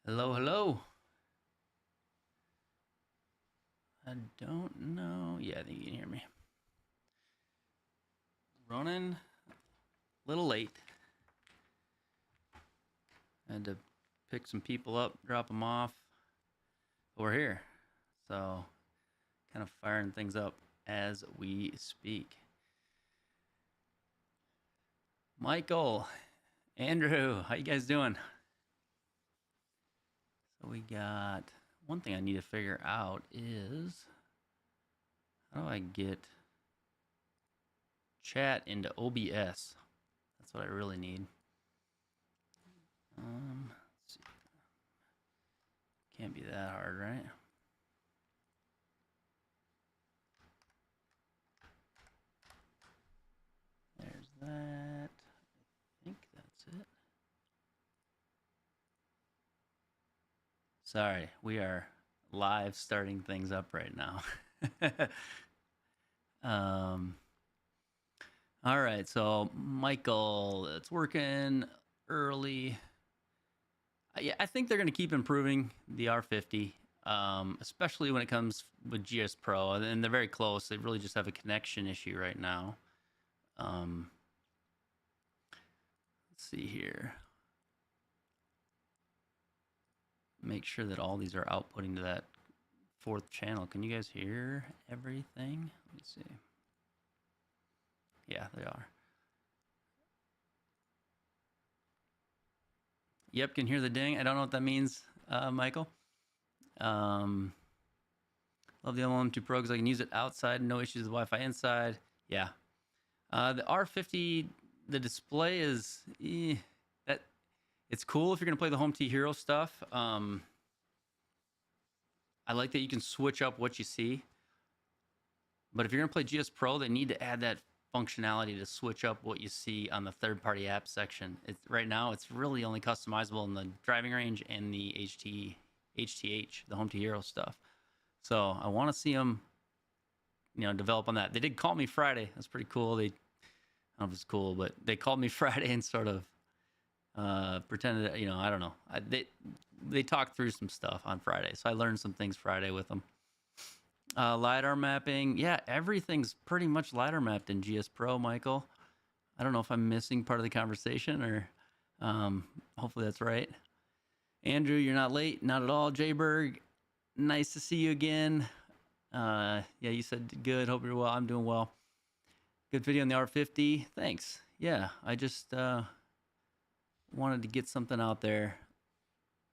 Hello, hello. I don't know. Yeah, I think you can hear me. Running a little late. I had to pick some people up, drop them off. But we're here. So, kind of firing things up as we speak. Michael, Andrew, how you guys doing? So we got one thing I need to figure out is how do I get chat into OBS? That's what I really need. Let's see. Can't be that hard, right? There's that. I think that's it. Sorry, we are live starting things up right now. All right, so Michael, it's working early. Yeah, I think they're going to keep improving the R50, especially when it comes with GSPro, and they're very close. They really just have a connection issue right now. Let's see here. Make sure that all these are outputting to that fourth channel. Can you guys hear everything? Let me see. Yeah, they are. Yep, can hear the ding. I don't know what that means, Michael. Love the MLM2 Pro because I can use it outside. No issues with Wi-Fi inside. Yeah. The R50, the display is... it's cool if you're going to play the Home T Hero stuff. I like that you can switch up what you see. But if you're going to play GSPro, they need to add that functionality to switch up what you see on the third-party app section. Right now, it's really only customizable in the driving range and the HTH, the Home T Hero stuff. So I want to see them, develop on that. They did call me Friday. That's pretty cool. I don't know if it's cool, but they called me Friday and sort of pretended, I don't know. They talked through some stuff on Friday, so I learned some things Friday with them. LiDAR mapping. Yeah, everything's pretty much LiDAR mapped in GSPro, Michael. I don't know if I'm missing part of the conversation or hopefully that's right. Andrew, you're not late. Not at all. Jayberg, nice to see you again. Yeah, you said good. Hope you're well. I'm doing well. Good video on the R50. Thanks. Yeah, I just wanted to get something out there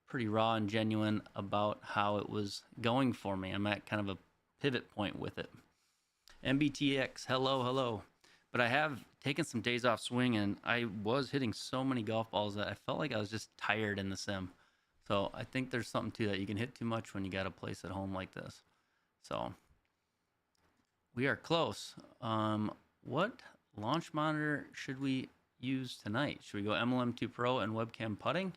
pretty raw and genuine about how it was going for me. I'm at kind of a pivot point with it. MBTX, hello. But I have taken some days off swinging. I was hitting so many golf balls that I felt like I was just tired in the sim. So I think there's something to that. You can hit too much when you got a place at home like this. So we are close. What launch monitor should we use tonight? Should we go MLM2 Pro and webcam putting?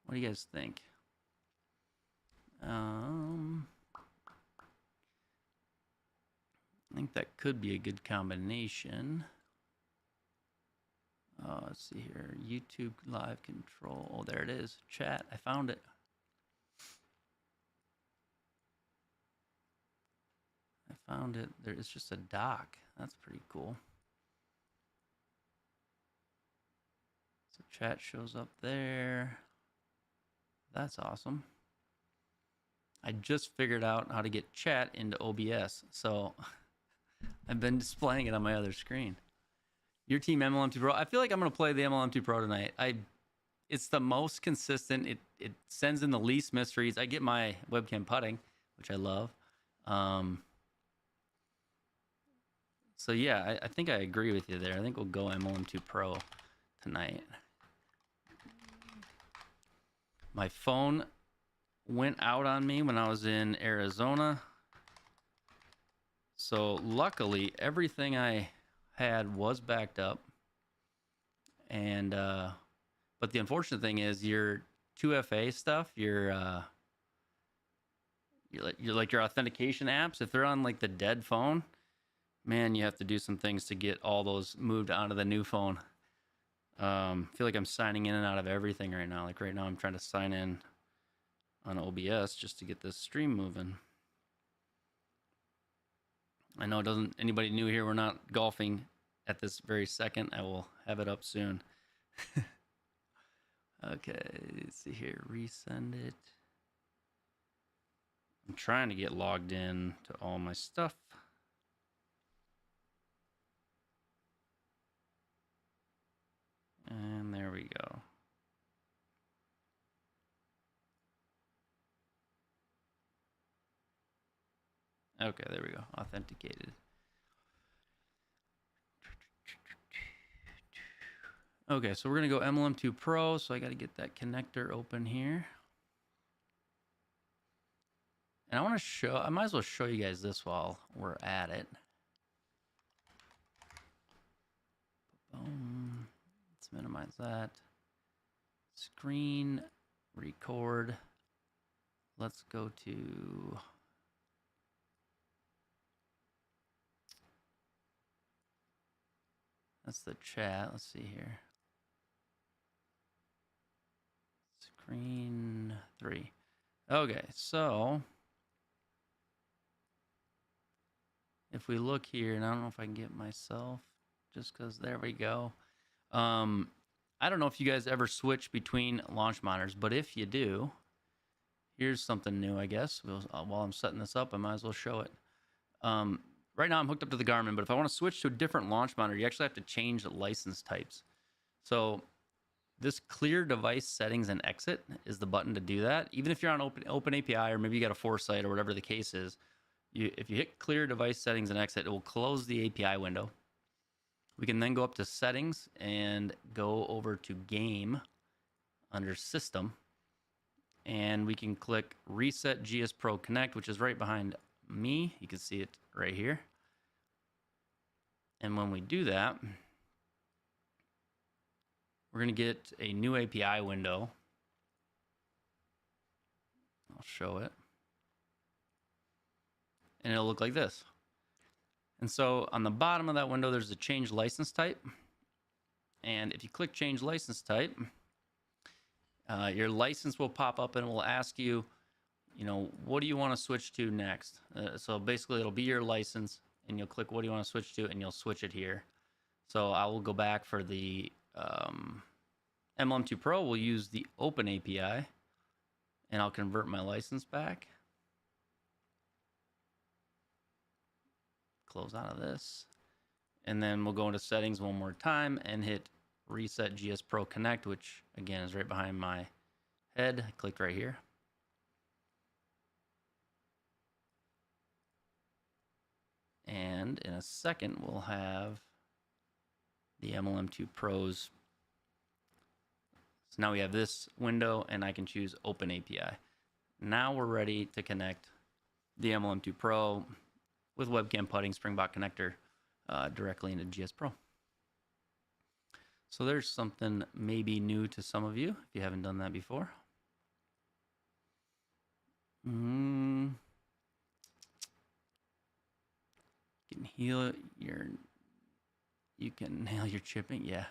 What do you guys think? I think that could be a good combination. Let's see here. YouTube live control. Oh, there it is. Chat. I found it. There is just a dock. That's pretty cool. So chat shows up there. That's awesome. I just figured out how to get chat into OBS. So I've been displaying it on my other screen. Your team MLM2 Pro. I feel like I'm going to play the MLM2 Pro tonight. It's the most consistent. It sends in the least misreads. I get my webcam putting, which I love. So yeah, I think I agree with you there. I think we'll go MLM2 Pro tonight. My phone went out on me when I was in Arizona. So luckily, everything I had was backed up. And but the unfortunate thing is your 2FA stuff, your authentication apps, if they're on like the dead phone, man, you have to do some things to get all those moved onto the new phone. I feel like I'm signing in and out of everything right now. Like right now I'm trying to sign in on OBS just to get this stream moving. I know it doesn't, anybody new here, we're not golfing at this very second. I will have it up soon. Okay, let's see here, resend it. I'm trying to get logged in to all my stuff. And there we go. Okay, there we go. Authenticated. Okay, so we're going to go MLM2 Pro. So I got to get that connector open here. And I want to show, I might as well show you guys this while we're at it. Boom. Let's minimize that. Screen, record. Let's go to... That's the chat. Let's see here. Screen 3. Okay, so if we look here, and I don't know if I can get myself, just because there we go. I don't know if you guys ever switch between launch monitors, but if you do, here's something new, I guess. While I'm setting this up, I might as well show it. Right now I'm hooked up to the Garmin, but if I want to switch to a different launch monitor, you actually have to change the license types. So this clear device settings and exit is the button to do that. Even if you're on open API, or maybe you got a Foresight or whatever the case is, if you hit clear device settings and exit, it will close the API window. We can then go up to settings and go over to game under system. And we can click reset GSPro Connect, which is right behind me. You can see it right here. And when we do that, we're going to get a new API window. I'll show it. And it'll look like this. And so on the bottom of that window, there's a change license type. And if you click change license type, your license will pop up and it will ask you, what do you want to switch to next? So basically it'll be your license and you'll click what do you want to switch to and you'll switch it here. So I will go back for the MLM2 Pro. We'll use the open API and I'll convert my license back. Close out of this. And then we'll go into settings one more time and hit reset GSPro Connect, which again is right behind my head. I clicked right here. And in a second, we'll have the MLM2 Pros. So now we have this window and I can choose open API. Now we're ready to connect the MLM2 Pro with webcam putting Springbok connector directly into GSPro. So there's something maybe new to some of you if you haven't done that before. You can nail your chipping. Yeah,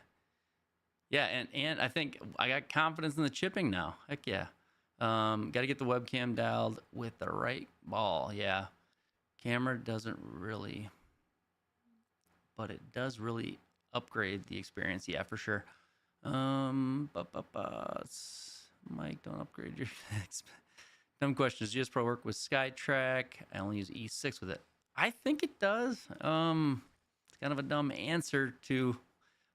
and I think I got confidence in the chipping now. Heck yeah. Got to get the webcam dialed with the right ball. Yeah, camera doesn't really, but it does really upgrade the experience. Yeah, for sure. Mike, don't upgrade your dumb questions. GSPro work with SkyTrack. I only use E6 with it. I think it does. It's kind of a dumb answer to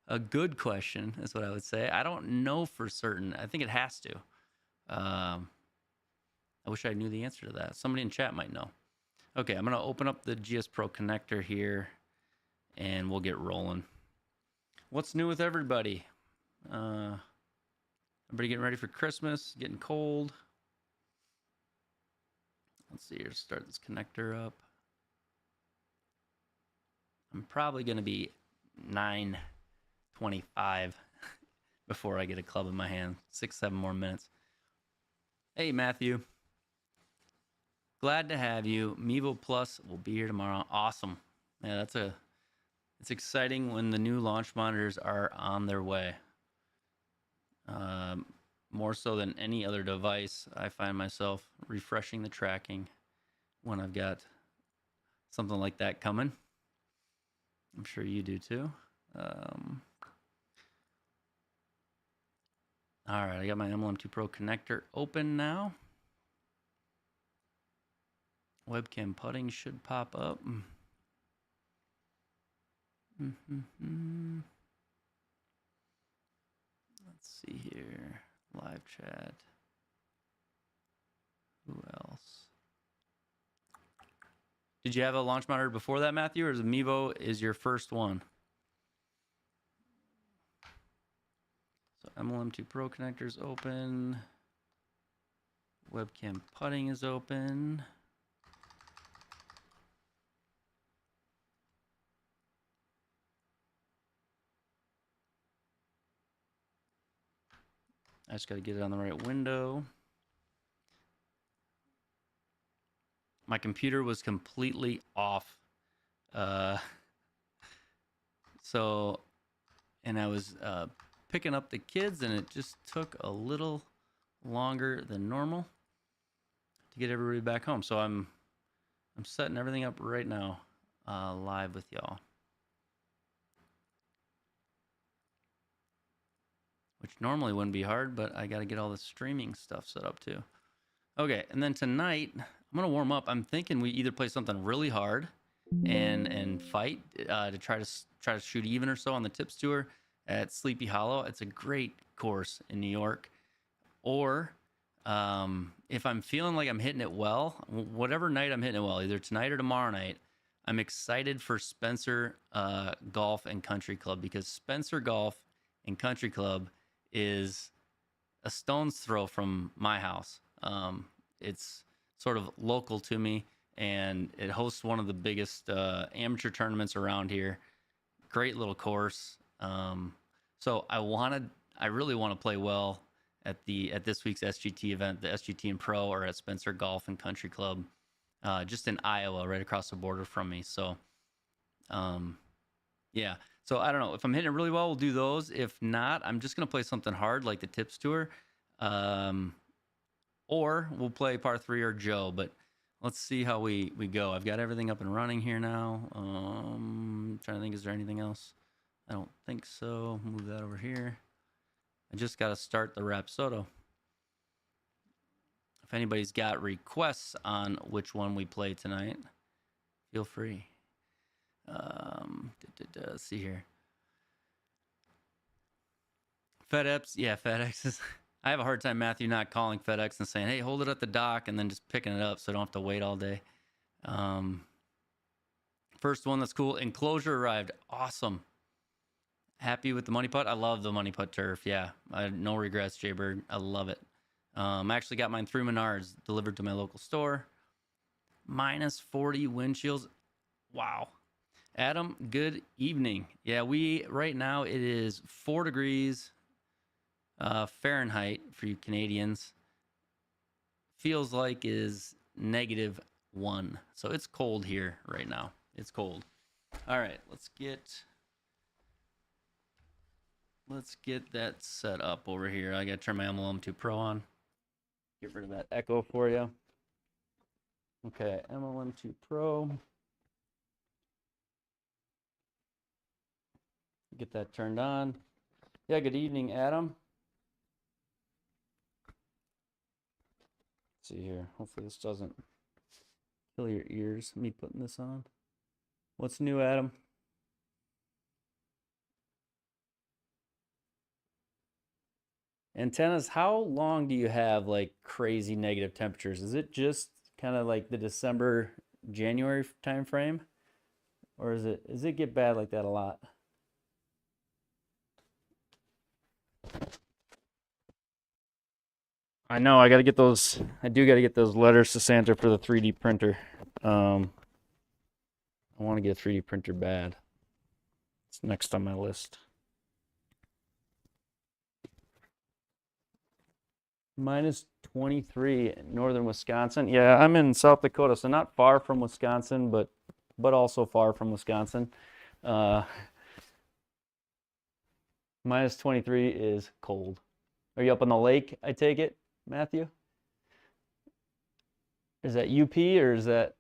a good question, is what I would say. I don't know for certain. I think it has to. I wish I knew the answer to that. Somebody in chat might know. Okay, I'm going to open up the GSPro connector here, and we'll get rolling. What's new with everybody? Everybody getting ready for Christmas? Getting cold? Let's see here. Start this connector up. I'm probably going to be 9:25 before I get a club in my hand. 6-7 more minutes. Hey, Matthew. Glad to have you. Mevo Plus will be here tomorrow. Awesome. Yeah, it's exciting when the new launch monitors are on their way. More more so than any other device, I find myself refreshing the tracking when I've got something like that coming. I'm sure you do too. All right, I got my MLM2 Pro connector open now. Webcam putting should pop up. Let's see here. Live chat. Who else? Did you have a launch monitor before that, Matthew, or is Mevo is your first one? So MLM2 Pro connector's open. Webcam putting is open. I just got to get it on the right window. My computer was completely off. And I was picking up the kids, and it just took a little longer than normal to get everybody back home. So I'm setting everything up right now, live with y'all. Which normally wouldn't be hard, but I got to get all the streaming stuff set up too. Okay, and then tonight I'm gonna warm up. I'm thinking we either play something really hard and fight to try to shoot even or so on the tips tour at Sleepy Hollow. It's a great course in New York. Or if I'm feeling like I'm hitting it well, whatever night I'm hitting it well, either tonight or tomorrow night, I'm excited for Spencer Golf and Country Club, because Spencer Golf and Country Club is a stone's throw from my house. It's sort of local to me, and it hosts one of the biggest amateur tournaments around here. Great little course. So I really want to play well at this week's SGT event, the SGT and Pro, or at Spencer Golf and Country Club, just in Iowa, right across the border from me. So, yeah. So I don't know if I'm hitting it really well, we'll do those. If not, I'm just gonna play something hard like the tips tour, or we'll play par 3 or Joe. But let's see how we go. I've got everything up and running here now. Trying to think, is there anything else? I don't think so. Move that over here. I just got to start the Rapsodo. If anybody's got requests on which one we play tonight, feel free. Let's see here. FedEx, yeah, FedEx is. I have a hard time, Matthew, not calling FedEx and saying, "Hey, hold it at the dock," and then just picking it up so I don't have to wait all day. First one, that's cool. Enclosure arrived. Awesome. Happy with the money putt. I love the money putt turf. Yeah, I have no regrets, Jaybird. I love it. I actually got mine through Menards, delivered to my local store. Minus 40 wind chills. Wow. Adam, good evening. Yeah, right now it is 4 degrees Fahrenheit for you Canadians. Feels like is -1. So it's cold here right now. It's cold. All right, let's get that set up over here. I got to turn my MLM2 Pro on. Get rid of that echo for you. Okay, MLM2 Pro. Get that turned on. Yeah, good evening, Adam. Let's see here. Hopefully this doesn't kill your ears, me putting this on. What's new, Adam? Antennas, how long do you have like crazy negative temperatures? Is it just kind of like the December, January time frame? Or does it get bad like that a lot? I know, I do got to get those letters to Santa for the 3D printer. I want to get a 3D printer bad. It's next on my list. Minus 23 in northern Wisconsin. Yeah, I'm in South Dakota, so not far from Wisconsin, but also far from Wisconsin. Minus 23 is cold. Are you up on the lake, I take it, Matthew? Is that UP or is that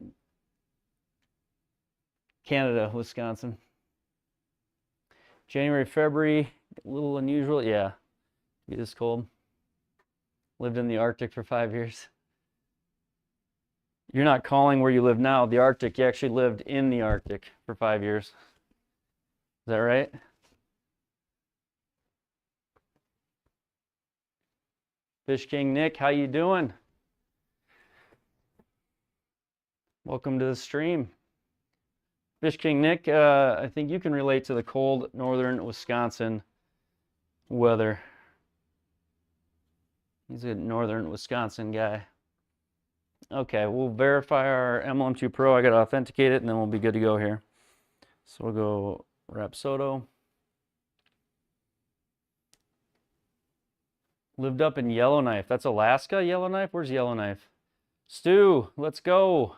Canada, Wisconsin? January, February, a little unusual. Yeah, be this cold. Lived in the Arctic for 5 years. You're not calling where you live now the Arctic. You actually lived in the Arctic for 5 years. Is that right? Fish King Nick, how you doing? Welcome to the stream. Fish King Nick, I think you can relate to the cold northern Wisconsin weather. He's a northern Wisconsin guy. Okay, we'll verify our MLM2 Pro. I got to authenticate it, and then we'll be good to go here. So we'll go Rapsodo. Lived up in Yellowknife. That's Alaska, Yellowknife? Where's Yellowknife? Stu, let's go.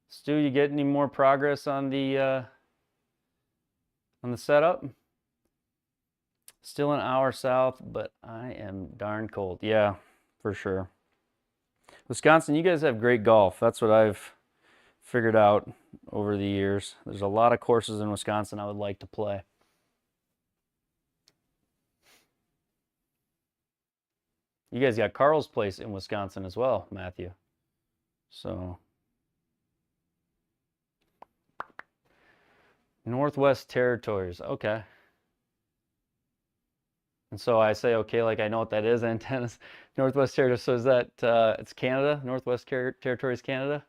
Stu, you get any more progress on the setup? Still an hour south, but I am darn cold. Yeah, for sure. Wisconsin, you guys have great golf. That's what I've figured out over the years. There's a lot of courses in Wisconsin I would like to play. You guys got Carl's Place in Wisconsin as well, Matthew. So, Northwest Territories. Okay. And so I say, okay, like I know what that is, antennas. Northwest Territories. So is that, it's Canada? Northwest Territories, Canada?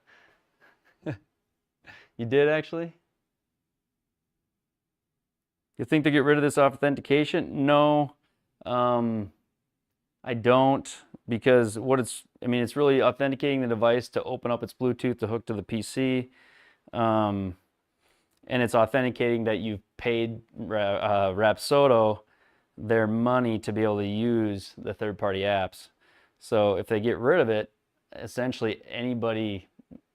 You did actually? You think to get rid of this authentication? No, I don't, because what it's, I mean, it's really authenticating the device to open up its Bluetooth to hook to the PC. And it's authenticating that you've paid Rapsodo their money to be able to use the third-party apps. So if they get rid of it, essentially anybody,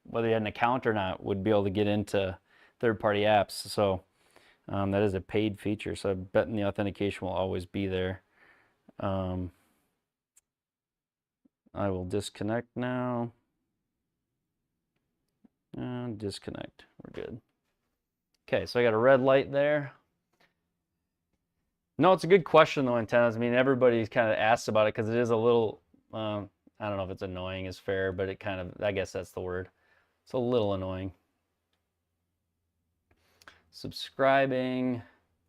whether you had an account or not, would be able to get into third-party apps. So that is a paid feature. So I bet the authentication will always be there. I will disconnect now. And disconnect. We're good. Okay, so I got a red light there. No, it's a good question though, antennas. I mean, everybody's kind of asked about it because it is a little, I don't know if it's annoying is fair, but it kind of, I guess that's the word. It's a little annoying. Subscribing,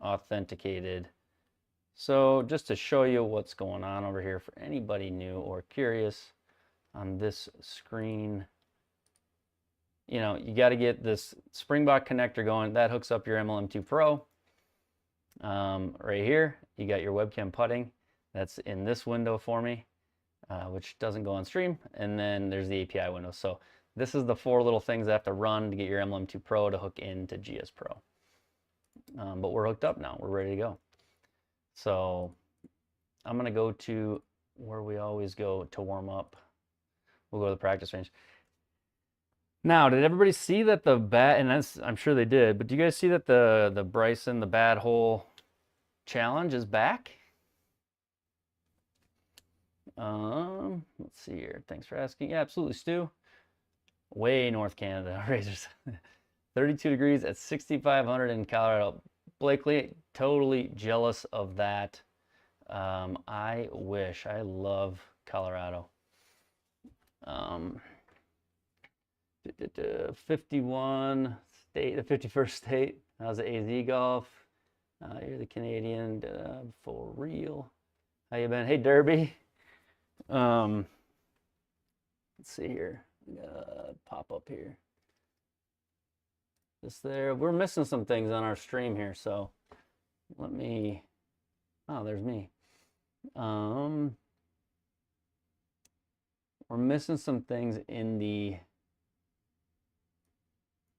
authenticated. So just to show you what's going on over here for anybody new or curious on this screen, you know, you got to get this Springbok connector going. That hooks up your MLM2 Pro. Right here, you got your webcam putting. That's in this window for me, which doesn't go on stream. And then there's the API window. So this is the 4 little things I have to run to get your MLM2 Pro to hook into GSPro. But we're hooked up now. We're ready to go. So I'm going to go to where we always go to warm up. We'll go to the practice range. Now, did everybody see that the bat, and that's, I'm sure they did, but do you guys see that the Bryson, the bad hole challenge is back? Let's see here. Thanks for asking. Yeah, absolutely, Stu. Way North Canada, razors. 32 degrees at 6,500 in Colorado. Blakely, totally jealous of that. I wish. I love Colorado. 51 state, the 51st state. How's the AZ golf? You're the Canadian for real. How you been? Hey, Derby. Let's see here. Pop up here. This there. We're missing some things on our stream here, so let me. Oh, there's me. We're missing some things in the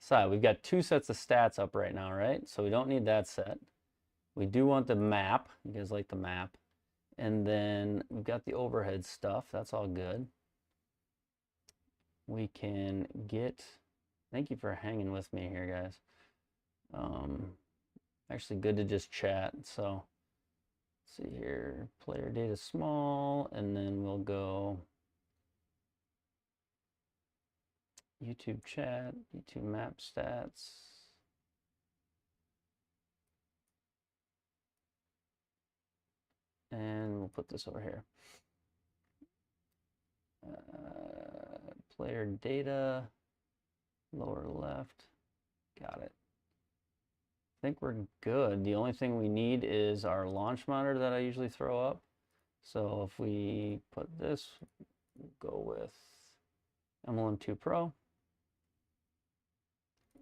side. We've got 2 sets of stats up right now, right? So we don't need that set. We do want the map. You guys like the map. And then we've got the overhead stuff. That's all good. We can get, thank you for hanging with me here, guys. Actually good to just chat. So see here, player data small, and then we'll go YouTube chat, YouTube map stats. And we'll put this over here. Player data, lower left. Got it. I think we're good. The only thing we need is our launch monitor that I usually throw up. So if we put this, we'll go with MLM2 Pro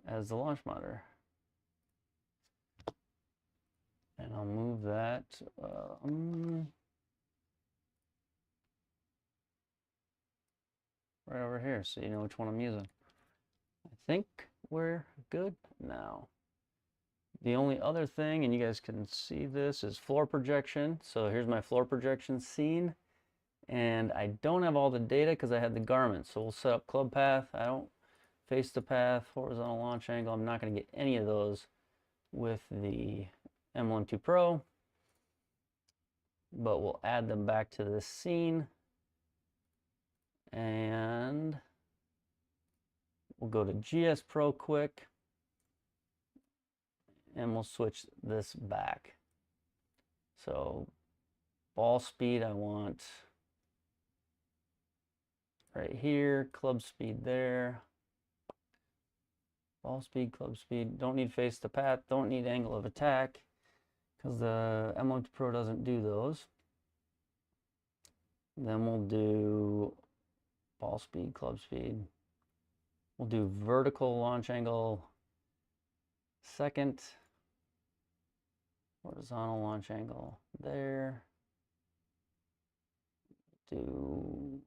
as the launch monitor. And I'll move that right over here so you know which one I'm using. I think we're good now. The only other thing, and you guys can see this, is floor projection. So here's my floor projection scene. And I don't have all the data because I had the garment. So we'll set up club path. I don't face the path, horizontal launch angle. I'm not going to get any of those with the M12 Pro. But we'll add them back to this scene. And we'll go to GSPro quick. And we'll switch this back. So ball speed I want right here, club speed there. Ball speed, club speed. Don't need face to path, don't need angle of attack because the M12 Pro doesn't do those. Then we'll do ball speed, club speed. We'll do vertical launch angle second. Horizontal launch angle there. Do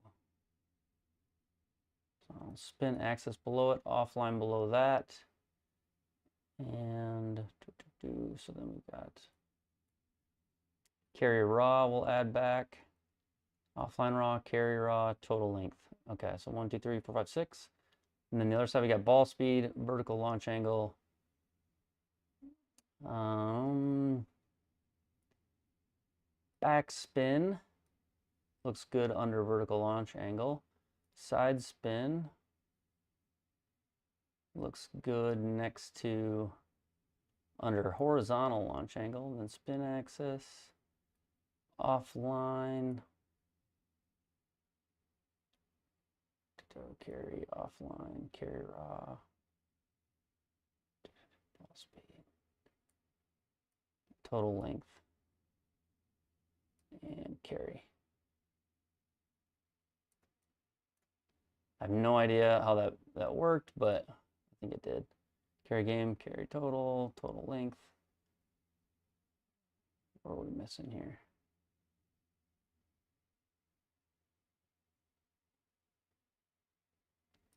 spin axis below it, offline below that. And so then we've got carry raw we'll add back. Offline raw, carry raw, total length. Okay, so 1, 2, 3, 4, 5, 6. And then the other side we got ball speed, vertical launch angle. Back spin looks good under vertical launch angle. Side spin looks good next to under horizontal launch angle. Then spin axis, offline, carry offline, carry raw, ball speed, total length, and carry. I have no idea how that worked, but I think it did. Carry game, carry total, total length. What are we missing here?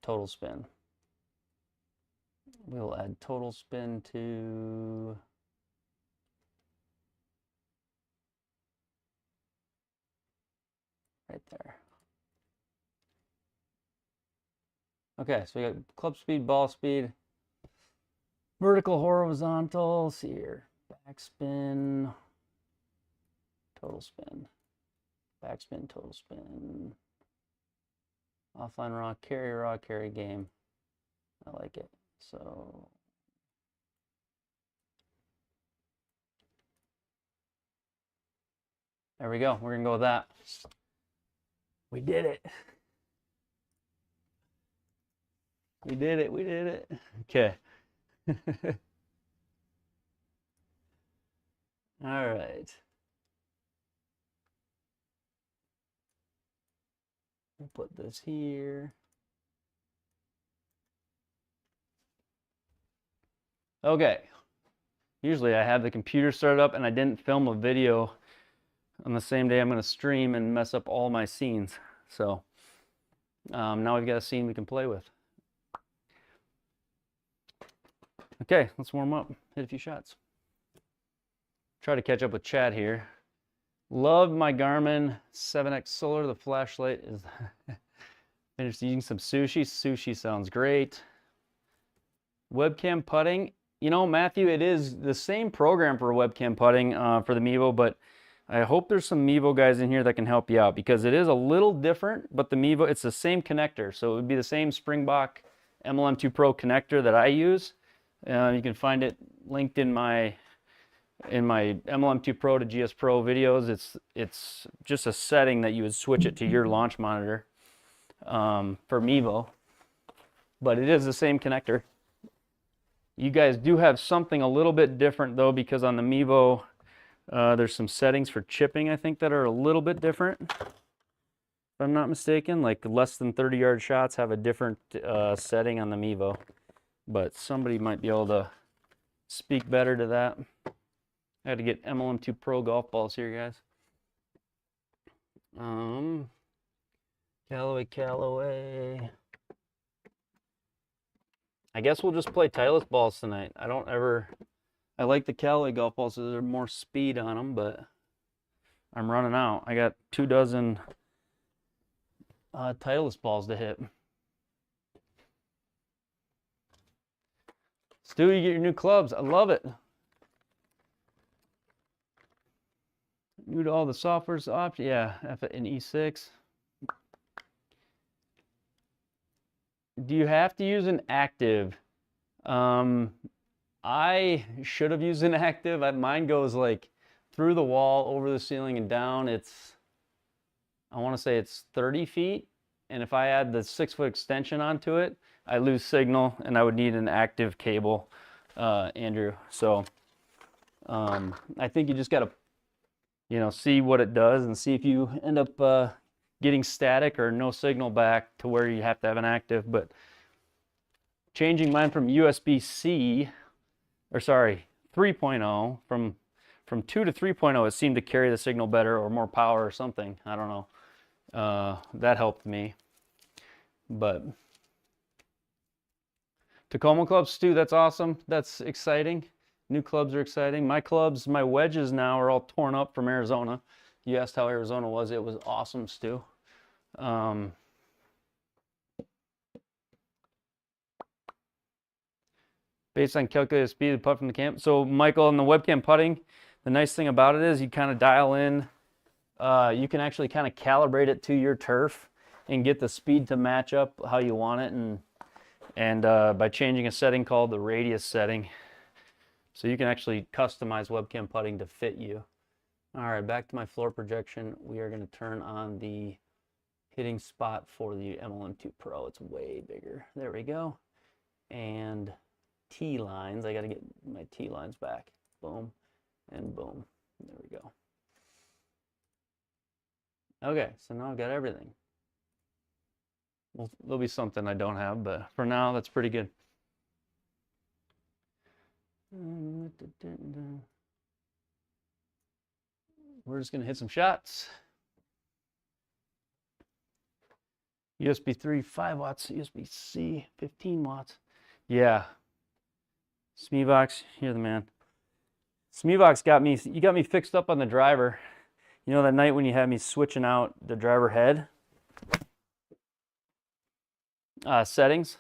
Total spin. We'll add total spin to right there. Okay, so we got club speed, ball speed, vertical, horizontal. Let's see here, backspin, total spin, backspin, total spin, offline raw, carry game. I like it. So there we go. We're gonna go with that. We did it. We did it. We did it. Okay. All right. We'll put this here. Okay. Usually I have the computer started up and I didn't film a video on the same day I'm going to stream and mess up all my scenes. So now we've got a scene we can play with. Okay, let's warm up, hit a few shots. Try to catch up with Chad here. Love my Garmin 7X Solar. The flashlight is finished eating some sushi. Sushi sounds great. Webcam putting. You know, Matthew, it is the same program for webcam putting for the Mevo, but I hope there's some Mevo guys in here that can help you out, because it is a little different, but the Mevo, it's the same connector. So it would be the same Springbok MLM2 Pro connector that I use. You can find it linked in my MLM2 Pro to GSPro videos. It's just a setting that you would switch it to your launch monitor for Mevo, but it is the same connector. You guys do have something a little bit different though, because on the Mevo there's some settings for chipping, I think, that are a little bit different, if I'm not mistaken. Like less than 30-yard shots have a different setting on the Mevo, but somebody might be able to speak better to that. I had to get MLM2 Pro golf balls here, guys. Callaway. I guess we'll just play Titleist balls tonight. I like the Callaway golf balls, so there's more speed on them, but I'm running out. I got 2 dozen Titleist balls to hit. Stu, you get your new clubs. I love it. New to all the software's options. Yeah, in E6. Do you have to use an active? I should have used an active. Mine goes like through the wall, over the ceiling, and down. I want to say it's 30 feet. And if I add the 6-foot extension onto it, I lose signal, and I would need an active cable, Andrew. So I think you just got to, see what it does and see if you end up getting static or no signal back to where you have to have an active. But changing mine from USB-C, or sorry, 3.0, from 2 to 3.0, it seemed to carry the signal better or more power or something. I don't know. That helped me. But Tacoma clubs, Stu, that's awesome. That's exciting. New clubs are exciting. My wedges now are all torn up from Arizona. You asked how Arizona was. It was awesome, Stu. Based on calculated speed of putt from the camp. So Michael, on the webcam putting, the nice thing about it is you kind of dial in. You can actually kind of calibrate it to your turf and get the speed to match up how you want it, and by changing a setting called the radius setting. So you can actually customize webcam putting to fit you. All right, back to my floor projection. We are going to turn on the hitting spot for the MLM2 Pro. It's way bigger. There we go. And T lines. I got to get my T lines back. Boom and boom. There we go. Okay, so now I've got everything. Well, there'll be something I don't have, but for now, that's pretty good. We're just going to hit some shots. USB 3, 5 watts. USB-C, 15 watts. Yeah. Smevox, you're the man. Smevox you got me fixed up on the driver. You know that night when you had me switching out the driver head settings?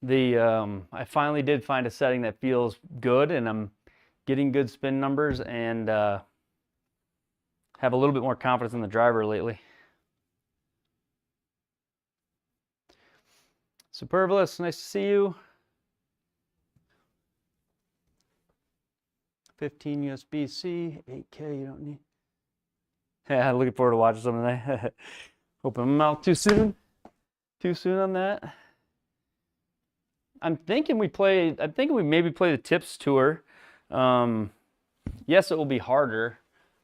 I finally did find a setting that feels good, and I'm getting good spin numbers, and have a little bit more confidence in the driver lately. Superfluous, nice to see you. 15 USB-C, 8K, you don't need. Yeah, looking forward to watching some tonight. Open my mouth too soon. Too soon on that. I'm thinking we maybe play the Tips Tour. Yes, it will be harder,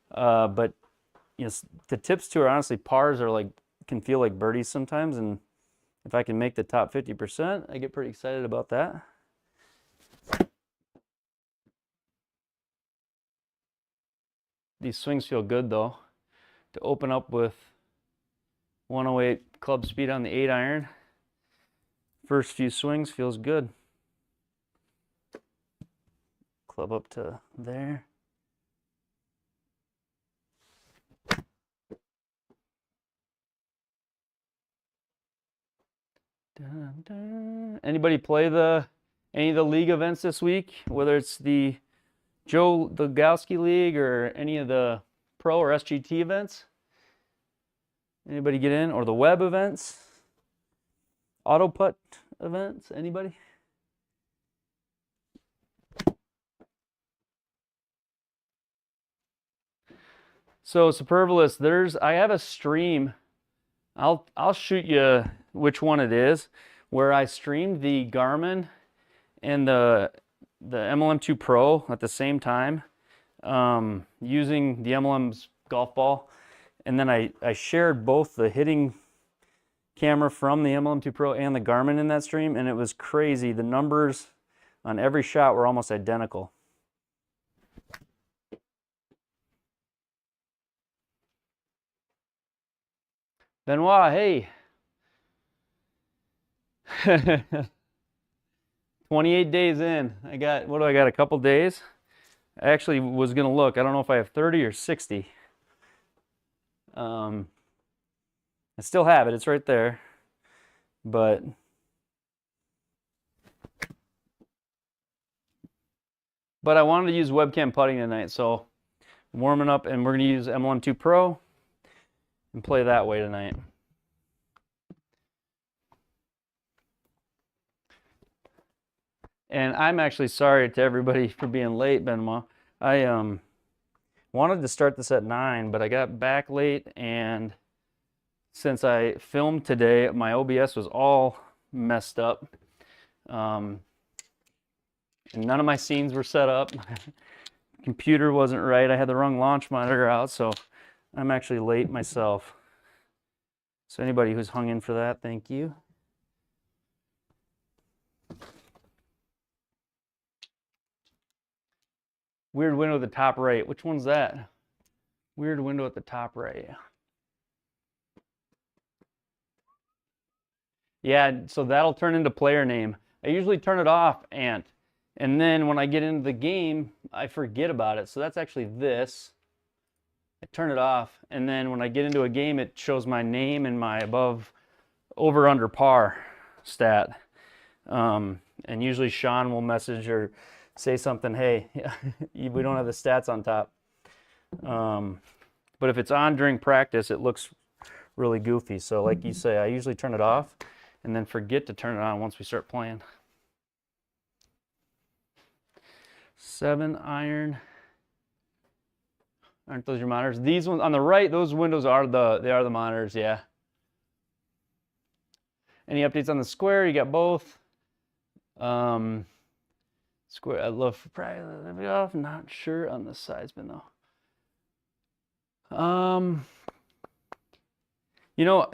but the Tips Tour, honestly, pars can feel like birdies sometimes, and if I can make the top 50%, I get pretty excited about that. These swings feel good though. To open up with 108 club speed on the 8-iron. First few swings feels good. Club up to there. Dun, dun. Anybody play any of the league events this week? Whether it's the Joe Galski League or any of the GSPro or SGT events? Anybody get in? Or the web events? Auto putt events? Anybody? So Superfluous, I have a stream. I'll shoot you which one it is, where I streamed the Garmin and the MLM2 Pro at the same time, using the MLM's golf ball, and then I shared both the hitting camera from the MLM2 Pro and the Garmin in that stream, and it was crazy. The numbers on every shot were almost identical. Benoit, hey. 28 days in. I got, what do I got, a couple days? I actually was going to look. I don't know if I have 30 or 60. I still have it. It's right there. But I wanted to use webcam putting tonight, so I'm warming up, and we're going to use MLM2 Pro and play that way tonight. And I'm actually sorry to everybody for being late, Benoit. I wanted to start this at 9, but I got back late, and since I filmed today, my OBS was all messed up. And none of my scenes were set up. Computer wasn't right. I had the wrong launch monitor out, so I'm actually late myself. So anybody who's hung in for that, thank you. Weird window at the top right. Which one's that? Weird window at the top right. Yeah, so that'll turn into player name. I usually turn it off, and then when I get into the game, I forget about it. So that's actually this. I turn it off, and then when I get into a game, it shows my name and my over under par stat. And usually Sean will message or say something, hey, we don't have the stats on top. But if it's on during practice, it looks really goofy. So like you say, I usually turn it off and then forget to turn it on once we start playing. 7 iron. Aren't those your monitors? These ones on the right, those windows are the monitors, yeah. Any updates on the square? You got both. Square, I love probably off. Not sure on the side spin though. You know,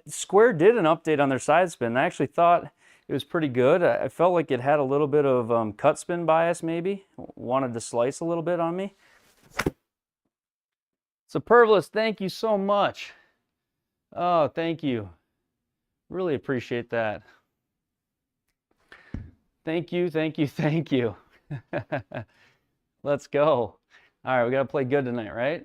Square did an update on their side spin. I actually thought it was pretty good. I felt like it had a little bit of cut spin bias, maybe. Wanted to slice a little bit on me. Superfluous, thank you so much. Oh, thank you. Really appreciate that. Thank you, thank you, thank you. Let's go. All right, we got to play good tonight, right?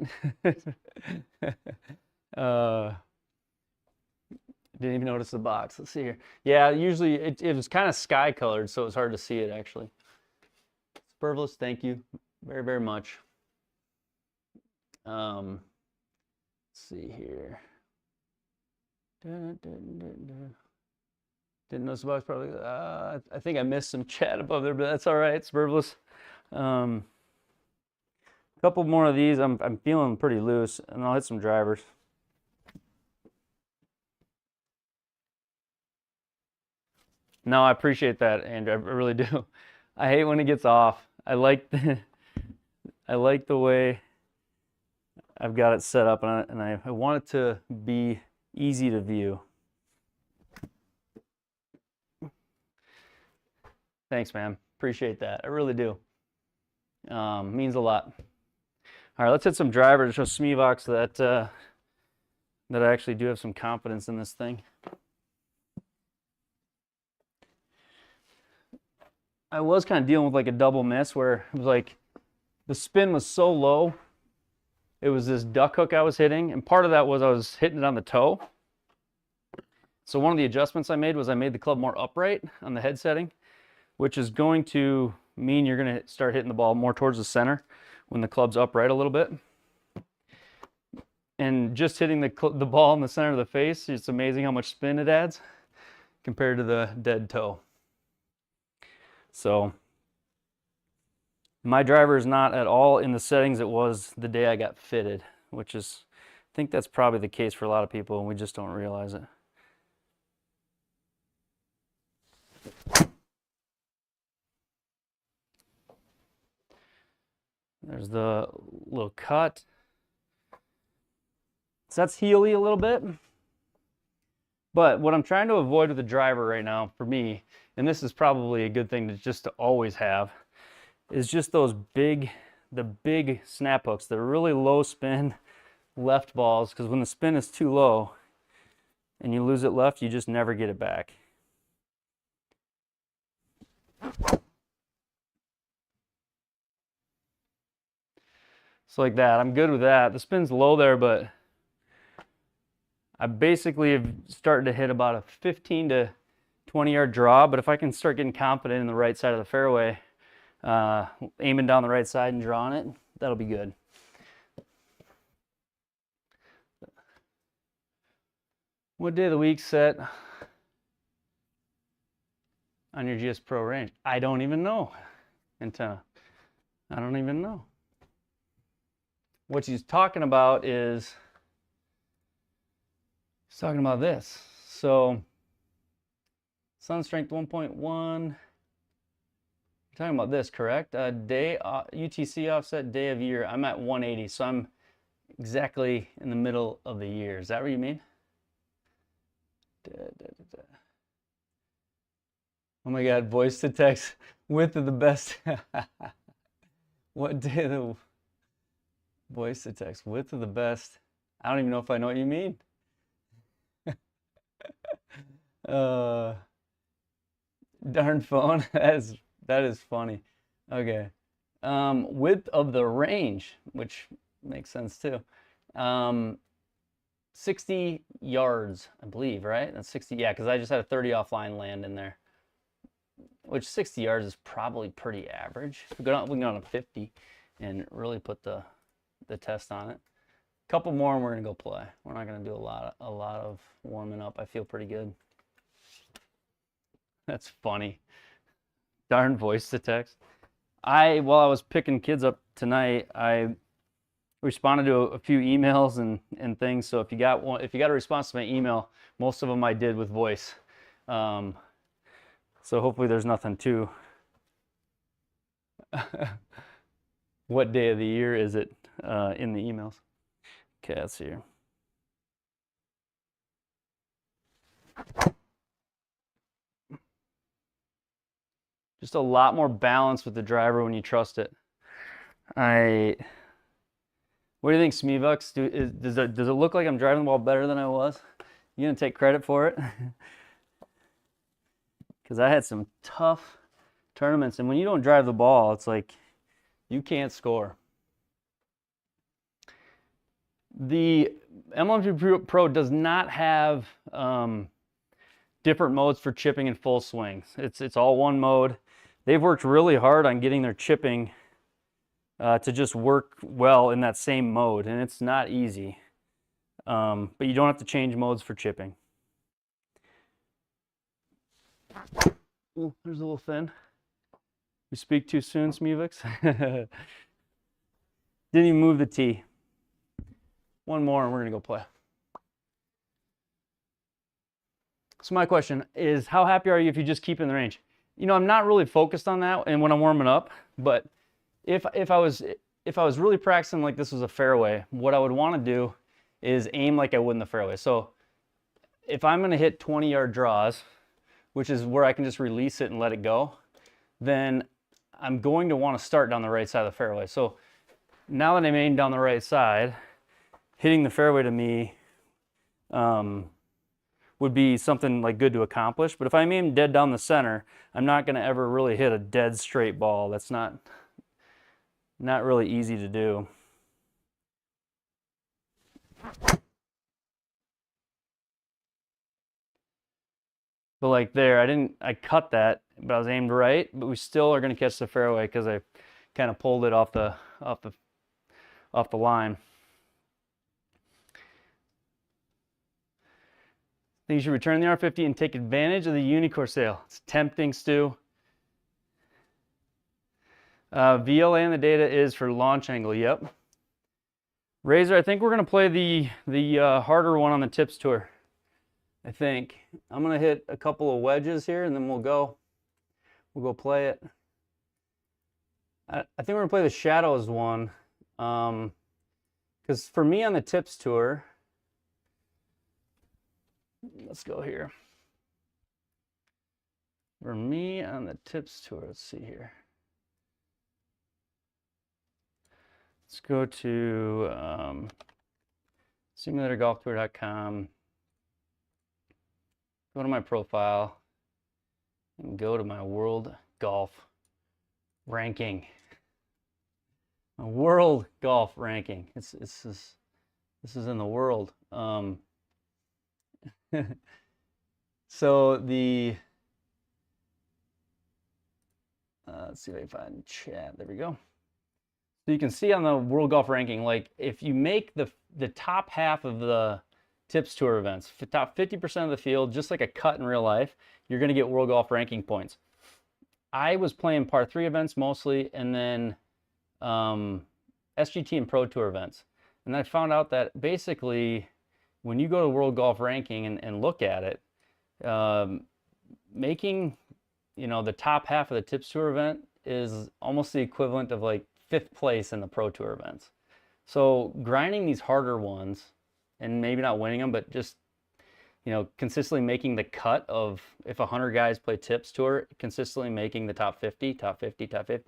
Didn't even notice the box. Let's see here. Yeah, usually it was kind of sky colored, so it was hard to see it actually. Superfluous, thank you very, very much. Let's see here. Didn't notice the box probably. I think I missed some chat above there, but that's all right. Superfluous. A couple more of these. I'm feeling pretty loose, and I'll hit some drivers. No, I appreciate that, Andrew. I really do. I hate when it gets off. I like the way I've got it set up, and I want it to be easy to view. Thanks, man. Appreciate that. I really do. Means a lot. All right, let's hit some drivers to show Smevox that I actually do have some confidence in this thing. I was kind of dealing with like a double miss where it was like the spin was so low. It was this duck hook I was hitting, and part of that was I was hitting it on the toe. So one of the adjustments I made was I made the club more upright on the head setting, which is going to mean you're going to start hitting the ball more towards the center when the club's upright a little bit. And just hitting the ball in the center of the face, it's amazing how much spin it adds compared to the dead toe. So my driver is not at all in the settings it was the day I got fitted, which is, I think that's probably the case for a lot of people, and we just don't realize it. There's the little cut. So that's heely a little bit. But what I'm trying to avoid with the driver right now, for me, and this is probably a good thing to always have, is just those big snap hooks. They're really low spin left balls, because when the spin is too low and you lose it left, you just never get it back. So like that, I'm good with that. The spin's low there, but I basically have started to hit about a 15 to 20 yard draw. But if I can start getting confident in the right side of the fairway, aiming down the right side and drawing it, that'll be good. What day of the week set on your GSPro range? I don't even know. Antenna. I don't even know. What he's talking about is, he's talking about this. So, sun strength 1.1. You're talking about this, correct? Day UTC offset day of year. I'm at 180, so I'm exactly in the middle of the year. Is that what you mean? Oh my God, voice to text width of the best. What day of the voice to text width of the best? I don't even know if I know what you mean. Darn phone. That is funny. Okay. Width of the range, which makes sense too. 60 yards, I believe, right? That's 60, yeah, because I just had a 30 offline land in there. Which 60 yards is probably pretty average. We can go on a 50 and really put the test on it. A couple more and we're gonna go play. We're not gonna do a lot of warming up. I feel pretty good. That's funny. Darn voice to text. While I was picking kids up tonight, I responded to a few emails and things. So if you got a response to my email, most of them I did with voice. So hopefully there's nothing too. What day of the year is it in the emails? Okay, let's see here. Just a lot more balance with the driver when you trust it. What do you think, Smevux? Does it look like I'm driving the ball better than I was? You gonna take credit for it? Because I had some tough tournaments, and when you don't drive the ball, it's like you can't score. The M1 Pro does not have different modes for chipping and full swings. It's all one mode. They've worked really hard on getting their chipping to just work well in that same mode, and it's not easy. But you don't have to change modes for chipping. Ooh, there's a little thin. We speak too soon, Smevix. Didn't even move the tee. One more and we're gonna go play. So my question is, how happy are you if you just keep in the range? You know, I'm not really focused on that and when I'm warming up, but if I was really practicing like this was a fairway, what I would want to do is aim like I would in the fairway. So if I'm gonna hit 20-yard draws, which is where I can just release it and let it go, then I'm going to want to start down the right side of the fairway. So now that I'm aimed down the right side, hitting the fairway to me would be something like good to accomplish. But if I'm aimed dead down the center, I'm not going to ever really hit a dead straight ball. That's not really easy to do. But like there, I cut that, but I was aimed right, but we still are going to catch the fairway because I kind of pulled it off the line. think you should return the R50 and take advantage of the Unicore sale. It's tempting, Stu. VLA in the data is for launch angle. Yep. Razor, I think we're going to play the harder one on the tips tour. I think. I'm going to hit a couple of wedges here, and then we'll go play it. I think we're going to play the Shadows one. Because for me on the tips tour, let's go here. For me on the tips tour, let's see here. Let's go to simulatorgolftour.com. Go to my profile and go to my world golf ranking. A world golf ranking. This is in the world. So the let's see if I can find chat. There we go. So you can see on the world golf ranking, like if you make the top half of the tips tour events, top 50% of the field, just like a cut in real life, you're going to get world golf ranking points. I was playing par 3 events mostly, and then SGT and Pro Tour events. And I found out that basically when you go to world golf ranking and look at it, making, you know, the top half of the tips tour event is almost the equivalent of like 5th place in the Pro Tour events. So grinding these harder ones and maybe not winning them, but just, you know, consistently making the cut of, if 100 guys play tips tour, consistently making the top 50,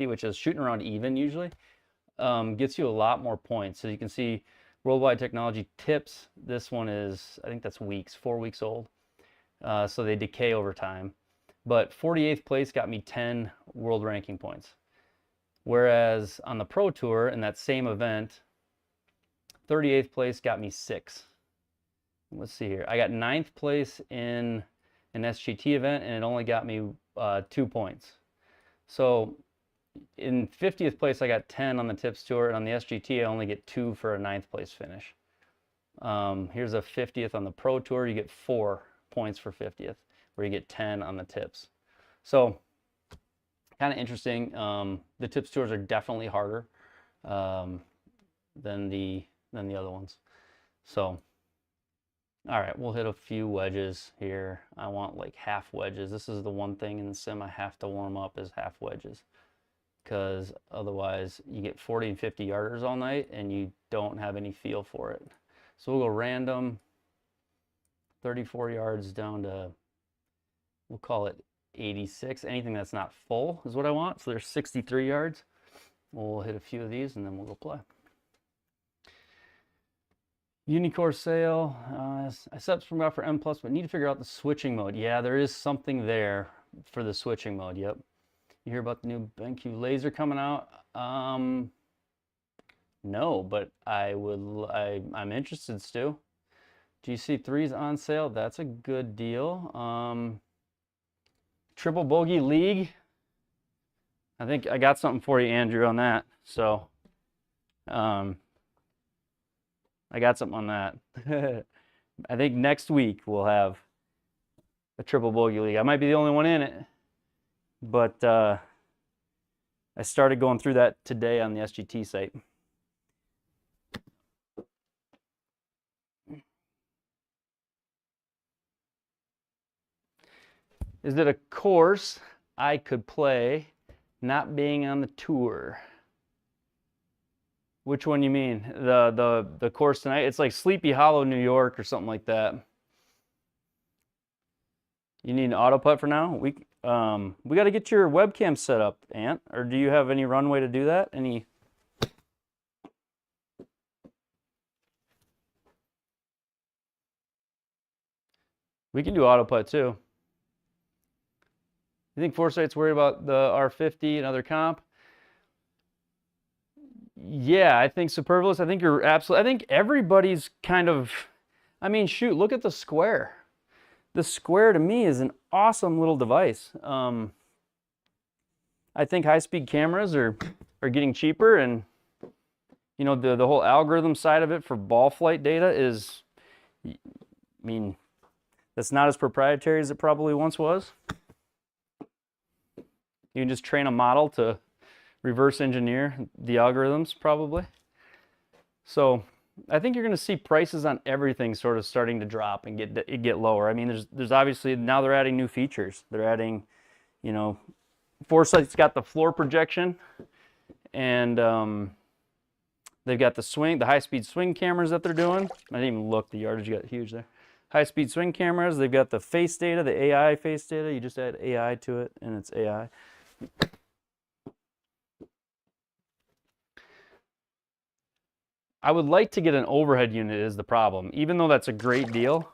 which is shooting around even usually, gets you a lot more points. So you can see Worldwide Technology tips, this one is, I think that's weeks, 4 weeks old. So they decay over time. But 48th place got me 10 world ranking points. Whereas on the Pro Tour, in that same event, 38th place got me 6. Let's see here. I got 9th place in an SGT event, and it only got me 2 points. So in 50th place, I got 10 on the tips tour, and on the SGT, I only get 2 for a 9th place finish. Here's a 50th on the Pro Tour. You get 4 points for 50th, where you get 10 on the tips. So kind of interesting. The tips tours are definitely harder than the other ones. So, all right, we'll hit a few wedges here. I want like half wedges. This is the one thing in the sim I have to warm up is half wedges, because otherwise you get 40 and 50 yarders all night and you don't have any feel for it. So we'll go random, 34 yards down to, we'll call it 86. Anything that's not full is what I want. So there's 63 yards. We'll hit a few of these and then we'll go play. Unicore sale. I set up some for M+, but need to figure out the switching mode. Yeah, there is something there for the switching mode. Yep. You hear about the new BenQ laser coming out? No, but I'm interested, Stu. GC3's on sale. That's a good deal. Triple Bogey League. I think I got something for you, Andrew, on that. So, I got something on that. I think next week we'll have a Triple Bogey League. I might be the only one in it, but I started going through that today on the SGT site. Is it a course I could play not being on the tour? Which one you mean? The course tonight? It's like Sleepy Hollow, New York or something like that. You need an auto putt for now? We got to get your webcam set up, Ant. Or do you have any runway to do that? Any? We can do auto putt too. You think Foresight's worried about the R50 and other comp? Yeah, I think Superfluous. I think you're absolutely. I think everybody's kind of. I mean, shoot, look at the Square. The Square to me is an awesome little device. I think high-speed cameras are getting cheaper, and you know the whole algorithm side of it for ball flight data is. I mean, that's not as proprietary as it probably once was. You can just train a model to reverse engineer the algorithms probably. So I think you're going to see prices on everything sort of starting to drop and get lower. I mean, there's obviously now they're adding new features. They're adding, you know, Foresight's got the floor projection, and they've got the high-speed swing cameras that they're doing. I didn't even look, the yardage got huge there. High-speed swing cameras. They've got the face data, the AI face data. You just add AI to it, and it's AI. I would like to get an overhead unit is the problem. Even though that's a great deal,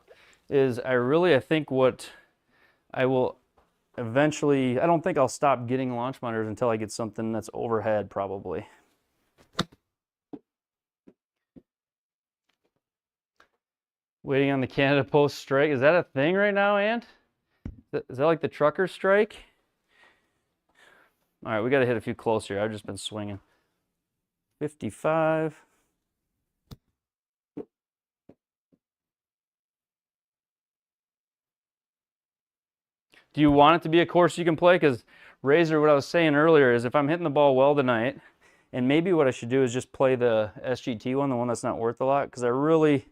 I think what I will eventually, I don't think I'll stop getting launch monitors until I get something that's overhead probably. Waiting on the Canada Post strike. Is that a thing right now, Ant? Is that like the trucker strike? All right, we got to hit a few closer. I've just been swinging. 55. Do you want it to be a course you can play? Because Razor, what I was saying earlier is if I'm hitting the ball well tonight, and maybe what I should do is just play the SGT one, the one that's not worth a lot, because I really,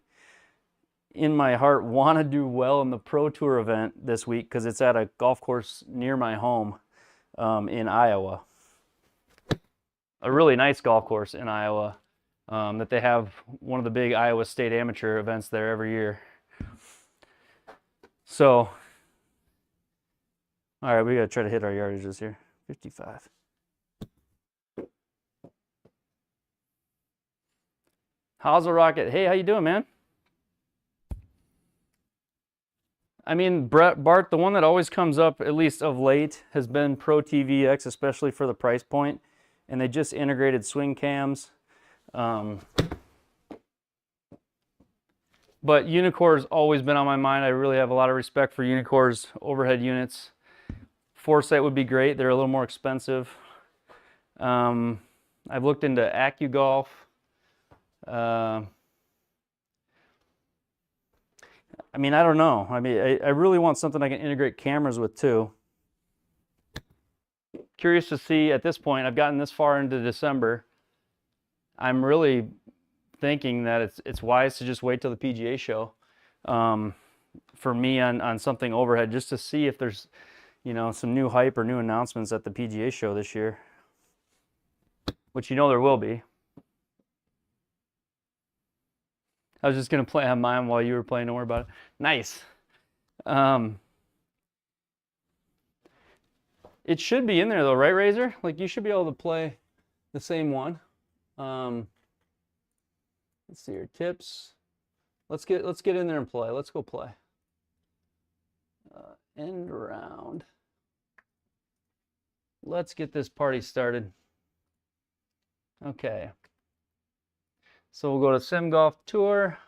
in my heart, want to do well in the Pro Tour event this week because it's at a golf course near my home in Iowa. A really nice golf course in Iowa that they have one of the big Iowa State amateur events there every year. So, all right, we got to try to hit our yardages here. 55. Hazel Rocket, hey, how you doing, man? I mean, Bart, the one that always comes up, at least of late, has been Pro TVX, especially for the price point. And they just integrated swing cams. But Unicore's always been on my mind. I really have a lot of respect for Unicore's overhead units. Foresight would be great. They're a little more expensive. I've looked into AccuGolf. I mean, I don't know. I mean, I really want something I can integrate cameras with too. Curious to see at this point, I've gotten this far into December. I'm really thinking that it's wise to just wait till the PGA show for me on something overhead, just to see if there's, you know, some new hype or new announcements at the PGA show this year, which you know there will be. I was just gonna play on mine while you were playing. Don't worry about it. Nice. It should be in there though, right, Razor? Like you should be able to play the same one. Let's see your tips. Let's get in there and play. Let's go play. End round. Let's get this party started. Okay. So we'll go to Sim Golf Tour.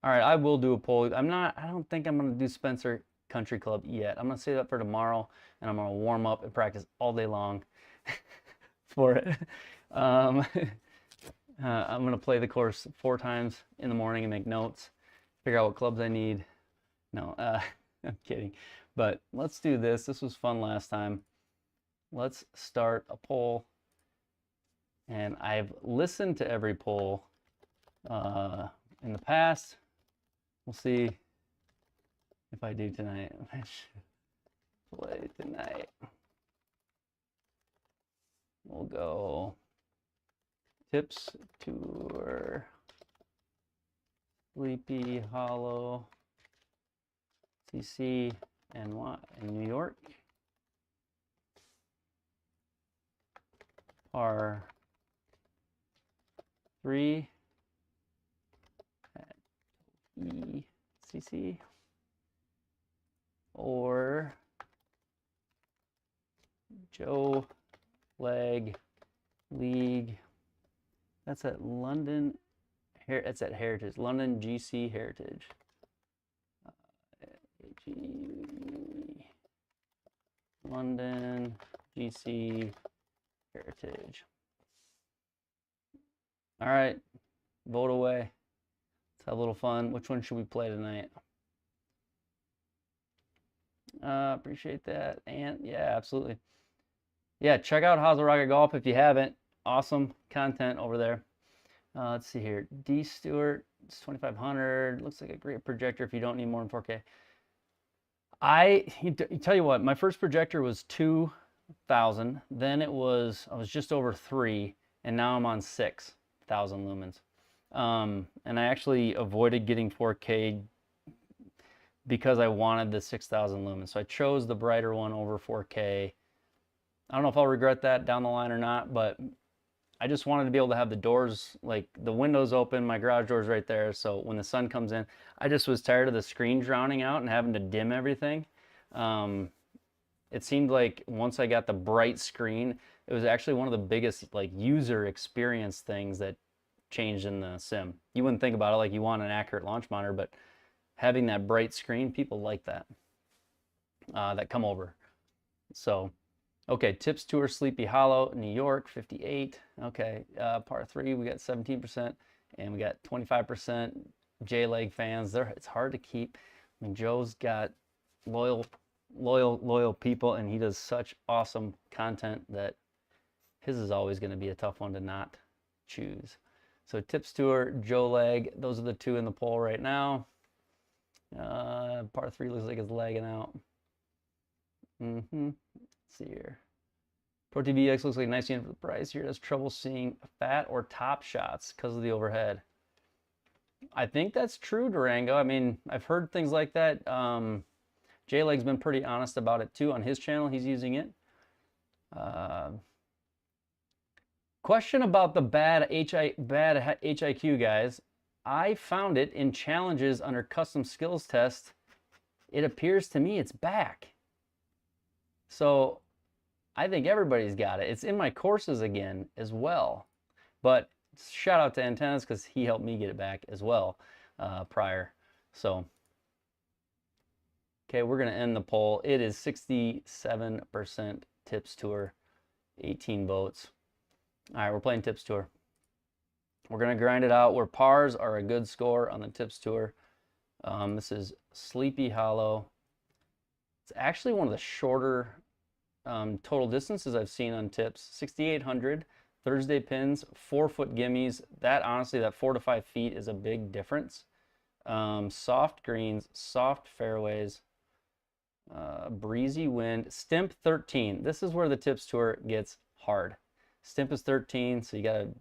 All right, I will do a poll. I don't think I'm gonna do Spencer Country Club yet. I'm gonna save that for tomorrow, and I'm gonna warm up and practice all day long for it. I'm gonna play the course 4 times in the morning and make notes, figure out what clubs I need. No, I'm kidding. But let's do this. This was fun last time. Let's start a poll. And I've listened to every poll in the past. We'll see if I do tonight. I should play tonight. We'll go Tips Tour, Sleepy Hollow, CC, and what in New York. Par 3 at ECC or JLAG League. That's at London. It's at Heritage. London GC Heritage. London GC Heritage. All right, vote away. Let's have a little fun. Which one should we play tonight? Appreciate that. And yeah, absolutely. Yeah, check out How's the Rocket Golf if you haven't. Awesome content over there. Let's see here. D Stewart, it's 2500. Looks like a great projector if you don't need more than 4K. You tell you what, my first projector was 2,000. Then I was just over 3, and now I'm on 6,000 lumens. And I actually avoided getting 4K because I wanted the 6,000 lumens. So I chose the brighter one over 4K. I don't know if I'll regret that down the line or not, but I just wanted to be able to have the doors, like the windows open, my garage door's right there. So when the sun comes in, I just was tired of the screen drowning out and having to dim everything. It seemed like once I got the bright screen, it was actually one of the biggest like user experience things that changed in the sim. You wouldn't think about it, like you want an accurate launch monitor, but having that bright screen, people like that, that come over. So, okay, Tips Tour, Sleepy Hollow, New York, 58. Okay, par 3, we got 17%, and we got 25% JLAG fans. It's hard to keep. I mean, Joe's got loyal people, and he does such awesome content that his is always going to be a tough one to not choose. So Tips Tour, JLAG, those are the two in the poll right now. Par 3 looks like it's lagging out. Let's see here. Pro TV X looks like a nice unit for the price. Here it has trouble seeing fat or top shots because of the overhead. I think that's true, Durango. I mean, I've heard things like that. JLAG's been pretty honest about it too on his channel. He's using it. Question about the bad HIQ, guys. I found it in challenges under custom skills test. It appears to me it's back. So I think everybody's got it. It's in my courses again as well. But shout out to Antennas because he helped me get it back as well prior. So, okay, we're going to end the poll. It is 67% Tips Tour, 18 votes. All right, we're playing Tips Tour. We're going to grind it out where pars are a good score on the Tips Tour. This is Sleepy Hollow. It's actually one of the shorter total distances I've seen on Tips. 6,800, Thursday pins, 4-foot gimmies. That honestly, that 4 to 5 feet is a big difference. Soft greens, soft fairways, breezy wind. Stimp 13. This is where the Tips Tour gets hard. Stimp is 13, so you gotta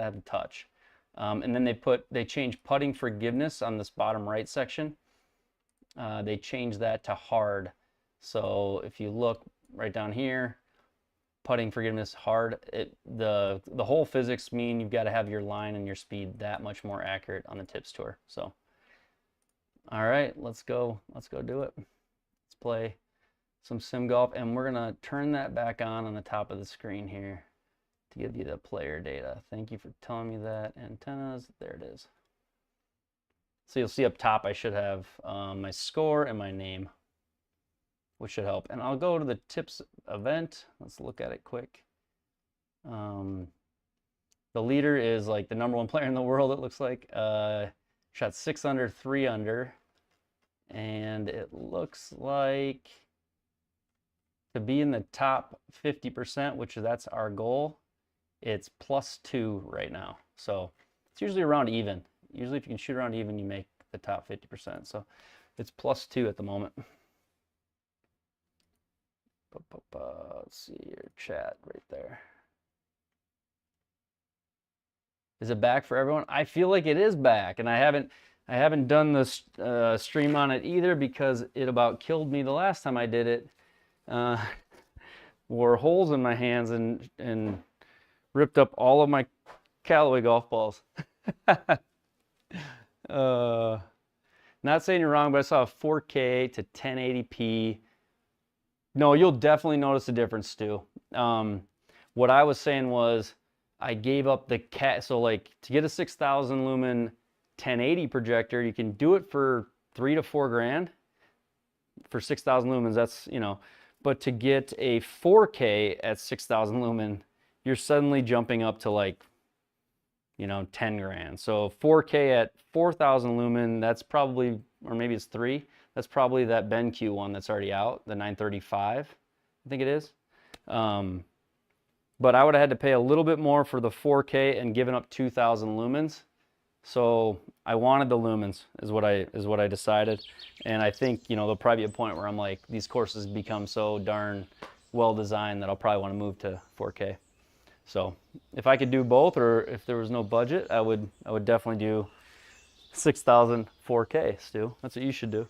have the touch. And then they change putting forgiveness on this bottom right section. They changed that to hard. So if you look right down here, putting forgiveness hard, the whole physics mean you've got to have your line and your speed that much more accurate on the Tips Tour. So, all right, let's go do it. Let's play some sim golf, and we're gonna turn that back on the top of the screen here to give you the player data. Thank you for telling me that. Antennas, there it is. So you'll see up top I should have my score and my name, which should help. And I'll go to the Tips event. Let's look at it quick. The leader is like the #1 player in the world, it looks like. Shot 6 under, 3 under. And it looks like to be in the top 50%, which that's our goal, it's +2 right now. So it's usually around even. Usually if you can shoot around even, you make the top 50%. So it's +2 at the moment. Let's see your chat right there. Is it back for everyone? I feel like it is back, and I haven't done this stream on it either because it about killed me the last time I did it. Wore holes in my hands and ripped up all of my Callaway golf balls. Not saying you're wrong, but I saw a 4K to 1080p. No, you'll definitely notice a difference, Stu. What I was saying was I gave up the so like to get a 6,000 lumen 1080 projector, you can do it for $3 to $4 grand for 6,000 lumens. That's, you know, but to get a 4K at 6,000 lumen, you're suddenly jumping up to like you know, 10 grand. So 4K at 4,000 lumen, that's probably, or maybe it's 3, that's probably that BenQ one that's already out, the 935, I think it is. But I would have had to pay a little bit more for the 4K and given up 2,000 lumens. So I wanted the lumens is what I decided. And I think, you know, there'll probably be a point where I'm like, these courses become so darn well designed that I'll probably want to move to 4K. So if I could do both, or if there was no budget, I would definitely do 6,000 4K, Stu. That's what you should do.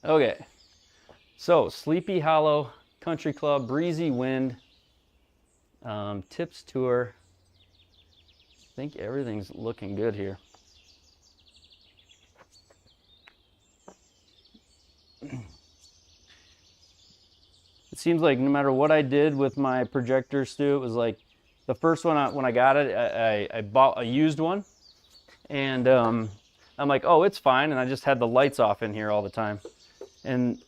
Okay. So Sleepy Hollow Country Club, breezy wind, tips tour. I think everything's looking good here. It seems like no matter what I did with my projector, Stu, it was like the first one when I got it, I bought a used one, and I'm like, oh, it's fine, and I just had the lights off in here all the time. And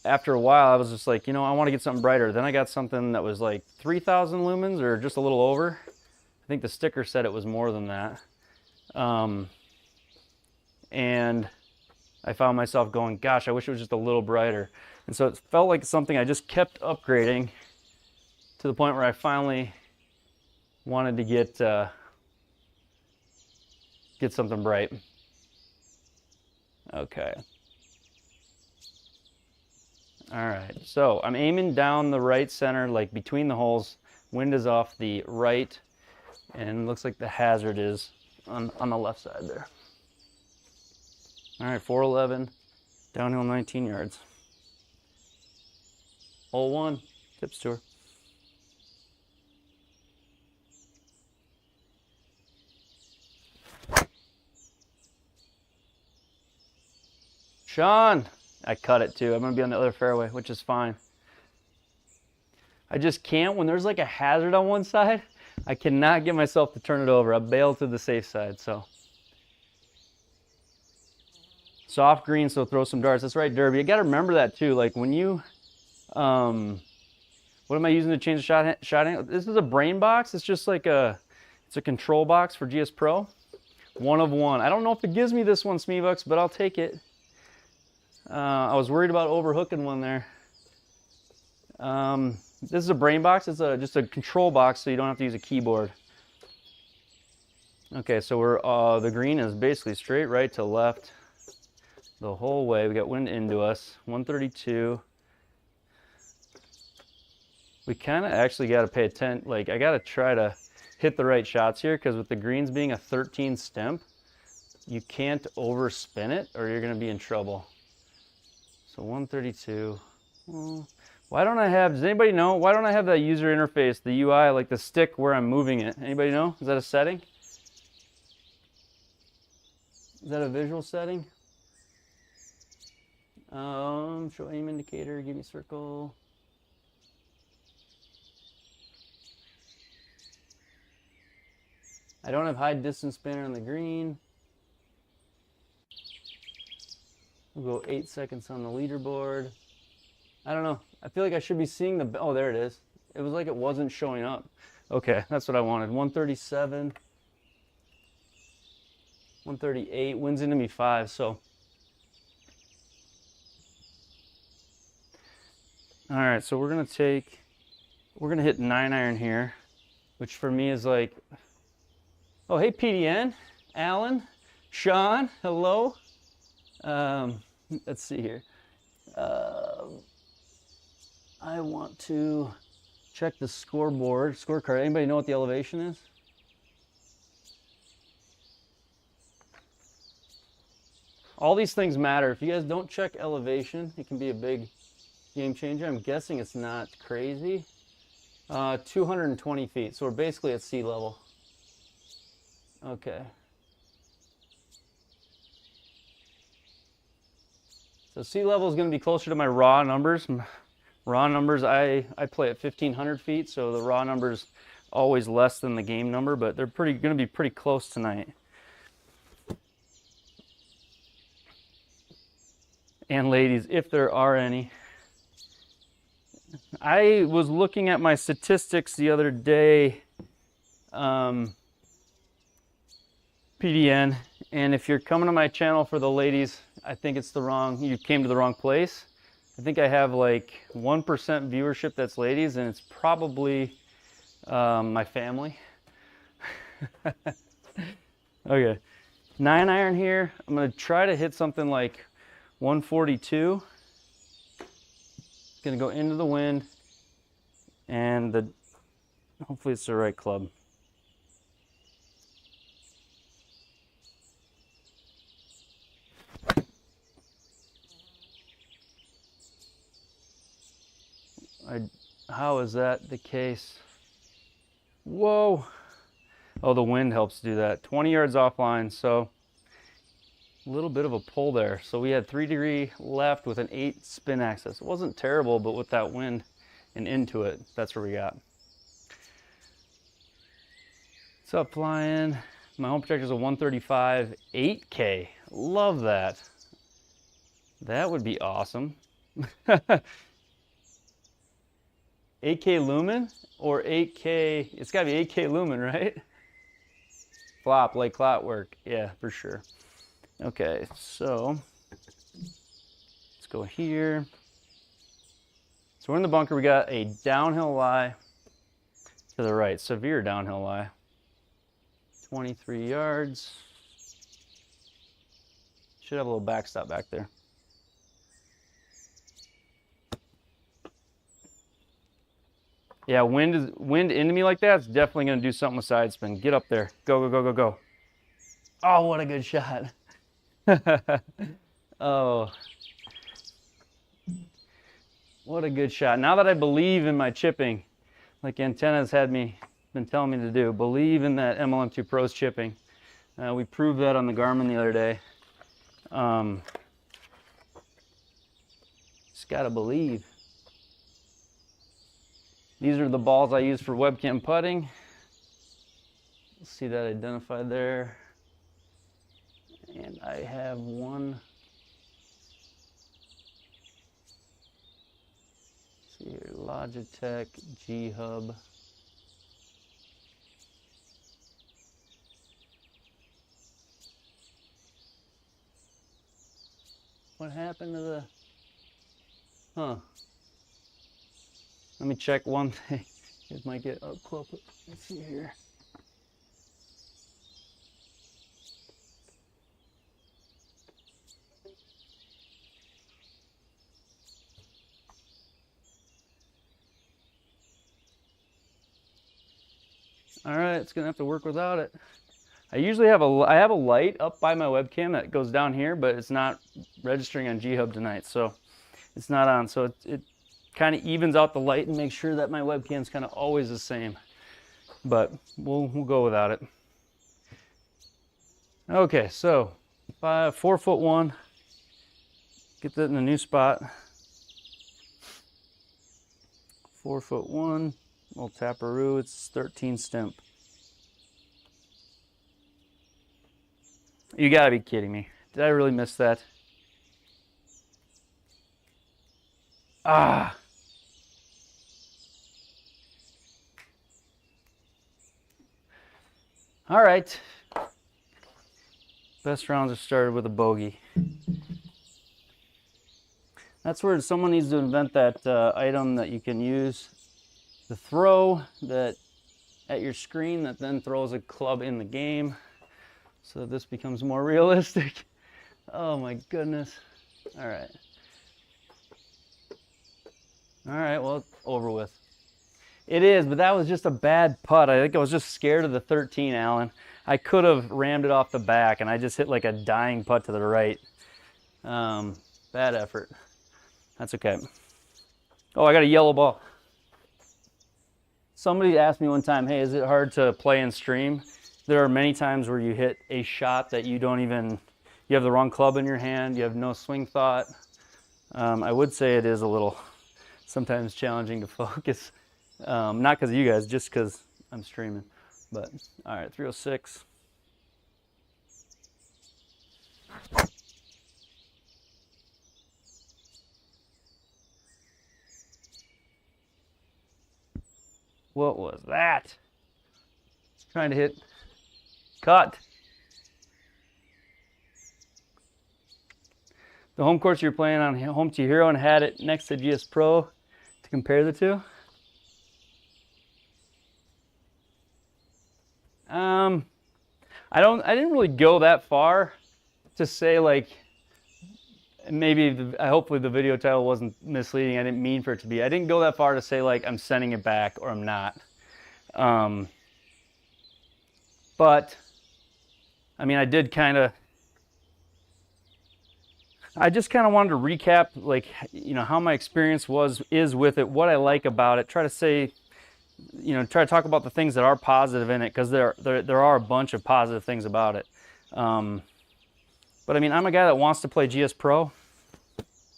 after a while, I was just like, you know, I want to get something brighter. Then I got something that was like 3,000 lumens or just a little over. I think the sticker said it was more than that. And I found myself going, gosh, I wish it was just a little brighter. And so it felt like something I just kept upgrading to the point where I finally wanted to get something bright. Okay. All right, so I'm aiming down the right center, like between the holes. Wind is off the right, and it looks like the hazard is on the left side there. All right, 411, downhill 19 yards. Hole 1, tips tour. Sean, I cut it too. I'm gonna be on the other fairway, which is fine. I just can't, when there's like a hazard on one side, I cannot get myself to turn it over. I bail to the safe side, so. Soft green, so throw some darts. That's right, Derby. You gotta remember that too. Like when you, what am I using to change the shot angle? This is a brain box. It's just like it's a control box for GSPro. 1 of 1. I don't know if it gives me this one, Smeebucks, but I'll take it. I was worried about overhooking one there. This is a brain box. It's just a control box, so you don't have to use a keyboard. Okay, so we're the green is basically straight right to left the whole way. We got wind into us. 132. We kind of actually got to pay attention. Like I got to try to hit the right shots here, because with the greens being a 13 stemp, you can't overspin it or you're going to be in trouble. So 132. Why don't I have, does anybody know, why don't I have that user interface, the UI, like the stick where I'm moving it? Anybody know? Is that a setting? Is that a visual setting? Show aim indicator, give me circle. I don't have high distance spinner on the green. We'll go 8 seconds on the leaderboard. I don't know. I feel like I should be seeing the, oh, there it is. It was like it wasn't showing up. Okay, that's what I wanted. 137. 138, wind's into me 5, so. All right, so we're gonna hit 9-iron here, which for me is like, oh, hey, PDN, Alan, Sean, hello. Let's see here. I want to check the scorecard. Anybody know what the elevation is? All these things matter. If you guys don't check elevation, it can be a big game changer. I'm guessing it's not crazy. 220 feet, so we're basically at sea level. Okay. So sea level is going to be closer to my raw numbers. Raw numbers, I play at 1,500 feet, so the raw number's always less than the game number, but they're going to be pretty close tonight. And ladies, if there are any. I was looking at my statistics the other day, PDN, and if you're coming to my channel for the ladies, I think you came to the wrong place. I think I have like 1% viewership that's ladies, and it's probably my family. Okay, 9-iron here. I'm gonna try to hit something like 142. Gonna go into the wind, and hopefully it's the right club. How is that the case? Whoa. Oh, the wind helps do that. 20 yards offline, so a little bit of a pull there. So we had 3° left with an 8 spin axis. It wasn't terrible, but with that wind and into it, that's where we got. What's up, flying? My home projector is a 135 8K. Love that. That would be awesome. 8K lumen or 8K? It's got to be 8K lumen, right? Flop like clockwork. Yeah, for sure. Okay, so let's go here. So we're in the bunker. We got a downhill lie to the right, severe downhill lie. 23 yards. Should have a little backstop back there. Yeah, wind into me like that, it's definitely going to do something with side spin. Get up there. Go, go, go, go, go. Oh, what a good shot. Oh. What a good shot. Now that I believe in my chipping, like Antenna's been telling me to do, believe in that MLM2 Pro's chipping. We proved that on the Garmin the other day. Just got to believe. These are the balls I use for webcam putting. See that identified there. And I have one. Let's see here, Logitech G Hub. What happened to the, huh? Let me check one thing. It might get up close. Let's see here. All right, it's gonna have to work without it. I usually have I have a light up by my webcam that goes down here, but it's not registering on G Hub tonight, so it's not on. So it kind of evens out the light and makes sure that my webcam's kind of always the same. But we'll go without it. Okay, so 4'1". Get that in a new spot. 4'1", little taparoo. It's 13 stimp. You gotta be kidding me. Did I really miss that? Ah. All right. Best rounds are started with a bogey. That's where someone needs to invent that item that you can use the throw that at your screen that then throws a club in the game. So this becomes more realistic. Oh my goodness. All right. All right, well, it's over with. It is, but that was just a bad putt. I think I was just scared of the 13, Alan. I could have rammed it off the back, and I just hit like a dying putt to the right. Bad effort. That's okay. Oh, I got a yellow ball. Somebody asked me one time, hey, is it hard to play and stream? There are many times where you hit a shot that you have the wrong club in your hand, you have no swing thought. I would say it is a little sometimes challenging to focus. Not because of you guys, just because I'm streaming. But, all right, 306. What was that? Trying to hit cut. The home course you're playing on home to your hero and had it next to GSPro to compare the two. I didn't really go that far to say, like, maybe hopefully the video title wasn't misleading. I didn't mean for it to be. I didn't go that far to say like I'm sending it back or I'm not. But I mean, I just kind of wanted to recap, like, you know, how my experience is with it, what I like about it, try to say, you know, try to talk about the things that are positive in it, because there are a bunch of positive things about it. But I mean, I'm a guy that wants to play GSPro,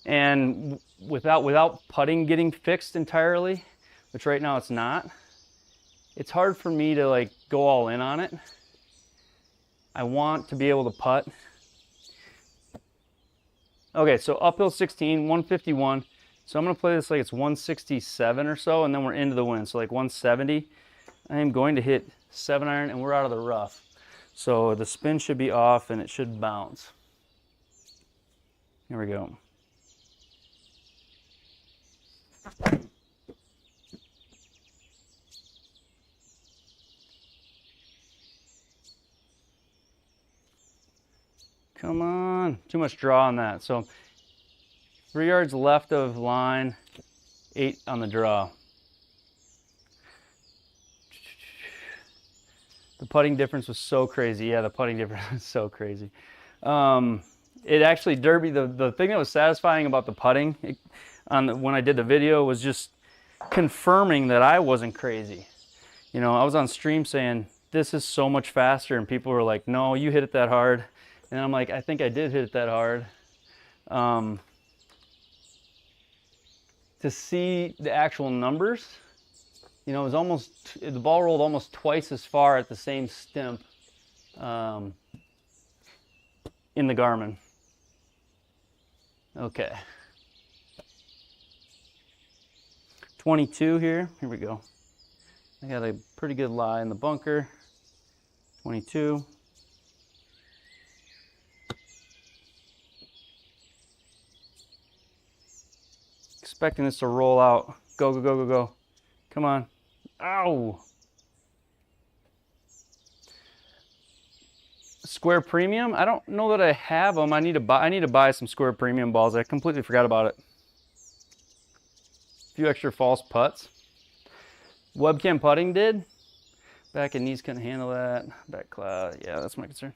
and without putting getting fixed entirely, which right now it's not, it's hard for me to like go all in on it. I want to be able to putt. Okay, so uphill 16, 151. So I'm going to play this like it's 167 or so, and then we're into the wind, so like 170. I am going to hit 7-iron, and we're out of the rough. So the spin should be off, and it should bounce. Here we go. Come on, too much draw on that. So 3 yards left of line, 8 on the draw. The putting difference was so crazy. Yeah, the putting difference was so crazy. It actually, Derby, the thing that was satisfying about the putting when I did the video was just confirming that I wasn't crazy. You know, I was on stream saying, this is so much faster, and people were like, no, you hit it that hard. And I'm like, I think I did hit it that hard. To see the actual numbers, you know, it was almost, the ball rolled almost twice as far at the same stimp in the Garmin. Okay. 22 here. Here we go. I got a pretty good lie in the bunker. 22. Expecting this to roll out. Go, go, go, go, go. Come on. Ow! Square Premium? I don't know that I have them. I need to buy some Square Premium balls. I completely forgot about it. A few extra false putts. Webcam putting did. Back and knees couldn't handle that. Back cloud. Yeah, that's my concern.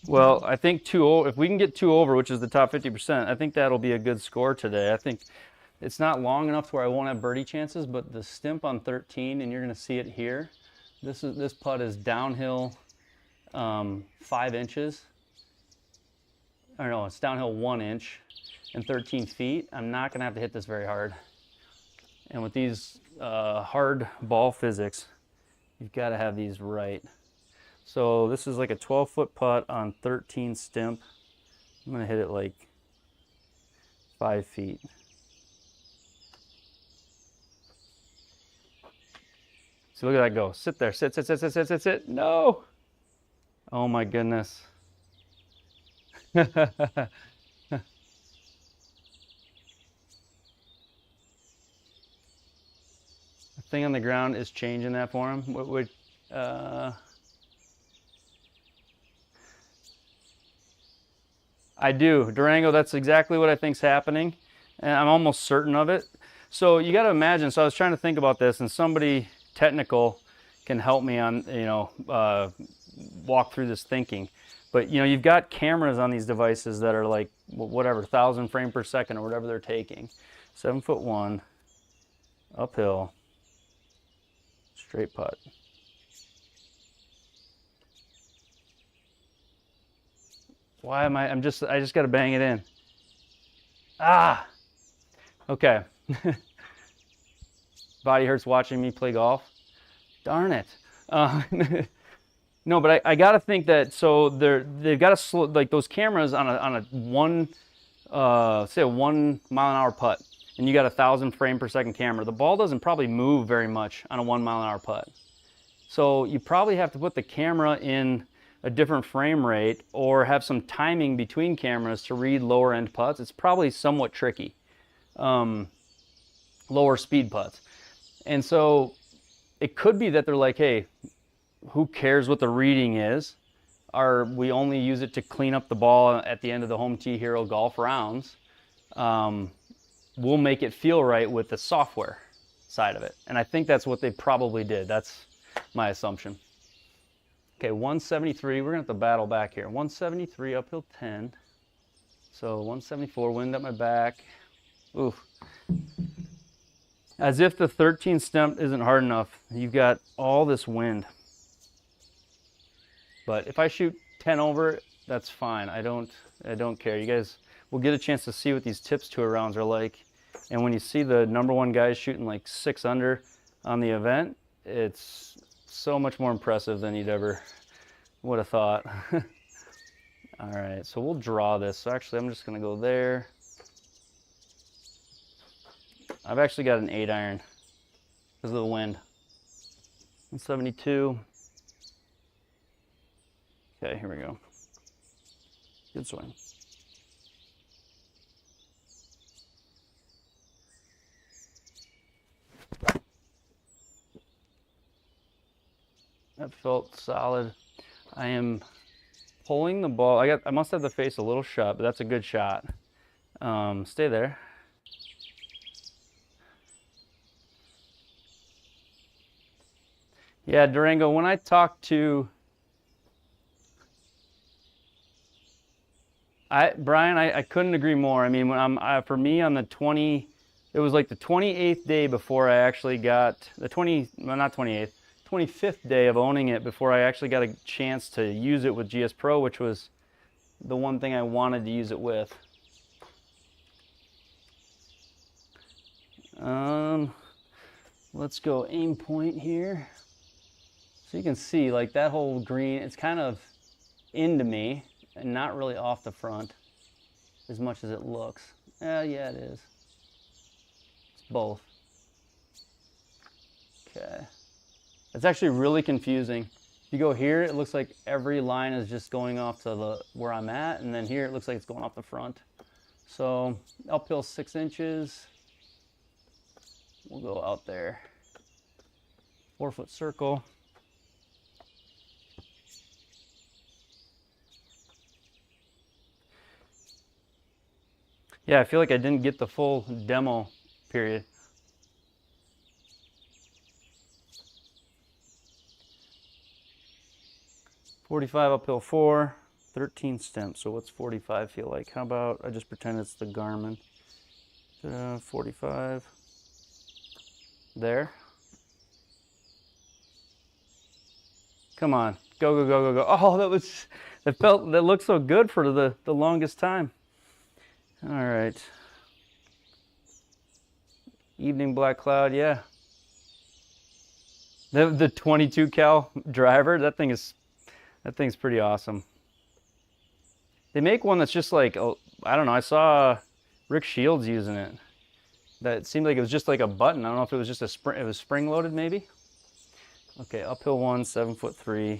Well, I think if we can get 2 over, which is the top 50%, I think that'll be a good score today. I think it's not long enough to where I won't have birdie chances, but the stimp on 13, and you're going to see it here. This putt is downhill 5 inches. Or no, it's downhill 1 inch and 13 feet. I'm not going to have to hit this very hard. And with these hard ball physics, you've got to have these right. So this is like a 12-foot putt on 13 stimp. I'm going to hit it like 5 feet. So look at that go. Sit there. Sit, sit, sit, sit, sit, sit, sit. No! Oh my goodness. The thing on the ground is changing that for him. I do. Durango, that's exactly what I think's happening. And I'm almost certain of it. So you got to imagine, so I was trying to think about this, and somebody technical can help me on, you know, walk through this thinking. But, you know, you've got cameras on these devices that are like, whatever, 1,000 frames per second or whatever they're taking. 7'1", uphill, straight putt. Why am I just got to bang it in. Ah! Okay. Body hurts watching me play golf. Darn it. No, but I got to think that, so they've got to slow, like those cameras on a say a 1 mile an hour putt. and you got a 1,000 frame per second camera, the ball doesn't probably move very much on a 1 mile an hour putt. So you probably have to put the camera in a different frame rate or have some timing between cameras to read lower end putts. It's probably somewhat tricky, lower speed putts. And so it could be that they're like, hey, who cares what the reading is? We only use it to clean up the ball at the end of the Home Tee Hero golf rounds. We'll make it feel right with the software side of it. And I think that's what they probably did. That's my assumption. Okay, 173, we're gonna have to battle back here. 173 uphill 10. So 174, wind at my back. Oof. As if the 13 stump isn't hard enough, you've got all this wind. But if I shoot 10 over, that's fine. I don't care. You guys will get a chance to see what these tips tour rounds are like. And when you see the #1 guys shooting like 6 under on the event, it's so much more impressive than you'd ever would have thought. All right, so we'll draw this. So actually, I'm just gonna go there. I've actually got an 8 iron because of the wind. 172. Okay, here we go. Good swing. That felt solid. I am pulling the ball. I must have the face a little shut, but that's a good shot. Stay there. Yeah, Durango, when I talked to Brian, I couldn't agree more. I mean, when for me on the 20, it was like the 28th day before I actually got the 25th day of owning it before I actually got a chance to use it with GSPro, which was the one thing I wanted to use it with. Let's go aim point here. So you can see like that whole green, it's kind of into me and not really off the front as much as it looks. Yeah, it is. It's both. Okay. It's actually really confusing. If you go here, it looks like every line is just going off to where I'm at, and then here it looks like it's going off the front. So uphill 6 inches. We'll go out there. 4-foot circle. Yeah, I feel like I didn't get the full demo period. .45 uphill 4, 13 stemps. So what's 45 feel like? How about I just pretend it's the Garmin? 45. There. Come on, go, go, go, go, go. Oh, that looked so good for the longest time. All right. Evening black cloud, yeah. The 22 cal driver, that thing's pretty awesome. They make one that's just like, oh, I don't know, I saw Rick Shields using it. That seemed like it was just like a button. I don't know if it was just it was spring loaded maybe. Okay, uphill 1, 7'3".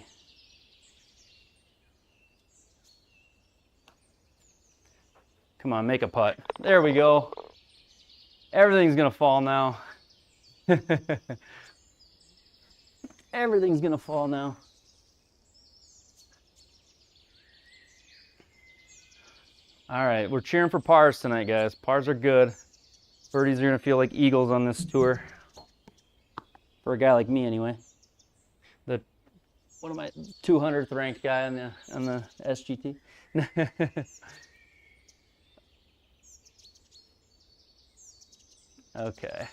Come on, make a putt. There we go. Everything's gonna fall now. Everything's gonna fall now. All right, we're cheering for pars tonight, guys. Pars are good. Birdies are gonna feel like eagles on this tour. For a guy like me, anyway. What am I? 200th ranked guy on the SGT. Okay.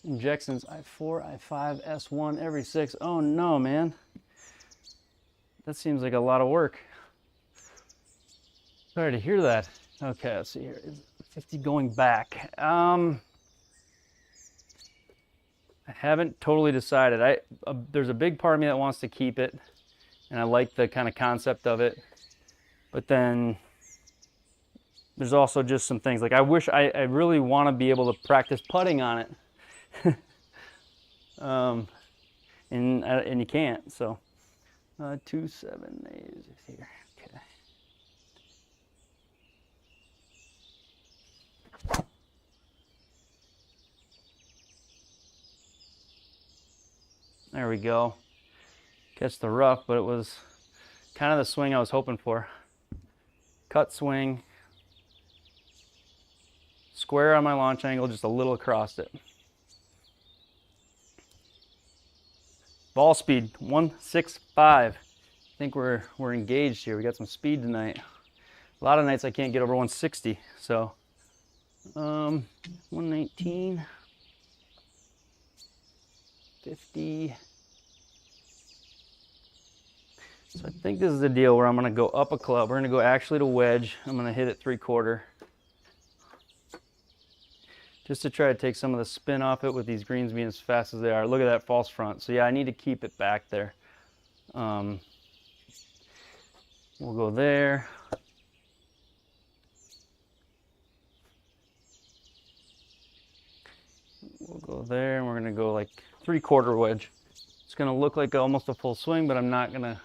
Injections I4, I5, S1 every 6. Oh no, man. That seems like a lot of work. Sorry to hear that. Okay, let's see here. Is 50 going back? I haven't totally decided. There's a big part of me that wants to keep it, and I like the kind of concept of it. But then there's also just some things like I wish I really want to be able to practice putting on it. And you can't, so 2.7 is here. Okay. There we go. Catch the rough, but it was kind of the swing I was hoping for. Cut swing, square on my launch angle, just a little across it. Ball speed 165. I think we're engaged here. We got some speed tonight. A lot of nights I can't get over 160. So 119, 50. So I think this is the deal where I'm going to go up a club. We're going to go actually to wedge. I'm going to hit it 3/4. Just to try to take some of the spin off it with these greens being as fast as they are. Look at that false front. So yeah, I need to keep it back there. We'll go there. We'll go there, and we're going to go like 3/4 wedge. It's going to look like almost a full swing, but I'm not going to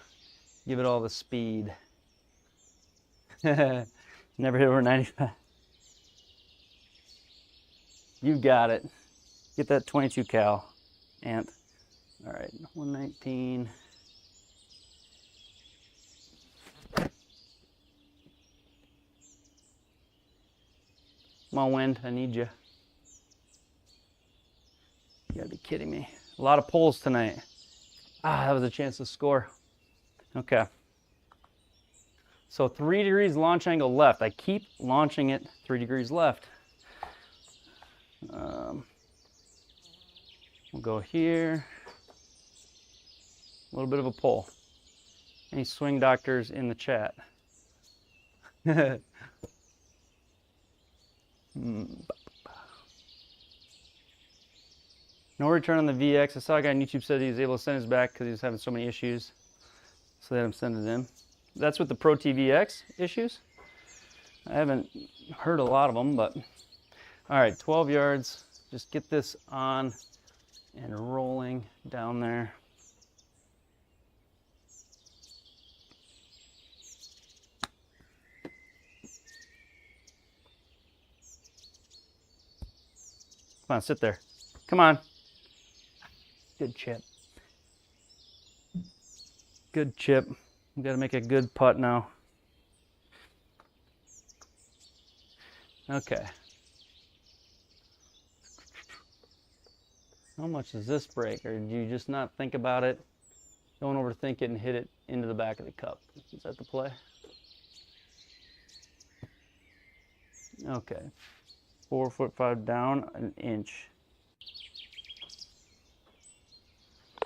give it all the speed. Never hit over 95. You got it. Get that 22 cal, Ant. All right, 119. Come on, wind, I need you. You gotta be kidding me. A lot of pulls tonight. Ah, that was a chance to score. Okay. So 3 degrees launch angle left. I keep launching it 3 degrees left. We'll go here. A little bit of a pull. Any swing doctors in the chat? No return on the VX. I saw a guy on YouTube said he was able to send his back because he was having so many issues. So they had him send it in. That's with the Pro TVX issues. I haven't heard a lot of them, but all right, 12 yards. Just get this on and rolling down there. Come on, sit there. Come on. Good chip. Good chip. We got to make a good putt now. Okay. How much does this break, or do you just not think about it? Don't overthink it and hit it into the back of the cup. Is that the play? Okay. 4'5" down, an inch.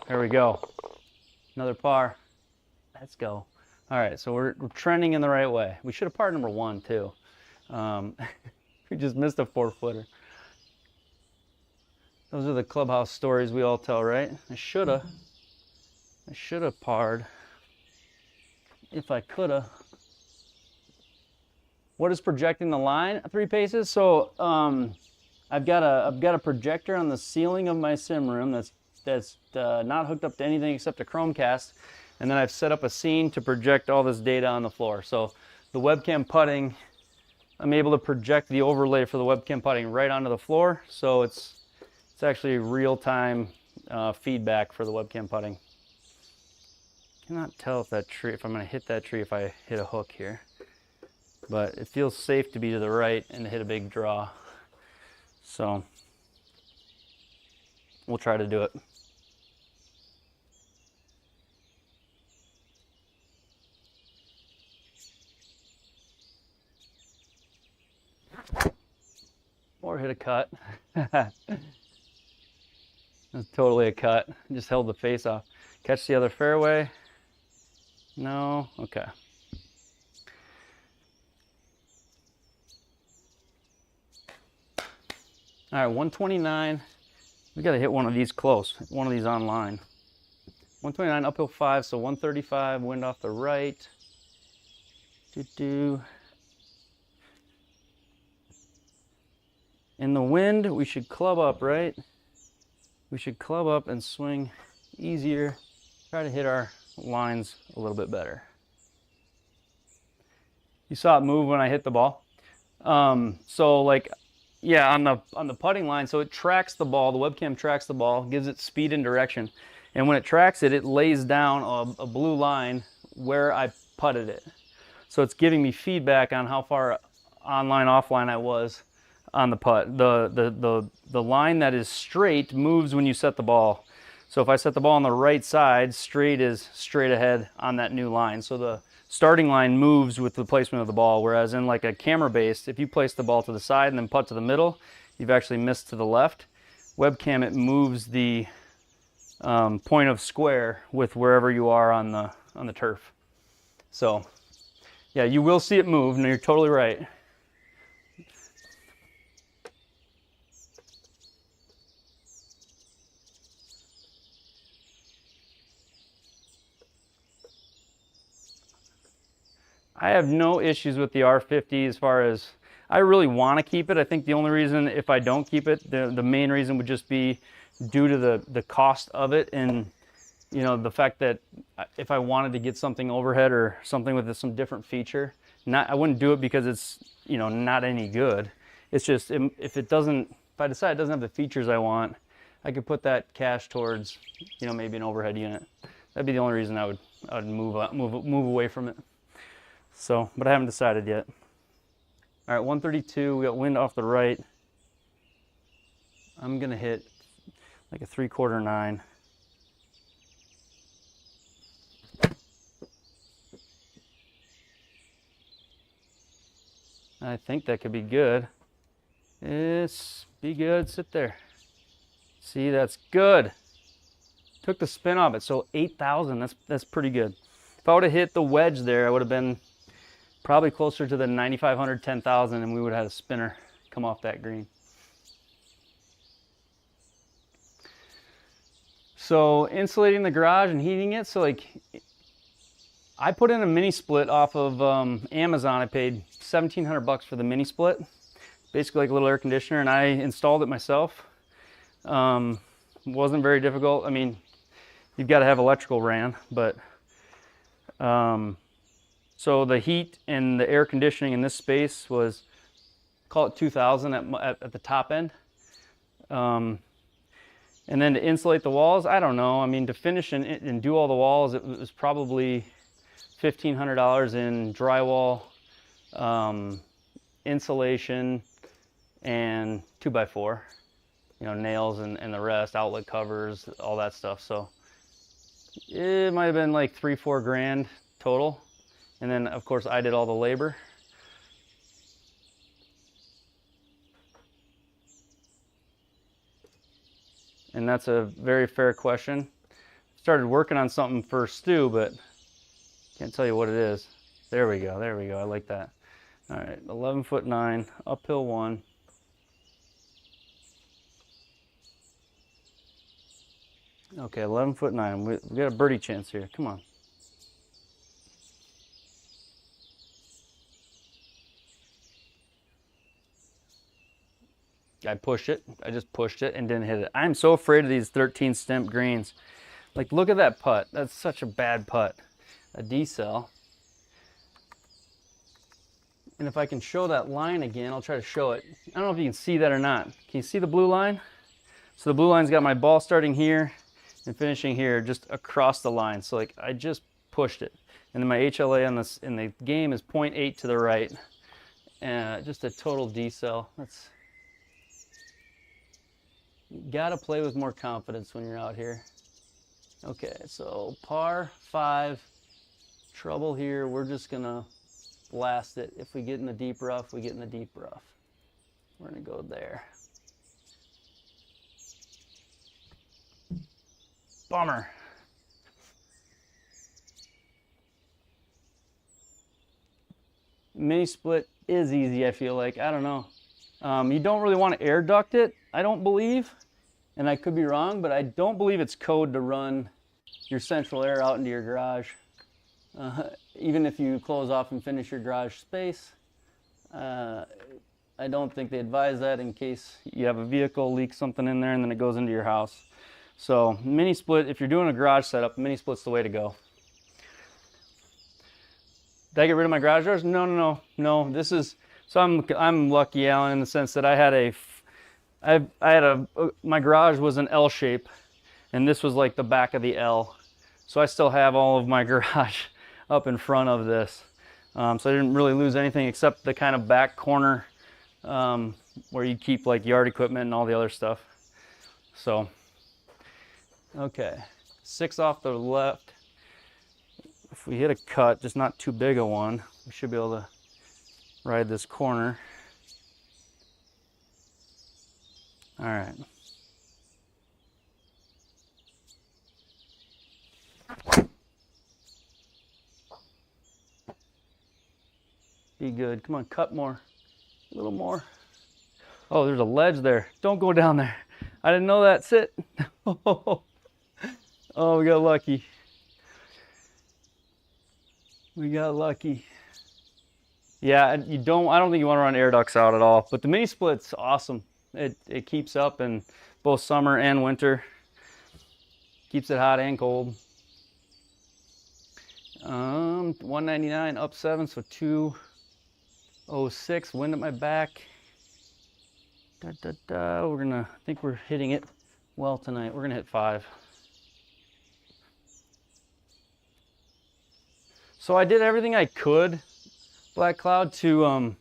There we go. Another par. Let's go. All right, so we're trending in the right way. We should have par number 1 too. We just missed a 4-footer. Those are the clubhouse stories we all tell, right? I should have parred if I could have. What is projecting the line? 3 paces. So I've got a projector on the ceiling of my sim room that's not hooked up to anything except a Chromecast, and then I've set up a scene to project all this data on the floor. So the webcam putting, I'm able to project the overlay for the webcam putting right onto the floor. So it's actually real-time feedback for the webcam putting. Cannot tell if that tree, if I'm going to hit that tree if I hit a hook here. But it feels safe to be to the right and to hit a big draw. So we'll try to do it. Or hit a cut. That's totally a cut. Just held the face off. Catch the other fairway. No? Okay. All right, 129. We got to hit one of these close, one of these on line. 129 uphill 5, so 135, wind off the right. In the wind, we should club up, right? We should club up and swing easier. Try to hit our lines a little bit better. You saw it move when I hit the ball. So like, yeah, on the putting line, so it tracks the ball. The webcam tracks the ball, gives it speed and direction. And when it tracks it, it lays down a blue line where I putted it. So it's giving me feedback on how far online, offline I was on the putt. The line that is straight moves when you set the ball. So if I set the ball on the right side, straight is straight ahead on that new line. So the starting line moves with the placement of the ball, whereas in like a camera based, if you place the ball to the side and then putt to the middle, you've actually missed to the left. Webcam, it moves the point of square with wherever you are on the turf. So yeah, you will see it move. No, you're totally right. I have no issues with the R50 as far as I really want to keep it. I think the only reason if I don't keep it, the main reason would just be due to the cost of it, and you know, the fact that if I wanted to get something overhead or something with some different feature, I wouldn't do it because it's, you know, not any good. It's just if I decide it doesn't have the features I want, I could put that cash towards, you know, maybe an overhead unit. That'd be the only reason I would move away from it. So, but I haven't decided yet. All right, 132, we got wind off the right. I'm gonna hit like a 3/4 9. I think that could be good. It's be good, sit there. See, that's good. Took the spin off it, so 8,000, that's pretty good. If I would have hit the wedge there, I would have been probably closer to the 9,500, 10,000, and we would have had a spinner come off that green. So insulating the garage and heating it, so like I put in a mini split off of Amazon. I paid 1,700 bucks for the mini split, basically like a little air conditioner, and I installed it myself. Wasn't very difficult. I mean, you've got to have electrical ran, but so the heat and the air conditioning in this space was, call it 2,000 at the top end. And then to insulate the walls, I don't know. I mean, to finish and do all the walls, it was probably $1,500 in drywall, insulation, and 2x4. You know, nails and the rest, outlet covers, all that stuff. So it might have been like 3-4 grand total. And then of course I did all the labor. And that's a very fair question. Started working on something for Stu, but can't tell you what it is. There we go, there we go, I like that. All right, 11'9", uphill 1. Okay, 11'9". We got a birdie chance here. Come on. I pushed it. I just pushed it and didn't hit it. I'm so afraid of these 13 stemp greens. Like, look at that putt. That's such a bad putt. A D-cell. And if I can show that line again, I'll try to show it. I don't know if you can see that or not. Can you see the blue line? So the blue line's got my ball starting here and finishing here, just across the line. So like, I just pushed it. And then my HLA on this in the game is 0.8 to the right. Just a total D-cell. That's, you gotta play with more confidence when you're out here. Okay, so par 5, trouble here. We're just gonna blast it. If we get in the deep rough, we get in the deep rough. We're gonna go there. Bummer. Mini split is easy, I feel like. I don't know. You don't really want to air duct it, I don't believe. And I could be wrong, but I don't believe it's code to run your central air out into your garage. Even if you close off and finish your garage space, I don't think they advise that in case you have a vehicle leak something in there and then it goes into your house. So mini split, if you're doing a garage setup, mini split's the way to go. Did I get rid of my garage doors? No. This is, so I'm lucky, Alan, in the sense that my garage was an L shape, and this was like the back of the L. So I still have all of my garage up in front of this. So I didn't really lose anything except the kind of back corner where you keep like yard equipment and all the other stuff. So, okay, 6 off the left. If we hit a cut, just not too big a one, we should be able to ride this corner. All right. Be good. Come on, cut more. A little more. Oh, there's a ledge there. Don't go down there. I didn't know that. Sit. Oh, we got lucky. We got lucky. Yeah, I don't think you want to run air ducts out at all, but the mini split's awesome. It keeps up in both summer and winter. Keeps it hot and cold. 199 up 7, so 206. Wind at my back. I think we're hitting it well tonight. We're gonna hit 5. So I did everything I could, Black Cloud, to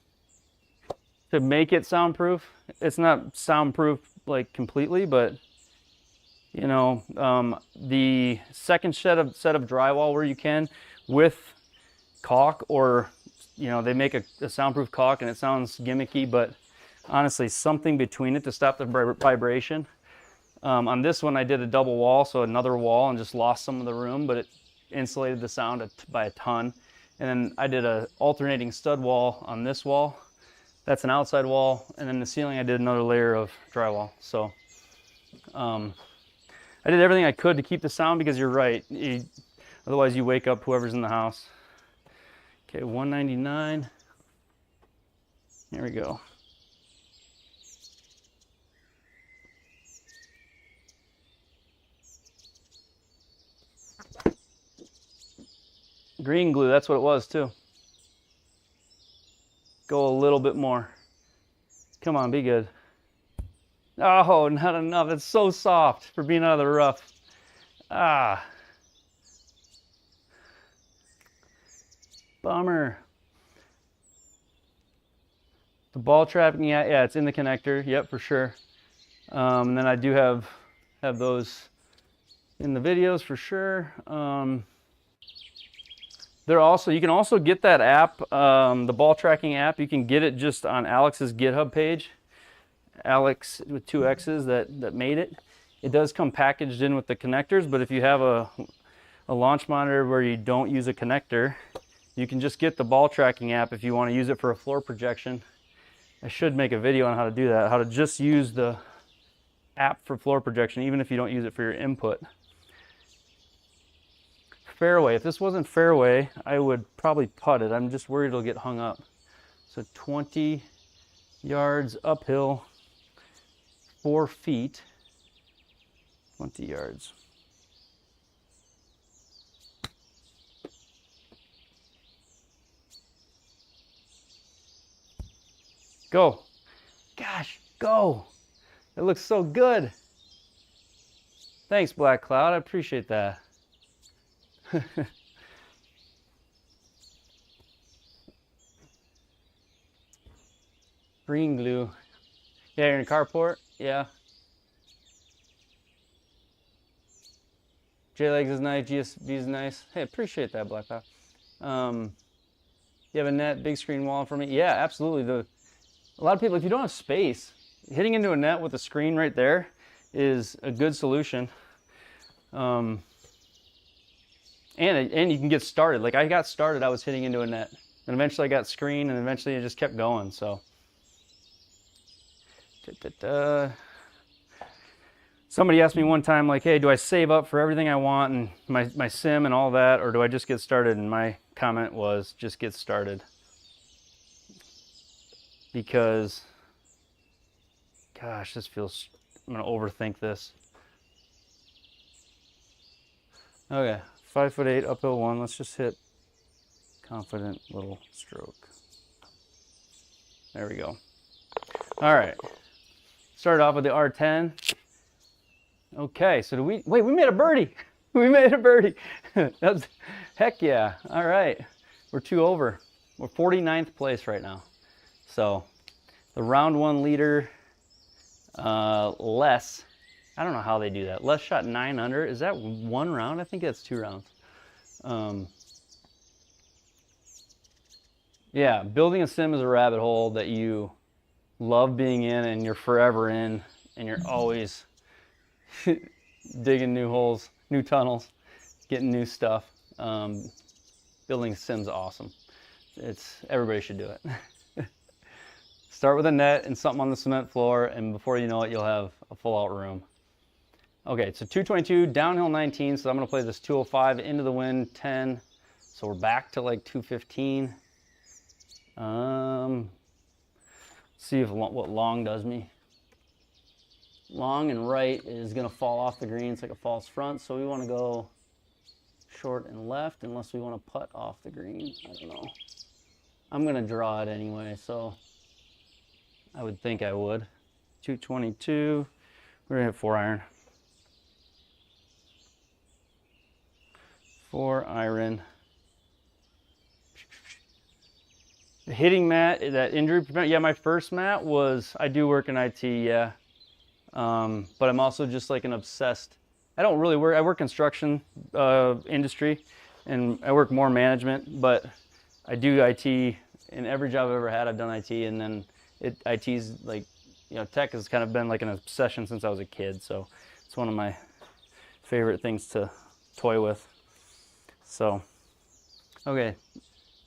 make it soundproof. It's not soundproof like completely, but you know, the second set of drywall where you can with caulk, or you know, they make a soundproof caulk and it sounds gimmicky, but honestly something between it to stop the vibration. On this one I did a double wall, so another wall, and just lost some of the room, but it insulated the sound by a ton. And then I did a alternating stud wall on this wall. That's an outside wall, and then the ceiling I did another layer of drywall. So I did everything I could to keep the sound, because you're right, otherwise you wake up whoever's in the house. Okay, 199. Here we go. Green glue, that's what it was too. Go a little bit more. Come on, be good. Oh, not enough. It's so soft for being out of the rough. Ah. Bummer. The ball trapping, yeah, it's in the connector. Yep, for sure. And then I do have those in the videos for sure. You can also get that app, the ball tracking app. You can get it just on Alex's GitHub page. Alex with 2 X's that made it. It does come packaged in with the connectors, but if you have a launch monitor where you don't use a connector, you can just get the ball tracking app if you want to use it for a floor projection. I should make a video on how to do that, how to just use the app for floor projection, even if you don't use it for your input. Fairway, if this wasn't fairway, I would probably putt it. I'm just worried it'll get hung up. So 20 yards uphill, 4 feet, 20 yards. Go. Gosh, go. It looks so good. Thanks, Black Cloud. I appreciate that. Green glue. Yeah, you're in a carport? Yeah. JLAG is nice, GSP is nice. Hey, appreciate that, Black Cloud. You have a net, big screen wall for me? Yeah, absolutely. A lot of people, if you don't have space, hitting into a net with a screen right there is a good solution. And you can get started. Like I got started, I was hitting into a net, and eventually I got screen, and eventually it just kept going. So, somebody asked me one time, like, "Hey, do I save up for everything I want and my sim and all that, or do I just get started?" And my comment was, "Just get started." because, gosh, this feels, I'm gonna overthink this. Okay, 5'8", uphill one. Let's just hit confident little stroke. There we go. All right, started off with the R10. Okay, so we made a birdie. We made a birdie. That's, heck yeah. All right, we're 2 over. We're 49th place right now. So the round 1 leader, Les, I don't know how they do that. Les shot 9 under. Is that 1 round? I think that's 2 rounds. Yeah, building a sim is a rabbit hole that you love being in and you're forever in, and you're always digging new holes, new tunnels, getting new stuff. Building a sim's awesome. Everybody should do it. Start with a net and something on the cement floor, and before you know it, you'll have a full out room. Okay, so 222, downhill 19, so I'm gonna play this 205, into the wind 10. So we're back to like 215. See if what long does me. Long and right is gonna fall off the green. It's like a false front, so we wanna go short and left unless we wanna putt off the green. I don't know. I'm gonna draw it anyway, so I would think I would. 222, we're gonna hit 4 iron. 4 iron. The hitting mat, that injury prevent, yeah, my first mat was, I do work in IT, yeah. But I'm also just like an obsessed, I don't really work, I work construction industry, and I work more management, but I do IT in every job I've ever had. I've done IT, and then IT's like, you know, tech has kind of been like an obsession since I was a kid, so it's one of my favorite things to toy with. So, okay,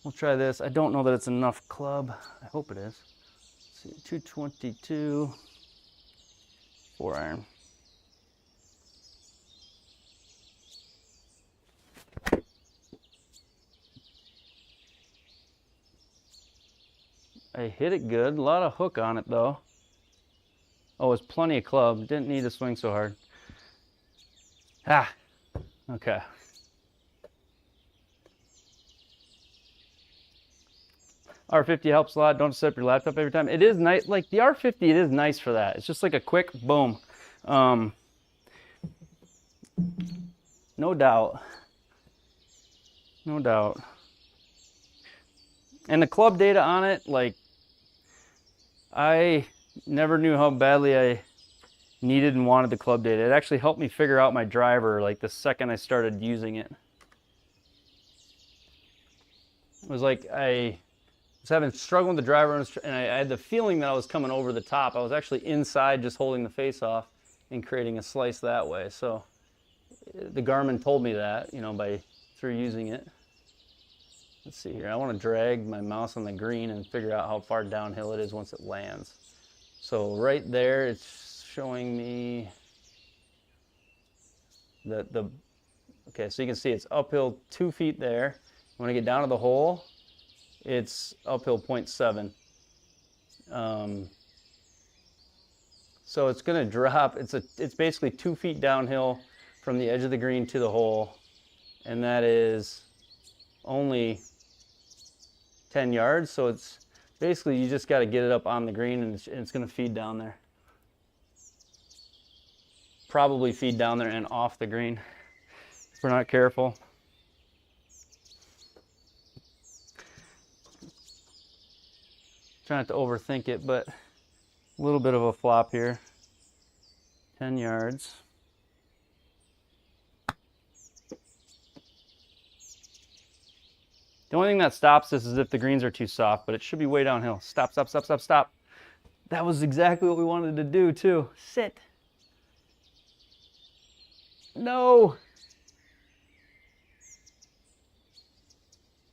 we'll try this. I don't know that it's enough club. I hope it is. Let's see, 222, 4 iron. I hit it good. A lot of hook on it though. Oh, it's plenty of club. Didn't need to swing so hard. Ah, okay. R50 helps a lot. Don't set up your laptop every time. It is nice, like the R50, it is nice for that. It's just like a quick boom. No doubt. No doubt. And the club data on it, like, I never knew how badly I needed and wanted the club data. It actually helped me figure out my driver, like, the second I started using it. It was like I was having struggling with the driver, and I had the feeling that I was coming over the top. I was actually inside just holding the face off and creating a slice that way. So the Garmin told me that, you know, through using it. Let's see here. I want to drag my mouse on the green and figure out how far downhill it is once it lands. So right there, it's showing me okay, so you can see it's uphill 2 feet there. When I get down to the hole, it's uphill 0.7. So it's going to drop. It's basically 2 feet downhill from the edge of the green to the hole, and that is only 10 yards. So it's basically, you just got to get it up on the green, and it's going to feed down there. Probably feed down there and off the green if we're not careful. Try not to overthink it, but a little bit of a flop here. 10 yards. The only thing that stops this is if the greens are too soft, but it should be way downhill. Stop, stop, stop, stop, stop. That was exactly what we wanted to do too. Sit. No.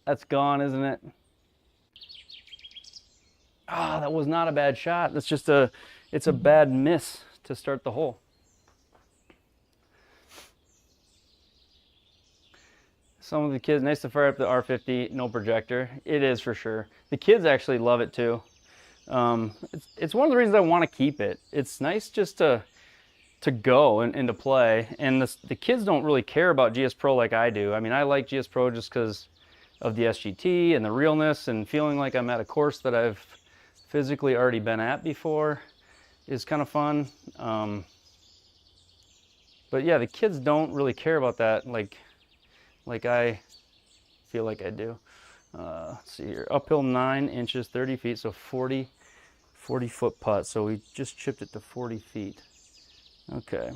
That's gone, isn't it? Ah, that was not a bad shot. That's just it's a bad miss to start the hole. Some of the kids, nice to fire up the R50, no projector. It is for sure. The kids actually love it too. It's one of the reasons I want to keep it. It's nice just to go and to play, and the kids don't really care about GSPro like I do. I mean, I like GSPro just because of the SGT and the realness, and feeling like I'm at a course that I've physically already been at before is kind of fun. But yeah, the kids don't really care about that like I feel like I do. Let's see here, uphill 9 inches, 30 feet, so 40 foot putt. So we just chipped it to 40 feet. Okay.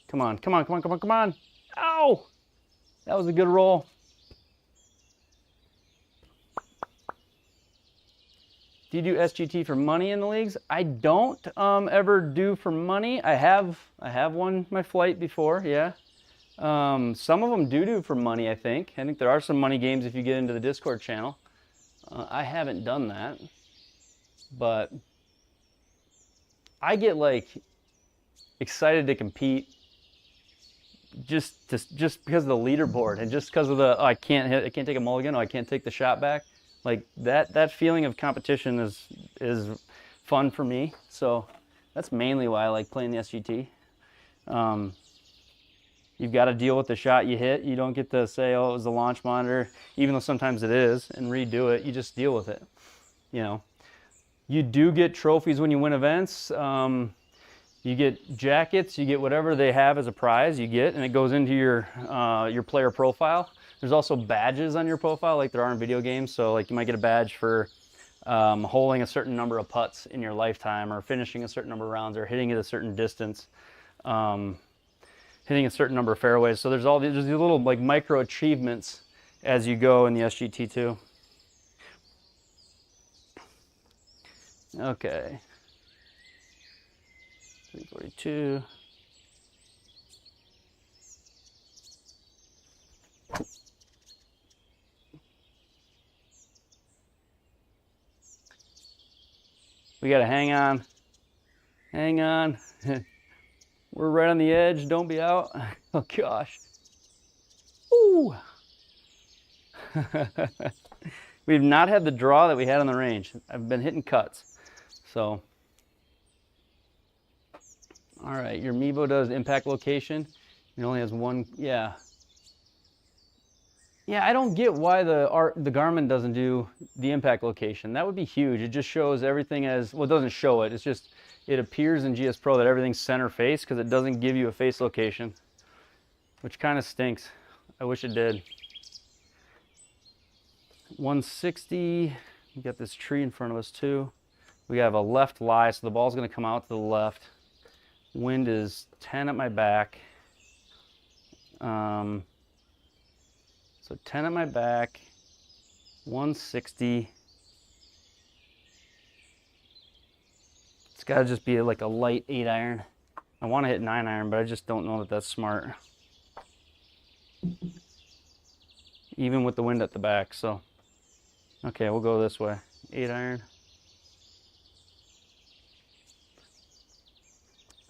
Come on, come on, come on, come on, come on. Ow! That was a good roll. Do you do SGT for money in the leagues? I don't ever do for money. I have won my flight before, yeah. Some of them do for money, I think. I think there are some money games if you get into the Discord channel. I haven't done that, but I get like excited to compete just because of the leaderboard, and just because of the I can't take a mulligan, I can't take the shot back. Like that feeling of competition is fun for me. So that's mainly why I like playing the SGT. You've got to deal with the shot you hit. You don't get to say, oh, it was the launch monitor, even though sometimes it is, and redo it. You just deal with it. You know, you do get trophies when you win events. You get jackets, you get whatever they have as a prize, you get, and it goes into your player profile. There's also badges on your profile like there are in video games. So like you might get a badge for holding a certain number of putts in your lifetime, or finishing a certain number of rounds, or hitting at a certain distance, hitting a certain number of fairways. So there's these little like micro achievements as you go in the SGT too. Okay. 342. We got to hang on. Hang on. We're right on the edge. Don't be out. Oh, gosh. Ooh. We've not had the draw that we had on the range. I've been hitting cuts. So, all right. Your Mevo does impact location. It only has one. Yeah. Yeah, I don't get why the Garmin doesn't do the impact location. That would be huge. It just shows everything as, well, it doesn't show it. It's just, it appears in GSPro that everything's center face, because it doesn't give you a face location, which kind of stinks. I wish it did. 160. We got this tree in front of us too. We have a left lie, so the ball's going to come out to the left. Wind is 10 at my back. So 10 at my back, 160. It's got to just be like a light 8-iron. I want to hit 9-iron, but I just don't know that that's smart. Even with the wind at the back, so. Okay, we'll go this way. 8-iron.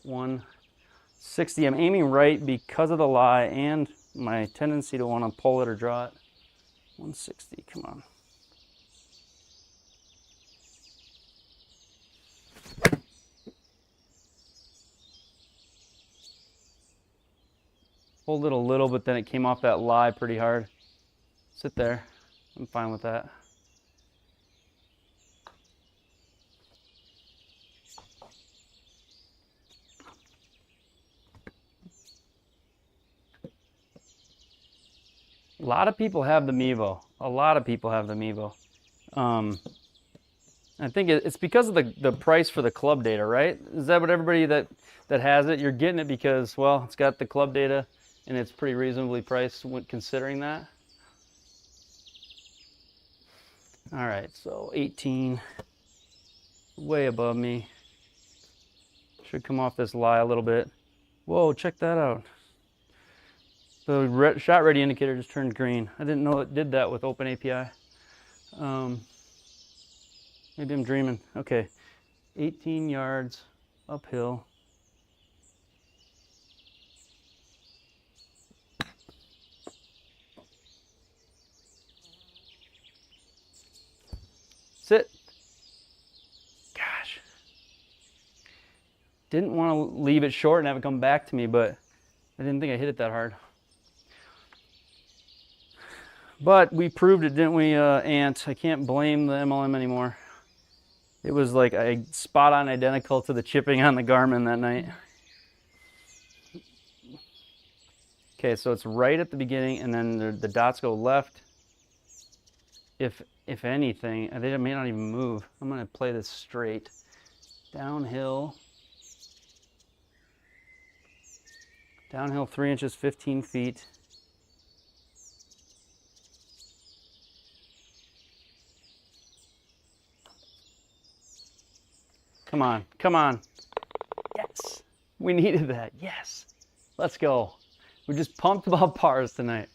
160. I'm aiming right because of the lie and my tendency to want to pull it or draw it. 160, come on. Pulled it a little, but then it came off that lie pretty hard. Sit there. I'm fine with that. A lot of people have the Mevo. A lot of people have the Mevo. I think it's because of the price for the club data, right? Is that what everybody that has it, you're getting it because, well, it's got the club data and it's pretty reasonably priced when considering that? All right, so 18, way above me. Should come off this lie a little bit. Whoa, check that out. The shot ready indicator just turned green. I didn't know it did that with OpenAPI. Maybe I'm dreaming. Okay, 18 yards uphill. Sit. Gosh. Didn't want to leave it short and have it come back to me, but I didn't think I hit it that hard. But we proved it, didn't we, Ant? I can't blame the MLM anymore. It was like a spot on identical to the chipping on the Garmin that night. Okay, so it's right at the beginning, and then the dots go left. If anything, they may not even move. I'm gonna play this straight. Downhill. Downhill 3 inches, 15 feet. Come on, come on. Yes, we needed that, yes. Let's go. We're just pumped about pars tonight.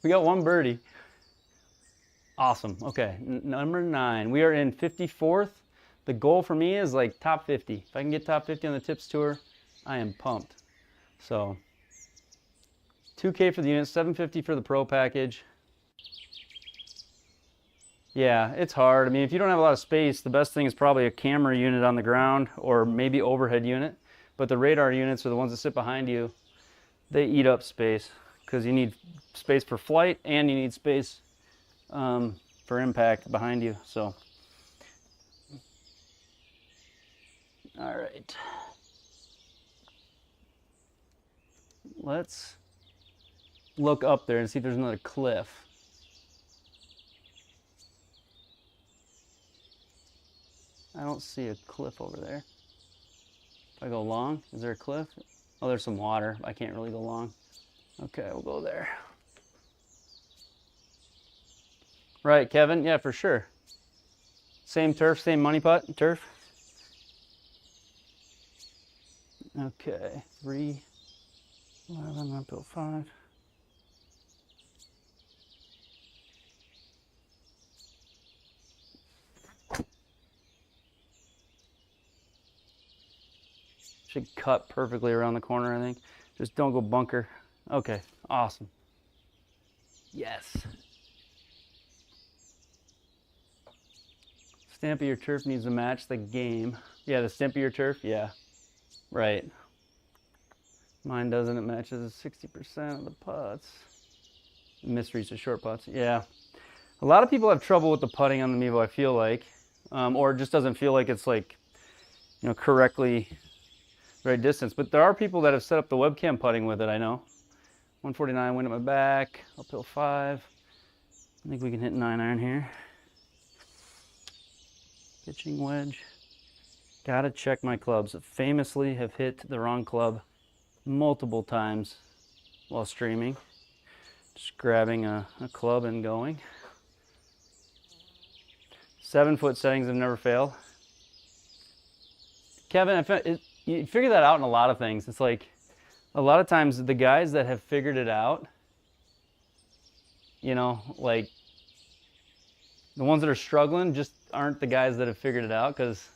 We got one birdie. Awesome, okay, number 9. We are in 54th. The goal for me is like top 50. If I can get top 50 on the tips tour, I am pumped. So, 2K for the unit, 750 for the pro package. Yeah, it's hard. I mean, if you don't have a lot of space, the best thing is probably a camera unit on the ground or maybe overhead unit. But the radar units are the ones that sit behind you. They eat up space because you need space for flight and you need space for impact behind you. So, all right. Let's look up there and see if there's another cliff. I don't see a cliff over there. If I go long, is there a cliff? Oh, there's some water. I can't really go long. Okay, we'll go there. Right, Kevin? Yeah, for sure. Same turf, same money putt turf. Okay, 3, 11, uphill 5. Should cut perfectly around the corner, I think. Just don't go bunker. Okay, awesome. Yes. Stamp of your turf needs to match the game. Yeah, the stamp of your turf, yeah. Right. Mine doesn't, it matches 60% of the putts. Misreach the short putts, yeah. A lot of people have trouble with the putting on the Mevo, I feel like. Or it just doesn't feel like it's like, you know, correctly right distance. But there are people that have set up the webcam putting with it, I know. 149, wind at my back, uphill 5. I think we can hit 9-iron here. Pitching wedge. Gotta check my clubs. Famously have hit the wrong club multiple times while streaming. Just grabbing a club and going. 7-foot settings have never failed. Kevin, you figure that out in a lot of things. It's like a lot of times the guys that have figured it out, you know, like the ones that are struggling just aren't the guys that have figured it out, because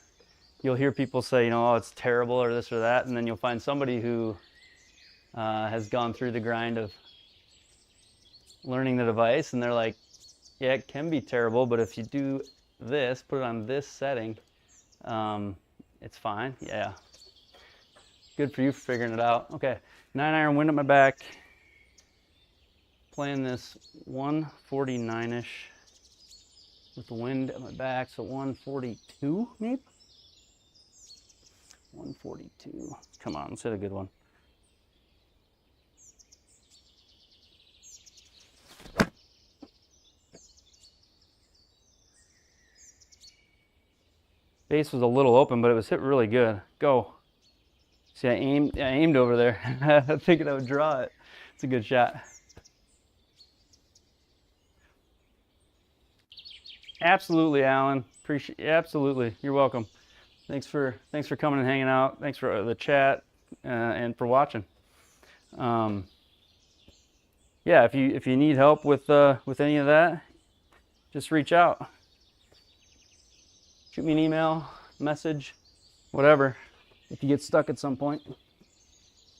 you'll hear people say, you know, oh, it's terrible or this or that, and then you'll find somebody who has gone through the grind of learning the device, and they're like, yeah, it can be terrible, but if you do this, put it on this setting, it's fine. Yeah. Good for you for figuring it out. Okay, 9-iron, wind at my back. Playing this 149-ish with the wind at my back, so 142 maybe? 142. Come on, let's hit a good one. Base was a little open, but it was hit really good. Go. See, I aimed over there, thinking I would draw it. It's a good shot. Absolutely, Alan. Absolutely. You're welcome. Thanks for coming and hanging out. Thanks for the chat and for watching. Yeah, if you need help with any of that, just reach out. Shoot me an email, message, whatever, if you get stuck at some point.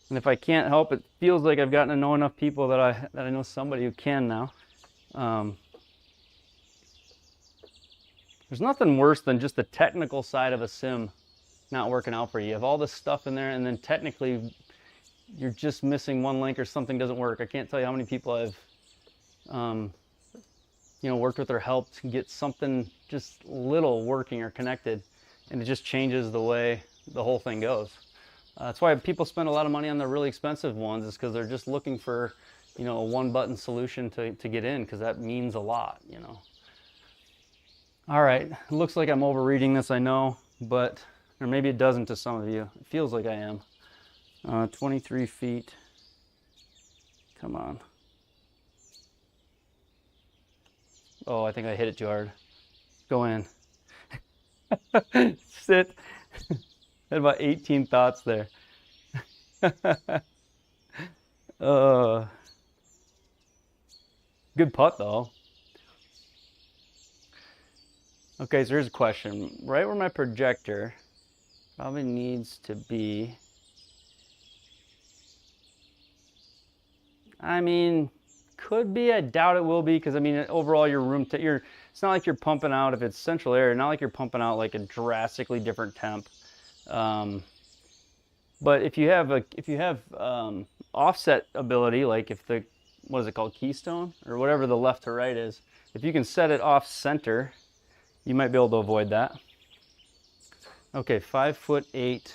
And if I can't help, it feels like I've gotten to know enough people that I know somebody who can now. There's nothing worse than just the technical side of a sim not working out for you. You have all this stuff in there and then technically you're just missing one link or something doesn't work. I can't tell you how many people I've worked with or helped get something just little working or connected, and it just changes the way the whole thing goes. That's why people spend a lot of money on the really expensive ones, is because they're just looking for, a one-button solution to get in, because that means a lot, All right, it looks like I'm overreading this, I know, but, or maybe it doesn't to some of you. It feels like I am. 23 feet. Come on. Oh, I think I hit it too hard. Go in. Sit. Had about 18 thoughts there. Good putt though. Okay, so here's a question. Right where my projector probably needs to be. I mean, could be. I doubt it will be, because I mean, overall your room, it's not like you're pumping out, if it's central air, not like you're pumping out like a drastically different temp. But if you have offset ability, like if the, what is it called, keystone or whatever the left to right is, if you can set it off center, you might be able to avoid that. Okay, 5'8".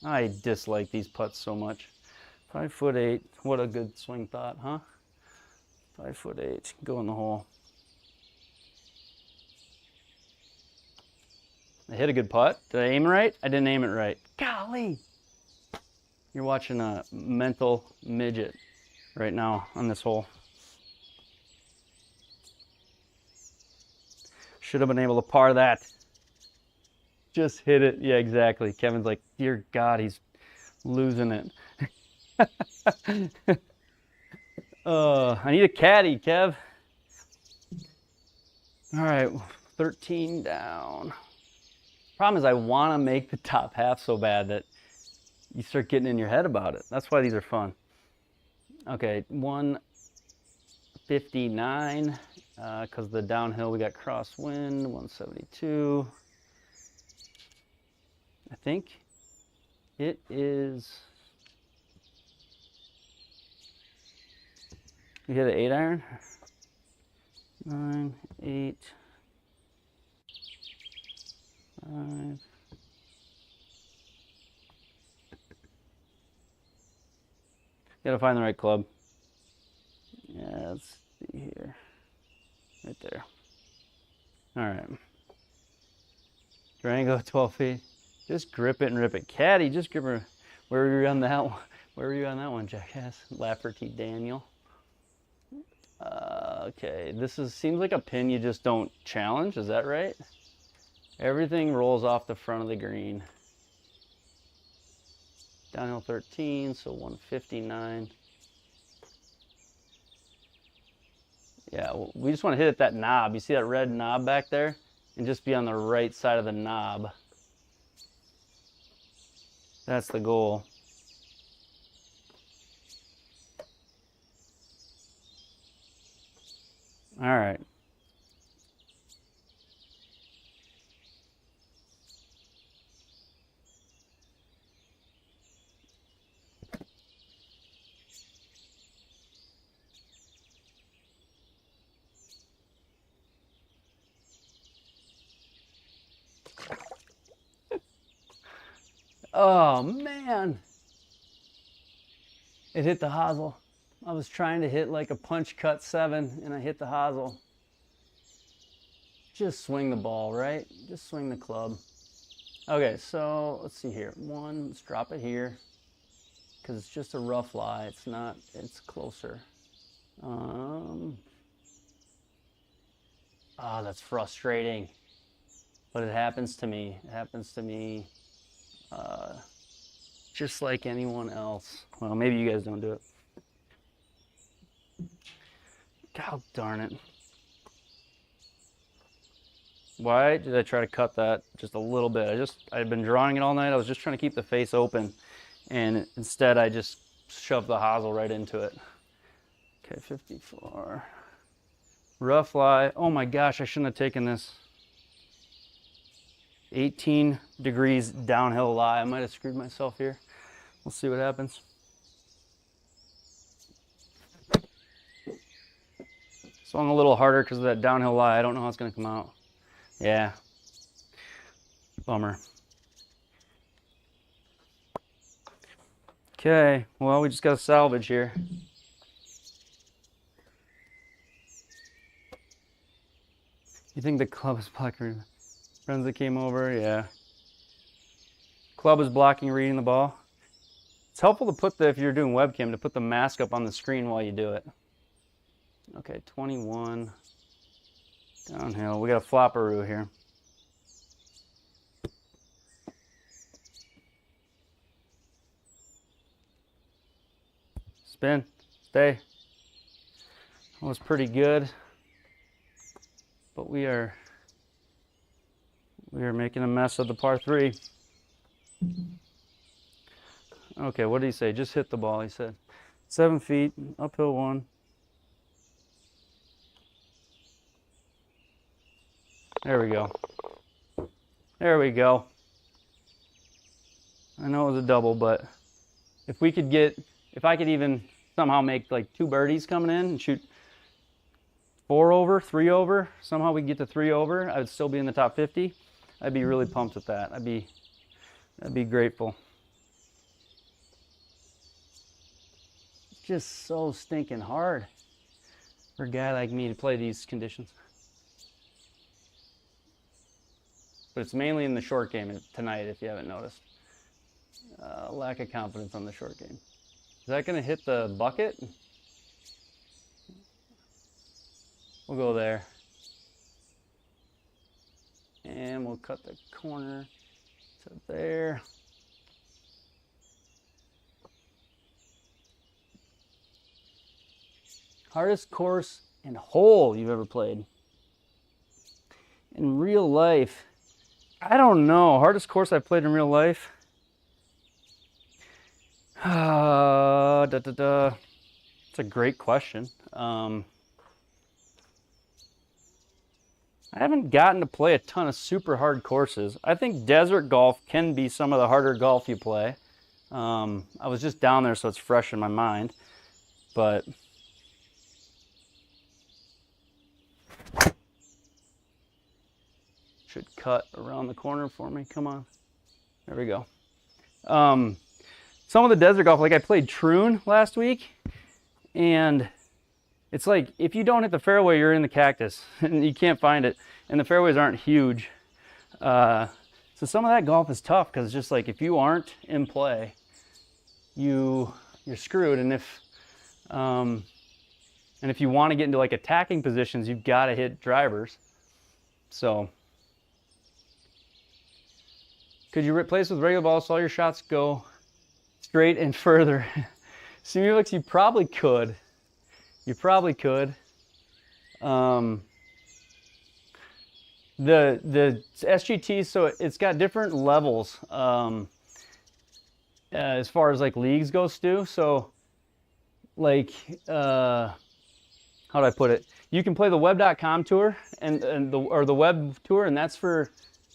I dislike these putts so much. 5'8". What a good swing thought, huh? 5'8". Go in the hole. I hit a good putt. Did I aim it right? I didn't aim it right. Golly! You're watching a mental midget right now on this hole. Should have been able to par that. Just hit it. Yeah, exactly. Kevin's like, dear God, he's losing it. I need a caddy, Kev. All right, 13 down. Problem is I want to make the top half so bad that you start getting in your head about it. That's why these are fun. Okay, 159, because the downhill we got crosswind, 172. I think it is. You hit an 8-iron? 9, 8, 5. Gotta find the right club. Yeah, let's see here. Right there. All right. Durango, 12 feet. Just grip it and rip it. Caddy, just grip her. Where were you on that one? Where were you on that one, jackass? Lafferty Daniel. Okay, this seems like a pin you just don't challenge. Is that right? Everything rolls off the front of the green. Downhill 13, so 159. Yeah, well, we just want to hit at that knob. You see that red knob back there? And just be on the right side of the knob. That's the goal. All right. Oh man, it hit the hosel. I was trying to hit like a punch cut 7 and I hit the hosel. Just swing the ball, right? Just swing the club. Okay, so let's see here. Let's drop it here because it's just a rough lie. It's not, it's closer. Oh, that's frustrating. But it happens to me. It happens to me just like anyone else. Well, maybe you guys don't do it. God darn it. Why did I try to cut that just a little bit? I'd been drawing it all night. I was just trying to keep the face open. And instead I just shoved the hosel right into it. Okay, 54. Rough lie. Oh my gosh, I shouldn't have taken this. 18 degrees downhill lie. I might have screwed myself here. We'll see what happens. Swung a little harder because of that downhill lie. I don't know how it's going to come out. Yeah. Bummer. Okay, well, we just got to salvage here. You think the club is blocking? Friends that came over, yeah. Club is blocking reading the ball. It's helpful to put the, if you're doing webcam, to put the mask up on the screen while you do it. Okay, 21. Downhill. We got a flopperoo here. Spin. Stay. That was pretty good. But we are making a mess of the par 3. Okay, what did he say? Just hit the ball, he said. 7 feet, uphill 1. There we go. There we go. I know it was a double, but if we could get, if I could even somehow make like 2 birdies coming in and shoot 4 over, 3 over, somehow we could get to 3 over, I would still be in the top 50. I'd be really pumped with that. I'd be grateful. It's just so stinking hard for a guy like me to play these conditions. But it's mainly in the short game tonight, if you haven't noticed. Lack of confidence on the short game. Is that going to hit the bucket? We'll go there. And we'll cut the corner to there. Hardest course and hole you've ever played. In real life, I don't know. Hardest course I've played in real life. It's a great question. I haven't gotten to play a ton of super hard courses. I think desert golf can be some of the harder golf you play. I was just down there, so it's fresh in my mind. But should cut around the corner for me. Come on. There we go. Some of the desert golf, like I played Troon last week, and it's like if you don't hit the fairway, you're in the cactus and you can't find it, and the fairways aren't huge. So some of that golf is tough because it's just like if you aren't in play, you're screwed. And if you want to get into like attacking positions, you've got to hit drivers. So could you replace with regular balls so all your shots go straight and further? Simulix, you probably could. You probably could. The SGT, so it's got different levels as far as like leagues go, Stu. So like, how do I put it? You can play the web.com tour or the web tour, and that's for,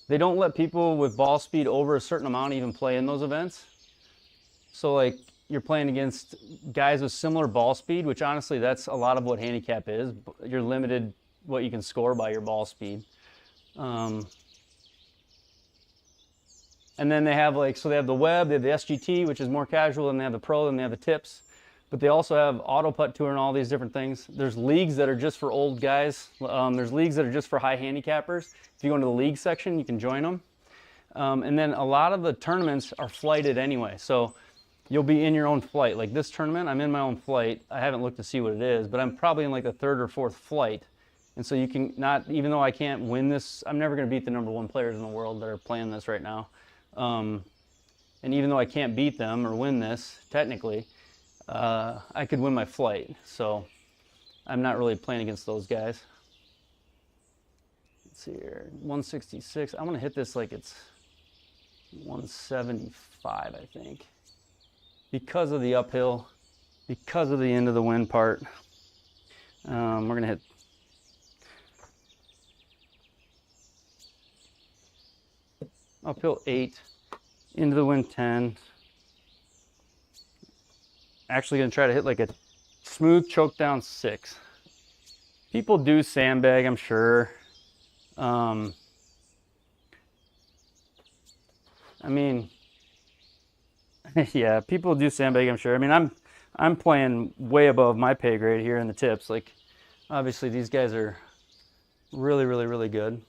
they don't let people with ball speed over a certain amount even play in those events. So like you're playing against guys with similar ball speed, which honestly, that's a lot of what handicap is. You're limited what you can score by your ball speed. And then they have like, so they have the web, they have the SGT, which is more casual, and they have the pro, and they have the tips. But they also have auto putt tour and all these different things. There's leagues that are just for old guys. There's leagues that are just for high handicappers. If you go into the league section, you can join them. And then a lot of the tournaments are flighted anyway. So you'll be in your own flight. Like this tournament, I'm in my own flight. I haven't looked to see what it is, but I'm probably in like the 3rd or 4th flight. And so you can not, even though I can't win this, I'm never going to beat the #1 players in the world that are playing this right now. And even though I can't beat them or win this, technically, I could win my flight. So I'm not really playing against those guys. Let's see here, 166. I'm going to hit this like it's 175, I think. Because of the uphill, because of the end of the wind part. We're going to hit. Uphill 8, into the wind 10. Actually gonna try to hit like a smooth choke down 6. People do sandbag, I'm sure. I mean, yeah, people do sandbag, I'm sure. I mean, I'm playing way above my pay grade here in the tips. Like, obviously these guys are really, really, really good,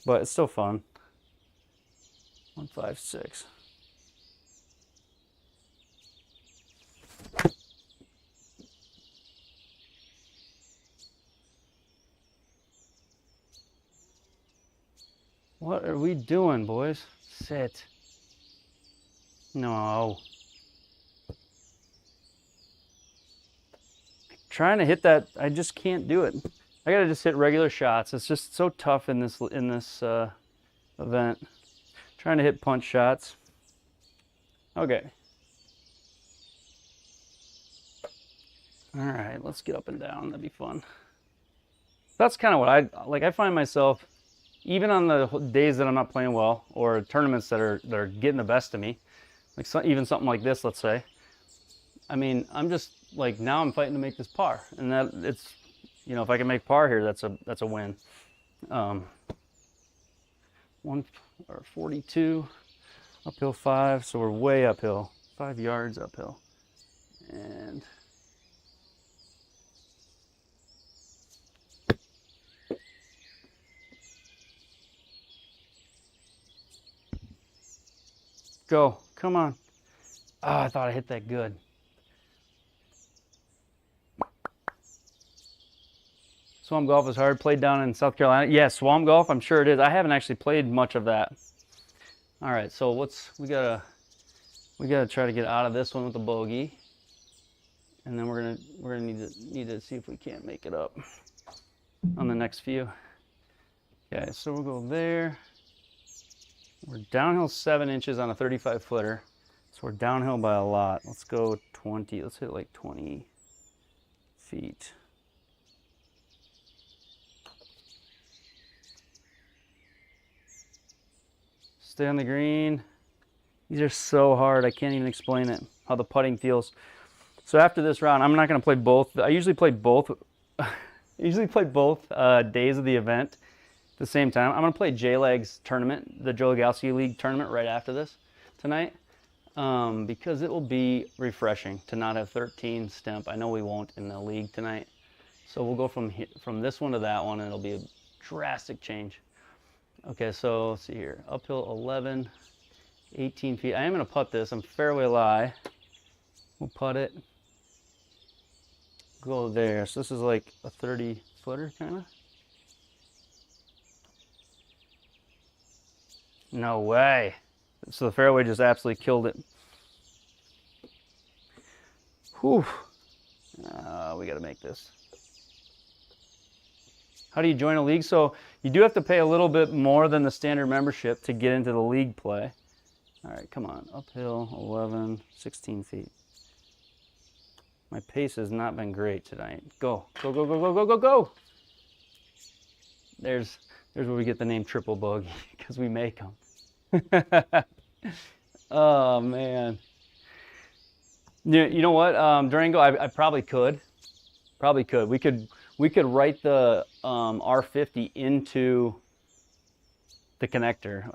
but it's still fun. 156. What are we doing, boys? Sit. No. Trying to hit that, I just can't do it. I gotta just hit regular shots. It's just so tough in this event. Trying to hit punch shots. Okay. All right, let's get up and down. That'd be fun. That's kind of what I like. I find myself, even on the days that I'm not playing well, or tournaments that are getting the best of me, like even something like this, let's say. I mean, I'm just like, now I'm fighting to make this par, and that it's, you know, if I can make par here, that's a win. 42, uphill 5, so we're way uphill, 5 yards uphill, and go, come on. Oh, I thought I hit that good. Swamp golf is hard. Played down in South Carolina. Yeah, swamp golf, I'm sure it is. I haven't actually played much of that. All right, so we gotta try to get out of this one with the bogey, and then we're gonna need to see if we can't make it up on the next few. Okay, so we'll go there. We're downhill 7 inches on a 35 footer, so we're downhill by a lot. Let's go 20. Let's hit like 20 feet. Stay on the green. These are so hard. I can't even explain it, how the putting feels. So after this round, I'm not going to play both. I usually play both. Days of the event at the same time. I'm going to play JLAG's tournament, the JLAG League tournament, right after this tonight, because it will be refreshing to not have 13 stimp. I know we won't in the league tonight. So we'll go from this one to that one, and it'll be a drastic change. Okay, so let's see here. Uphill 11, 18 feet. I am going to putt this. I'm fairway lie. We'll putt it. Go there. So this is like a 30 footer kind of. No way. So the fairway just absolutely killed it. Whew. We got to make this. How do you join a league? So you do have to pay a little bit more than the standard membership to get into the league play. All right, come on. Uphill 11, 16 feet. My pace has not been great tonight. Go, go, go, go, go, go, go, go. There's where we get the name Triple Bogey, because we make them. Oh, man. You know what, Durango, I probably could. We could write the R50 into the connector.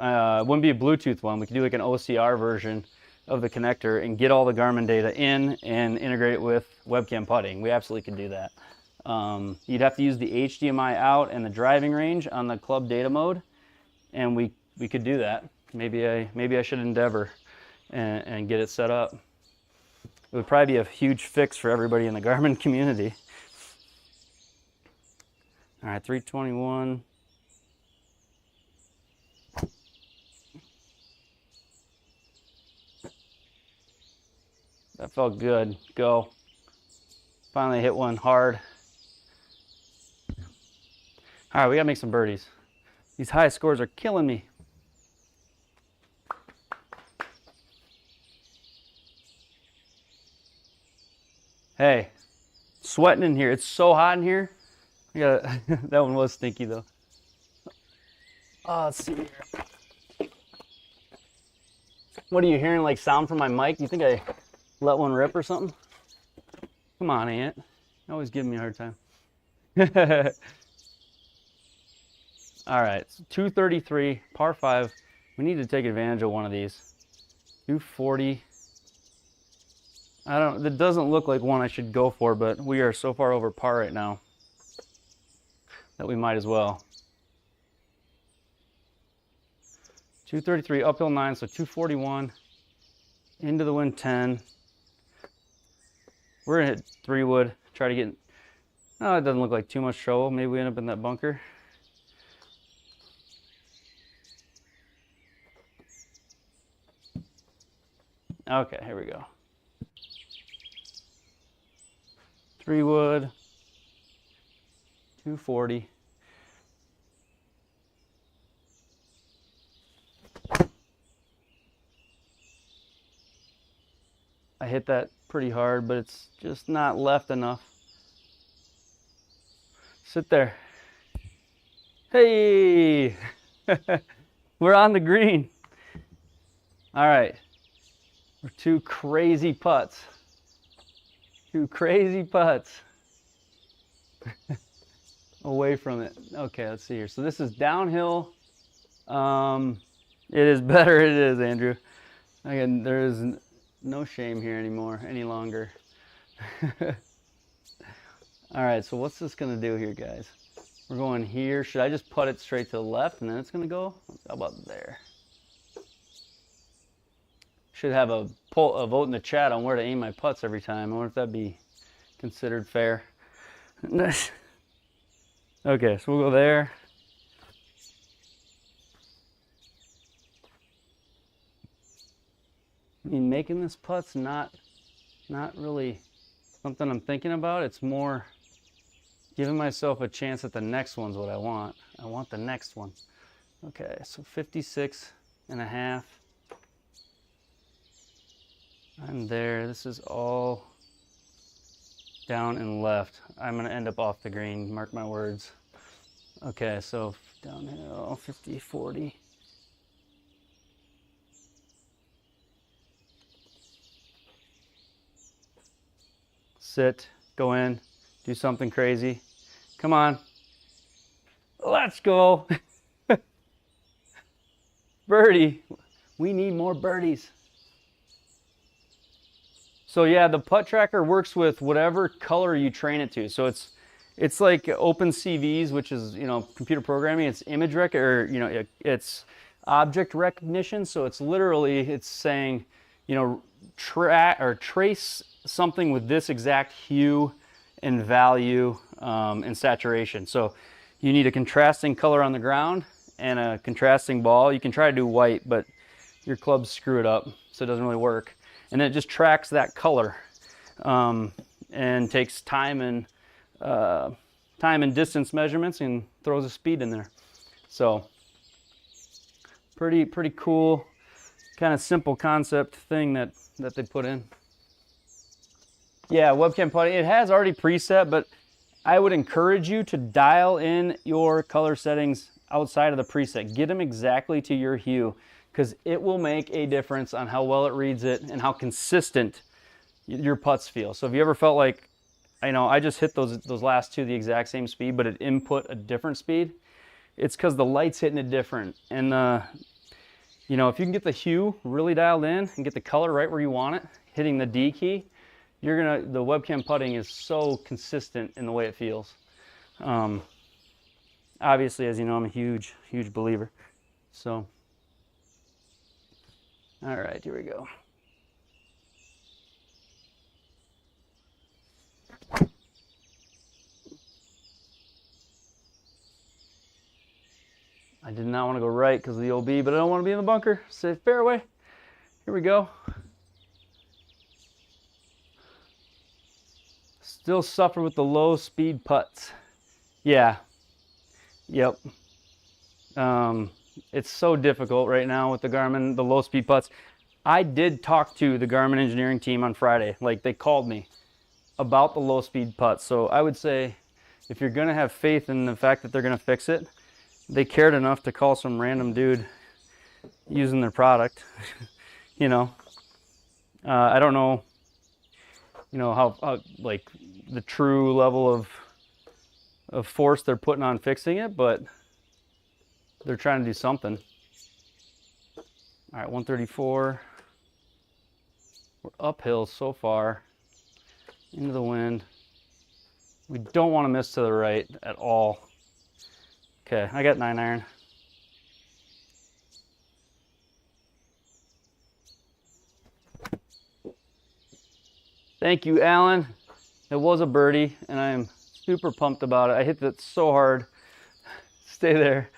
It wouldn't be a Bluetooth one. We could do like an OCR version of the connector and get all the Garmin data in and integrate it with webcam putting. We absolutely could do that. You'd have to use the HDMI out and the driving range on the club data mode, and we could do that. Maybe I should endeavor and get it set up. It would probably be a huge fix for everybody in the Garmin community. All right, 321. That felt good. Go. Finally hit one hard. All right, we gotta make some birdies. These high scores are killing me. Hey, sweating in here. It's so hot in here. I gotta, that one was stinky though. Oh, let's see here. What are you hearing, like sound from my mic? You think I let one rip or something? Come on, Ant. You're always giving me a hard time. All right, so 233, par 5. We need to take advantage of one of these. 240. That doesn't look like one I should go for, but we are so far over par right now that we might as well. 233, uphill 9, so 241. Into the wind 10. We're gonna hit 3-wood, try to get, oh, it doesn't look like too much trouble. Maybe we end up in that bunker. Okay, here we go. 3-wood, 240. I hit that pretty hard, but it's just not left enough. Sit there. Hey! We're on the green. All right. We're 2 crazy putts. 2 crazy putts. Away from it. Okay, let's see here. So this is downhill. It is better. It is, Andrew. Again, there is no shame here anymore, any longer. All right, so what's this gonna do here, guys? We're going here. Should I just putt it straight to the left and then it's gonna go? How about there? Should have a vote in the chat on where to aim my putts every time. I wonder if that'd be considered fair. Okay, so we'll go there. I mean, making this putt's not really something I'm thinking about. It's more giving myself a chance at the next one's what I want. I want the next one. Okay, so 56.5. I'm there. This is all down and left. I'm gonna end up off the green, mark my words. Okay, so downhill, 50, 40. Sit, go in, do something crazy. Come on. Let's go. Birdie. We need more birdies. So yeah, the putt tracker works with whatever color you train it to. So it's like Open CVs, which is, you know, computer programming. It's image it's object recognition. So it's literally, it's saying, you know, trace something with this exact hue and value and saturation. So you need a contrasting color on the ground and a contrasting ball. You can try to do white, but your clubs screw it up, so it doesn't really work. And then it just tracks that color and takes time and distance measurements and throws a speed in there. So pretty cool, kind of simple concept thing that they put in. Yeah, webcam putting, it has already preset, but I would encourage you to dial in your color settings outside of the preset. Get them exactly to your hue, because it will make a difference on how well it reads it and how consistent your putts feel. So if you ever felt like, I know I just hit those last 2 the exact same speed, but it input a different speed, it's because the light's hitting it different. And you know, if you can get the hue really dialed in and get the color right where you want it, hitting the D key, the webcam putting is so consistent in the way it feels. Obviously, as you know, I'm a huge believer. So, all right, here we go. I did not want to go right because of the OB, but I don't want to be in the bunker. Safe fairway. Here we go. Still suffer with the low speed putts. Yeah. Yep. It's so difficult right now with the Garmin, the low speed putts. I did talk to the Garmin engineering team on Friday. Like, they called me about the low speed putts. So I would say if you're going to have faith in the fact that they're going to fix it, they cared enough to call some random dude using their product. you know. I don't know, you know, how like the true level of force they're putting on fixing it, but they're trying to do something. All right, 134. We're uphill so far into the wind. We don't want to miss to the right at all. Okay, I got 9 iron. Thank you, Alan. It was a birdie, and I am super pumped about it. I hit that so hard. Stay there.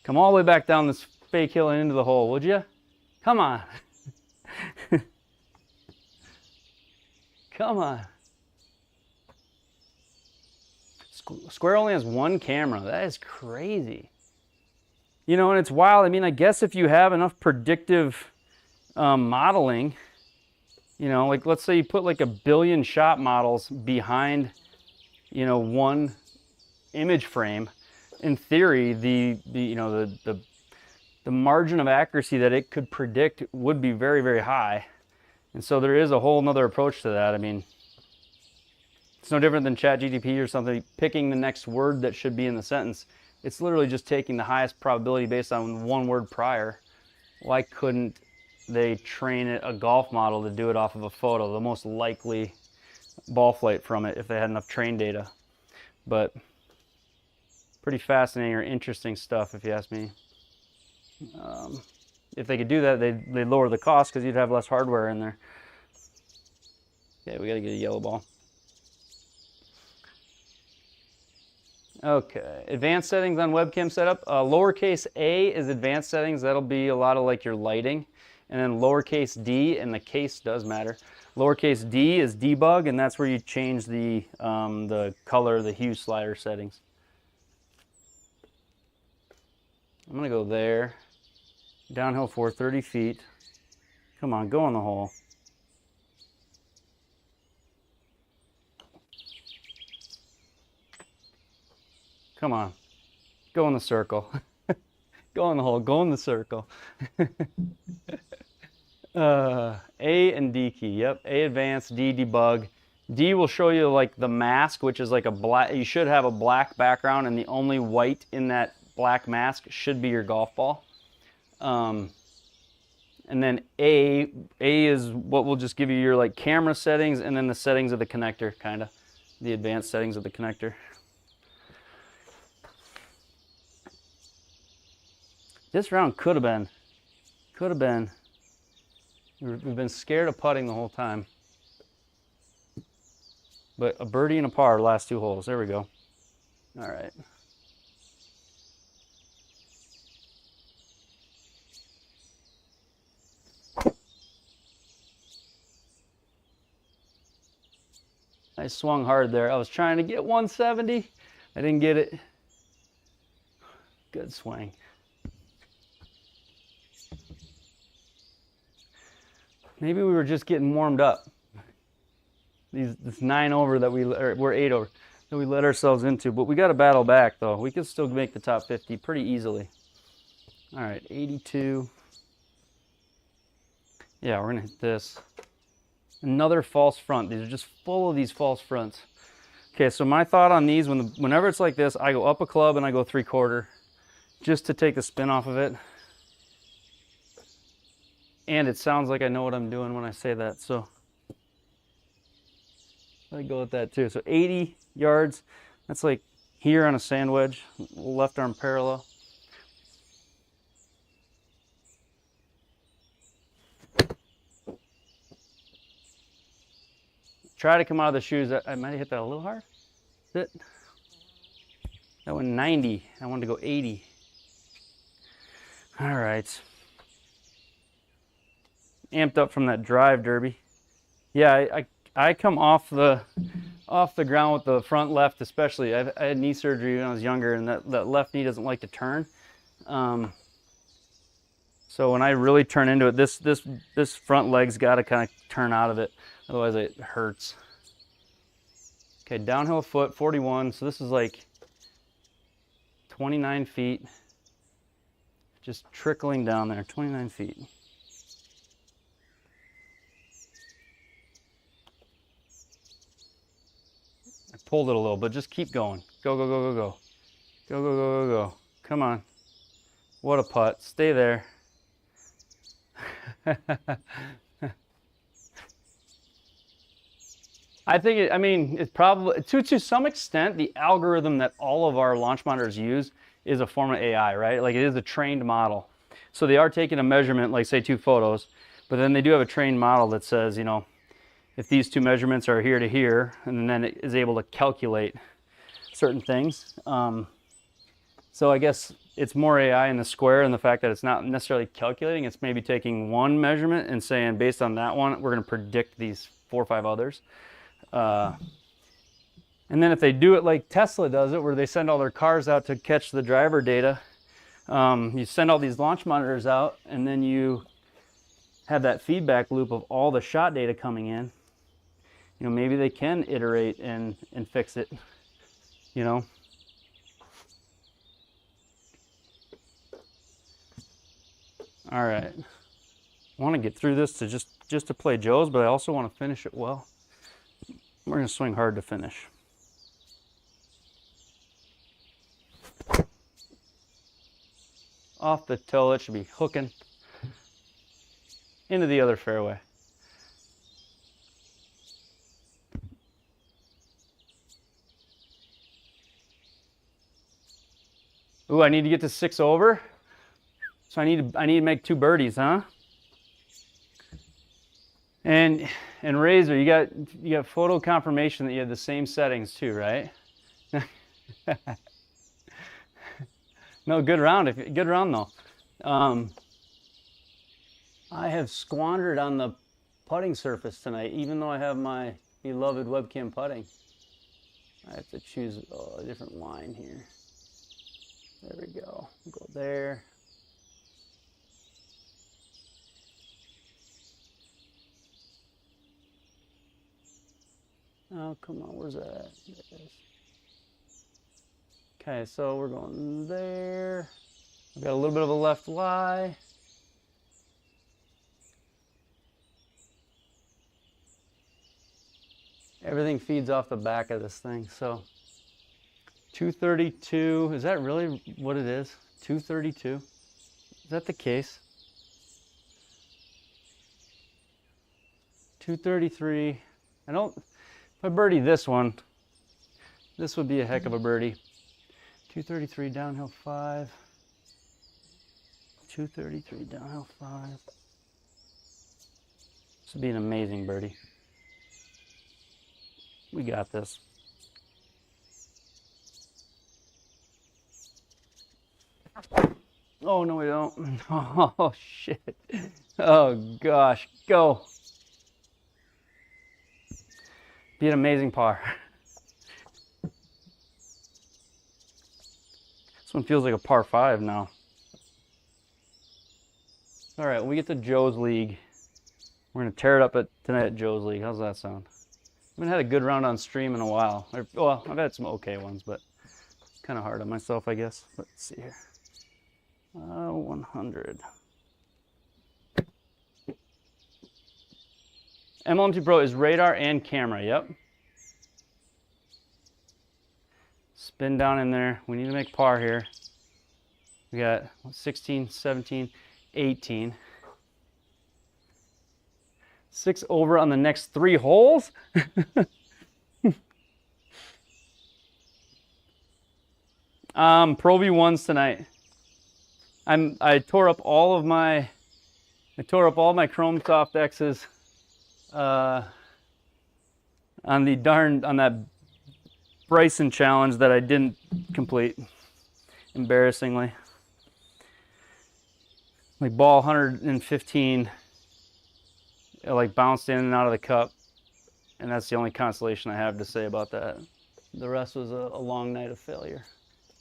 Come all the way back down this fake hill and into the hole, would you? Come on. Come on. Square only has 1 camera. That is crazy. You know, and it's wild. I mean, I guess if you have enough predictive modeling, you know, like let's say you put like 1 billion shot models behind, you know, 1 image frame, in theory, the margin of accuracy that it could predict would be very, very high. And so there is a whole nother approach to that. I mean, it's no different than ChatGPT or something picking the next word that should be in the sentence. It's literally just taking the highest probability based on 1 word prior. Why couldn't they train a golf model to do it off of a photo, the most likely ball flight from it, if they had enough train data? But pretty fascinating or interesting stuff, if you ask me. If they could do that, they'd lower the cost because you'd have less hardware in there. Okay, we got to get a yellow ball. Okay, advanced settings on webcam setup. Lowercase a is advanced settings. That'll be a lot of like your lighting. And then lowercase d, and the case does matter. Lowercase d is debug, and that's where you change the color, the hue slider settings. I'm gonna go there. Downhill for 30 feet. Come on, go in the hole. Come on, go in the circle. Go in the hole, go in the circle. A and D key, yep. A advanced, D debug. D will show you like the mask, which is like a black, you should have a black background, and the only white in that black mask should be your golf ball. And then A is what will just give you your like camera settings, and then the settings of the connector, kind of. The advanced settings of the connector. This round could have been. We've been scared of putting the whole time. But a birdie and a par, last 2 holes. There we go. All right. I swung hard there. I was trying to get 170. I didn't get it. Good swing. Maybe we were just getting warmed up. This 9 over that we're 8 over that we let ourselves into, but we got to battle back though. We can still make the top 50 pretty easily. All right, 82. Yeah, we're gonna hit this. Another false front. These are just full of these false fronts. Okay, so my thought on these, whenever it's like this, I go up a club and I go 3/4 just to take the spin off of it. And it sounds like I know what I'm doing when I say that, so I go with that too. So 80 yards, that's like here on a sand wedge, left arm parallel. Try to come out of the shoes. I might have hit that a little hard. That went 90. I wanted to go 80. All right. Amped up from that drive derby. Yeah, I come off the ground with the front left, especially. I had knee surgery when I was younger, and that left knee doesn't like to turn. So when I really turn into it, this front leg's got to kind of turn out of it, otherwise it hurts. Okay, downhill foot, 41. So this is like 29 feet, just trickling down there, 29 feet. pulled it a little, but just keep going. Go, go, go, go, go. Go, go, go, go, go. Come on. What a putt. Stay there. I think, it's probably, to some extent, the algorithm that all of our launch monitors use is a form of AI, right? Like, it is a trained model. So they are taking a measurement, like say 2 photos, but then they do have a trained model that says, you know, if these 2 measurements are here to here, and then it is able to calculate certain things. So I guess it's more AI in the square, and the fact that it's not necessarily calculating, it's maybe taking 1 measurement and saying, based on that one, we're going to predict these 4 or 5 others. And then if they do it like Tesla does it, where they send all their cars out to catch the driver data, you send all these launch monitors out, and then you have that feedback loop of all the shot data coming in. You know, maybe they can iterate and fix it, you know. All right, I want to get through this to just to play Joe's, but I also want to finish it well. We're going to swing hard to finish. Off the toe, it should be hooking into the other fairway. Ooh, I need to get to 6 over. So I need to make 2 birdies, huh? And Razor, you got photo confirmation that you have the same settings too, right? No, good round. Good round though. I have squandered on the putting surface tonight, even though I have my beloved webcam putting. I have to choose a different line here. There we go. Go there. Oh, come on, where's that? There it is. Okay, so we're going there. We've got a little bit of a left lie. Everything feeds off the back of this thing, so 232, is that really what it is? 232? Is that the case? 233. If I birdie this one, this would be a heck of a birdie. 233 downhill 5. 233 downhill 5. This would be an amazing birdie. We got this. Oh, no, we don't. Oh, shit. Oh, gosh. Go. Be an amazing par. This one feels like a par 5 now. All right, when we get to Joe's League, we're going to tear it up tonight at Joe's League. How's that sound? I haven't had a good round on stream in a while. Well, I've had some okay ones, but it's kind of hard on myself, I guess. Let's see here. 100. MLM2 Pro is radar and camera, yep. Spin down in there. We need to make par here. We got 16, 17, 18. 6 over on the next 3 holes. Pro V1s tonight. I tore up all my Chrome Soft X's on that Bryson challenge that I didn't complete, embarrassingly. Like ball 115, it like bounced in and out of the cup, and that's the only consolation I have to say about that. The rest was a long night of failure,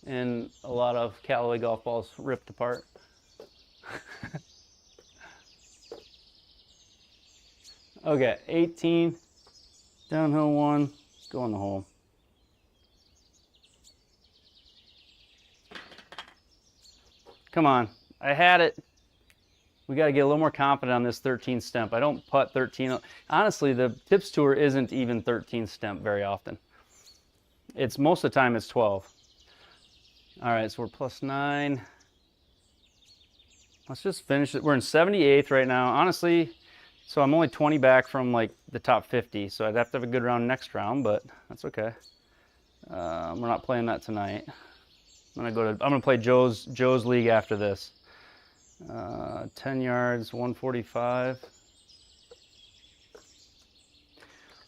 and a lot of Callaway golf balls ripped apart. Okay, 18, downhill 1, go in the hole. Come on, I had it. We got to get a little more confident on this 13 stemp. I don't putt 13. Honestly, the Tips Tour isn't even 13 stemp very often. It's most of the time it's 12. All right, so we're +9. Let's just finish it. We're in 78th right now. Honestly, so I'm only 20 back from like the top 50, so I'd have to have a good round next round, but that's okay. We're not playing that tonight. I'm gonna play Joe's League after this. 10 yards, 145.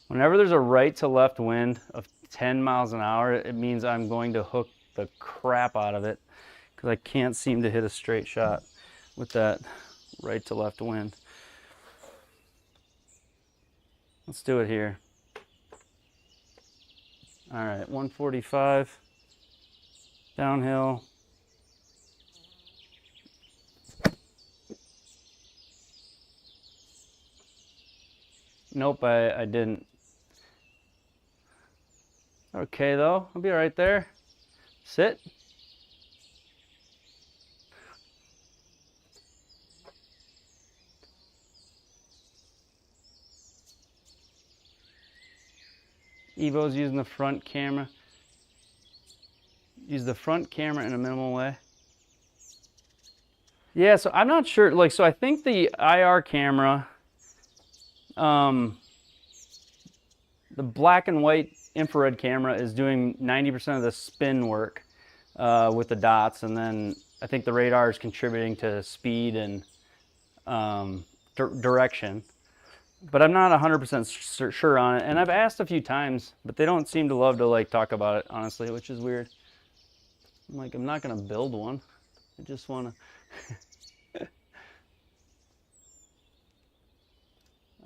Whenever there's a right to left wind of 10 miles an hour, it means I'm going to hook the crap out of it because I can't seem to hit a straight shot with that right to left wind. Let's do it here. All right, 145, downhill. Nope, I didn't. Okay though, I'll be all right there. Sit. Evo's using the front camera. Use the front camera in a minimal way. Yeah, so I'm not sure, like, so I think the IR camera, the black and white infrared camera is doing 90% of the spin work with the dots, and then I think the radar is contributing to speed and direction. But I'm not 100% sure on it, and I've asked a few times, but they don't seem to love to like talk about it, honestly, which is weird. I'm like, I'm not gonna build one. I just wanna.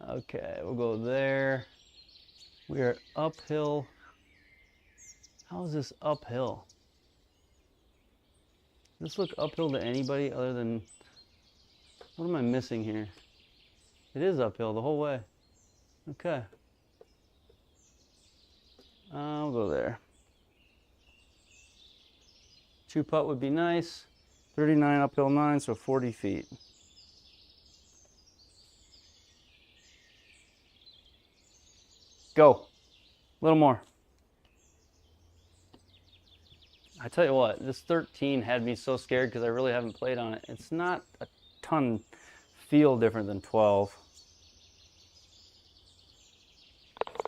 Okay, we'll go there. We are uphill. How is this uphill? Does this look uphill to anybody other than, what am I missing here? It is uphill the whole way. Okay. I'll go there. 2-putt would be nice. 39 uphill 9, so 40 feet. Go. A little more. I tell you what, this 13 had me so scared because I really haven't played on it. It's not a ton feel different than 12.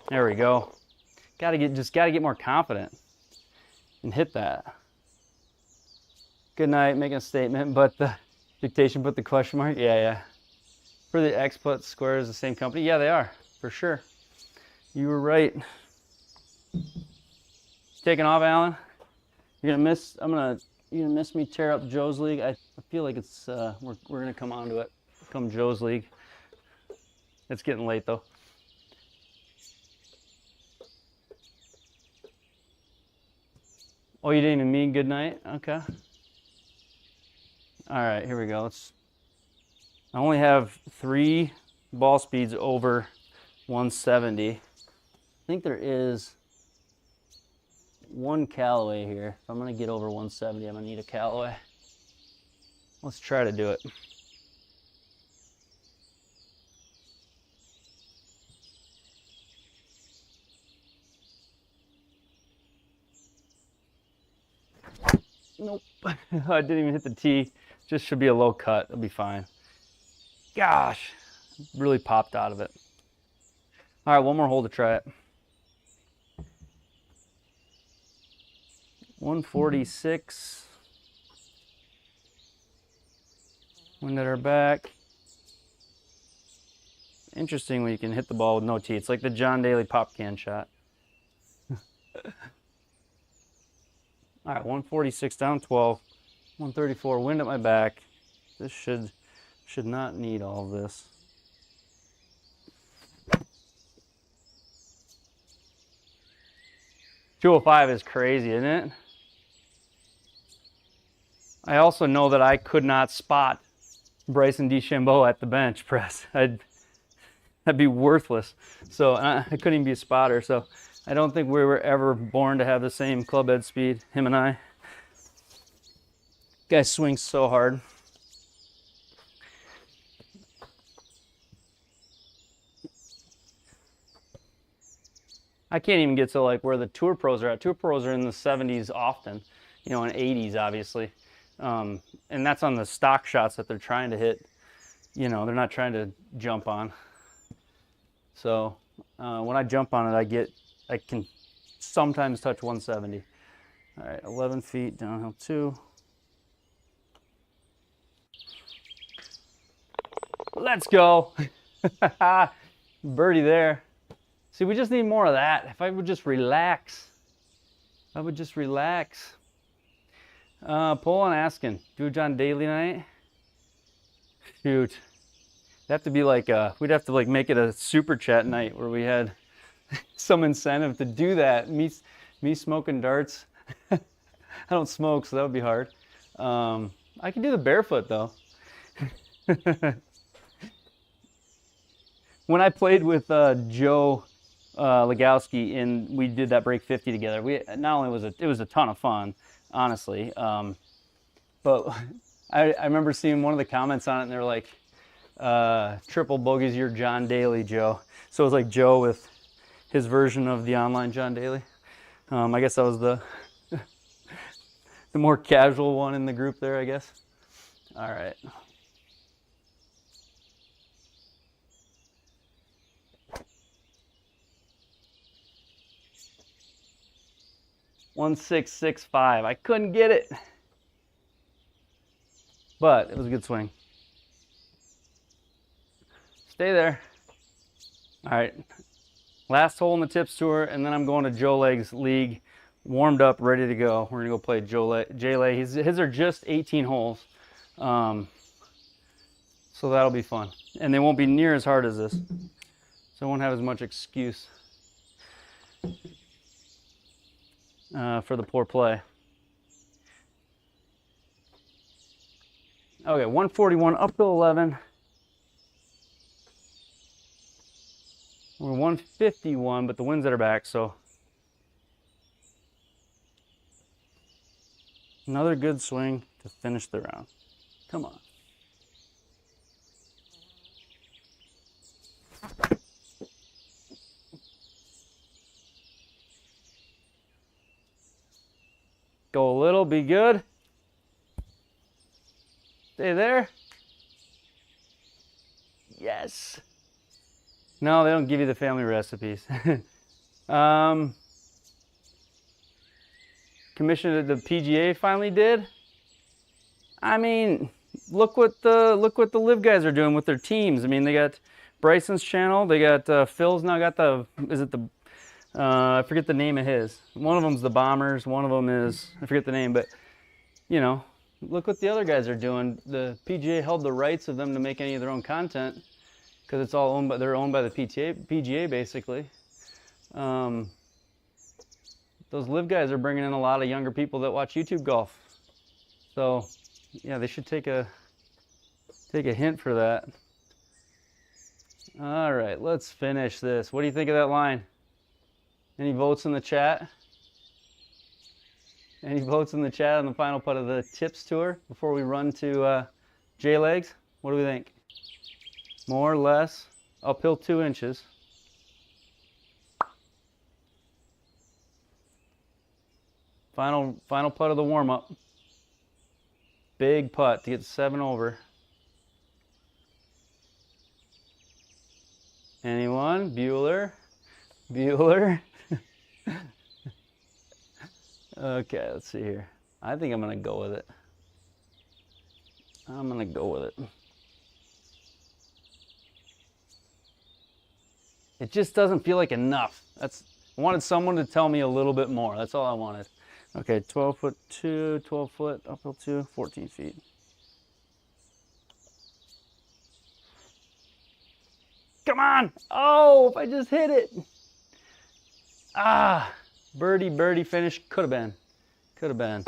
There we go. Just gotta get more confident and hit that. Good night, making a statement, but the dictation put the question mark. Yeah. For the XPut Square is the same company. Yeah, they are, for sure. You were right. Taking off, Alan. You're gonna miss. You're gonna miss me tear up Joe's League. I feel like it's we're gonna come onto it. Come Joe's League. It's getting late though. Oh, you didn't even mean good night? Okay. All right, here we go. I only have 3 ball speeds over 170. I think there is 1 Callaway here. If I'm gonna get over 170, I'm gonna need a Callaway. Let's try to do it. Nope, I didn't even hit the tee. Just should be a low cut, it'll be fine. Gosh, really popped out of it. All right, one more hole to try it. 146. Wind at our back. Interesting when you can hit the ball with no tee. It's like the John Daly pop can shot. All right, 146 down 12, 134 wind at my back. This should not need all of this. .205 is crazy, isn't it? I also know that I could not spot Bryson DeChambeau at the bench press. That'd be worthless. So I couldn't even be a spotter. So I don't think we were ever born to have the same club head speed, him and I. Guy swings so hard. I can't even get to like where the tour pros are at. Tour pros are in the 70s often, you know, and 80s obviously. And that's on the stock shots that they're trying to hit. You know, they're not trying to jump on. So when I jump on it, I can sometimes touch 170. All right, 11 feet, downhill 2. Let's go. Birdie there. See, we just need more of that. If I would just relax. Poll on asking, do a John Daly night? Shoot. It'd have to be like, we'd have to like make it a super chat night where we had some incentive to do that. Me smoking darts. I don't smoke, so that would be hard. I can do the barefoot though. When I played with Joe Legowski and we did that break 50 together, we not only was it was a ton of fun, honestly, but I remember seeing one of the comments on it and they were like, triple bogeys, you're John Daly, Joe. So it was like Joe with his version of the online John Daly. I guess that was the the more casual one in the group there, I guess. All right. .1665. I couldn't get it, but it was a good swing. Stay there. All right. Last hole in the tips tour, and then I'm going to JLAG League, warmed up, ready to go. We're gonna go play JLAG. His are just 18 holes, so that'll be fun, and they won't be near as hard as this, so I won't have as much excuse for the poor play. Okay, 141 up to 11. We're 151, but the winds at our back, so another good swing to finish the round. Come on. Go a little, be good. Stay there. Yes. No, they don't give you the family recipes. Commission that the PGA finally did. I mean, look what the live guys are doing with their teams. I mean, they got Bryson's channel. They got Phil's now got the, is it the, I forget the name of his. One of them's the Bombers. One of them is, I forget the name, but you know, look what the other guys are doing. The PGA held the rights of them to make any of their own content because it's all owned by, they're owned by the PGA basically. Those live guys are bringing in a lot of younger people that watch YouTube golf. So yeah, they should take a hint for that. All right, let's finish this. What do you think of that line? Any votes in the chat? Any votes in the chat on the final putt of the tips tour before we run to JLAGs? What do we think? More or less? Uphill 2 inches. Final putt of the warm-up. Big putt to get 7 over. Anyone? Bueller? Bueller? Okay, let's see here. I think I'm going to go with it. I'm going to go with it. It just doesn't feel like enough. I wanted someone to tell me a little bit more. That's all I wanted. Okay, 12 foot 2, 12 foot, uphill 2, 14 feet. Come on! Oh, if I just hit it. Ah, birdie finish. Could have been. Could have been.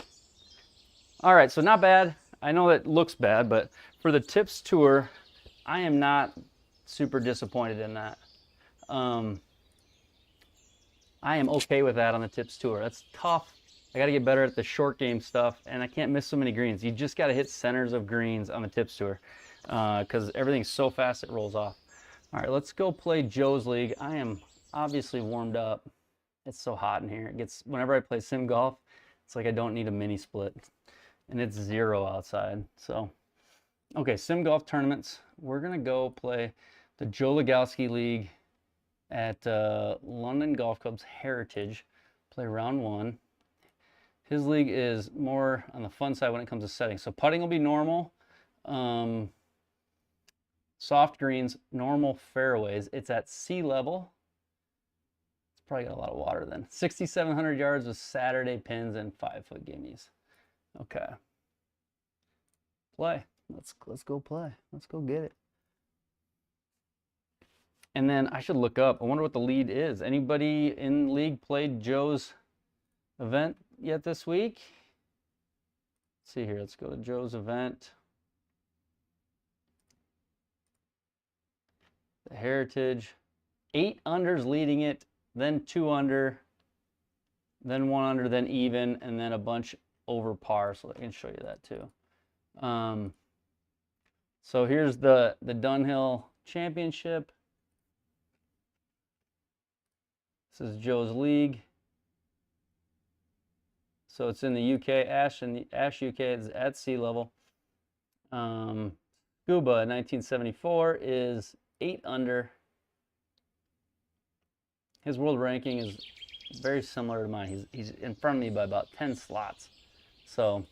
All right, so not bad. I know that looks bad, but for the tips tour, I am not super disappointed in that. I am okay with that on the tips tour. That's tough. I got to get better at the short game stuff, and I can't miss so many greens. You just got to hit centers of greens on the tips tour because everything's so fast it rolls off. All right, let's go play Joe's League. I am obviously warmed up. It's so hot in here. It gets, whenever I play sim golf, it's like I don't need a mini split, and it's 0 outside. So, okay, sim golf tournaments. We're gonna go play the JLAG League at London Golf Club's Heritage. Play round 1. His league is more on the fun side when it comes to settings. So putting will be normal. Soft greens, normal fairways. It's at sea level. It's probably got a lot of water then. 6,700 yards with Saturday pins and 5-foot gimmies. Okay. Play. Let's go play. Let's go get it. And then I should look up. I wonder what the lead is. Anybody in league played Joe's event yet this week? Let's see here. Let's go to Joe's event. The Heritage. 8 unders leading it, then 2 under, then 1 under, then even, and then a bunch over par. So I can show you that too. So here's the Dunhill Championship. This is Joe's league. So it's in the UK. Ash UK is at sea level. Scuba 1974 is 8 under. His world ranking is very similar to mine. He's in front of me by about 10 slots. So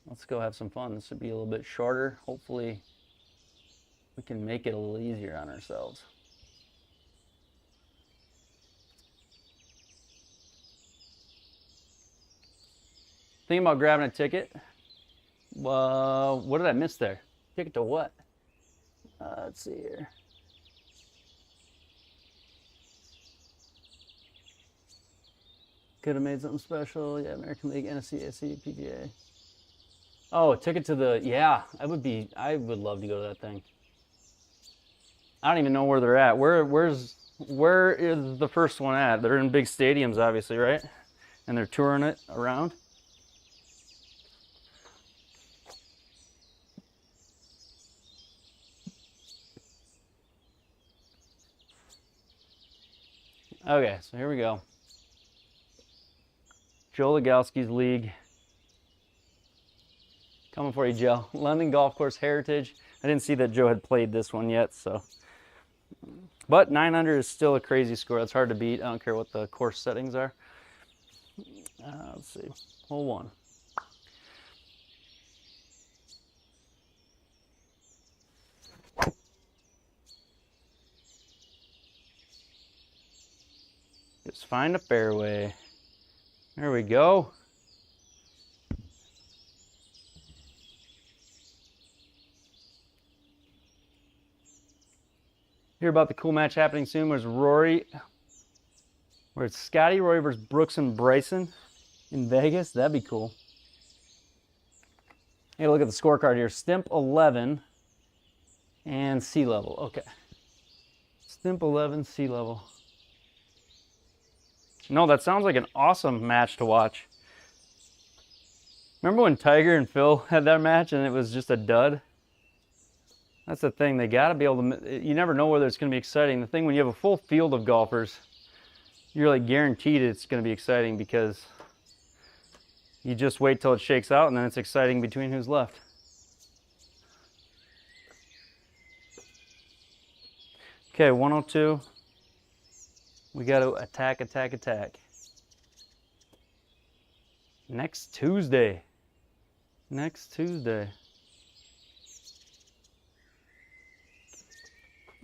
let's go have some fun. This should be a little bit shorter. Hopefully we can make it a little easier on ourselves. Thinking about grabbing a ticket. What did I miss there? Ticket to what? Let's see here. Could have made something special. Yeah, American League, NSC, SC, PGA. Oh, a ticket to the, yeah, I would love to go to that thing. I don't even know where they're at. Where is the first one at? They're in big stadiums, obviously, right? And they're touring it around. Okay, so here we go. Joe Legalski's league. Coming for you, Joe. London Golf Course Heritage. I didn't see that Joe had played this one yet, so. But 900 is still a crazy score. That's hard to beat. I don't care what the course settings are. Let's see. Hole 1. Just find a fairway. There we go. Hear about the cool match happening soon. Where it's Scotty Rory versus Brooks and Bryson in Vegas. That'd be cool. Hey, look at the scorecard here. Stimp 11 and sea level. Okay. Stimp 11, sea level. No, that sounds like an awesome match to watch. Remember when Tiger and Phil had that match and it was just a dud? That's the thing. They got to be able to... You never know whether it's going to be exciting. The thing, when you have a full field of golfers, you're like guaranteed it's going to be exciting because you just wait till it shakes out and then it's exciting between who's left. Okay, 102. We got to attack, attack, attack. Next Tuesday. Next Tuesday.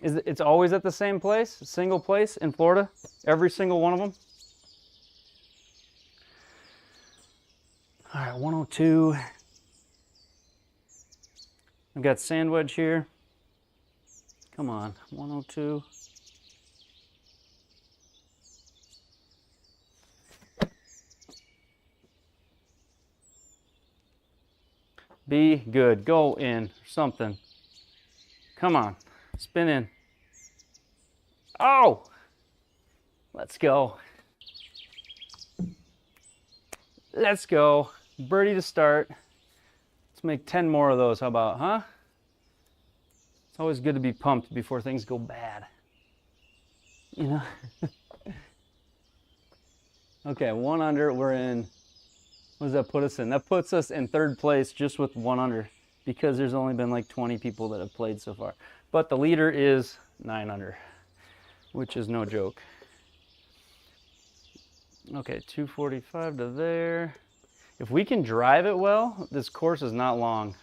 It's always at the same place? A single place in Florida? Every single one of them? All right, 102. I've got sand wedge here. Come on, 102. Be good. Go in. Something. Come on. Spin in. Oh! Let's go. Let's go. Birdie to start. Let's make 10 more of those. How about, huh? It's always good to be pumped before things go bad. You know? Okay, 1 under. We're in. What does that put us in? That puts us in 3rd place just with 1 under because there's only been like 20 people that have played so far. But the leader is 9 under, which is no joke. Okay, 245 to there. If we can drive it well, this course is not long.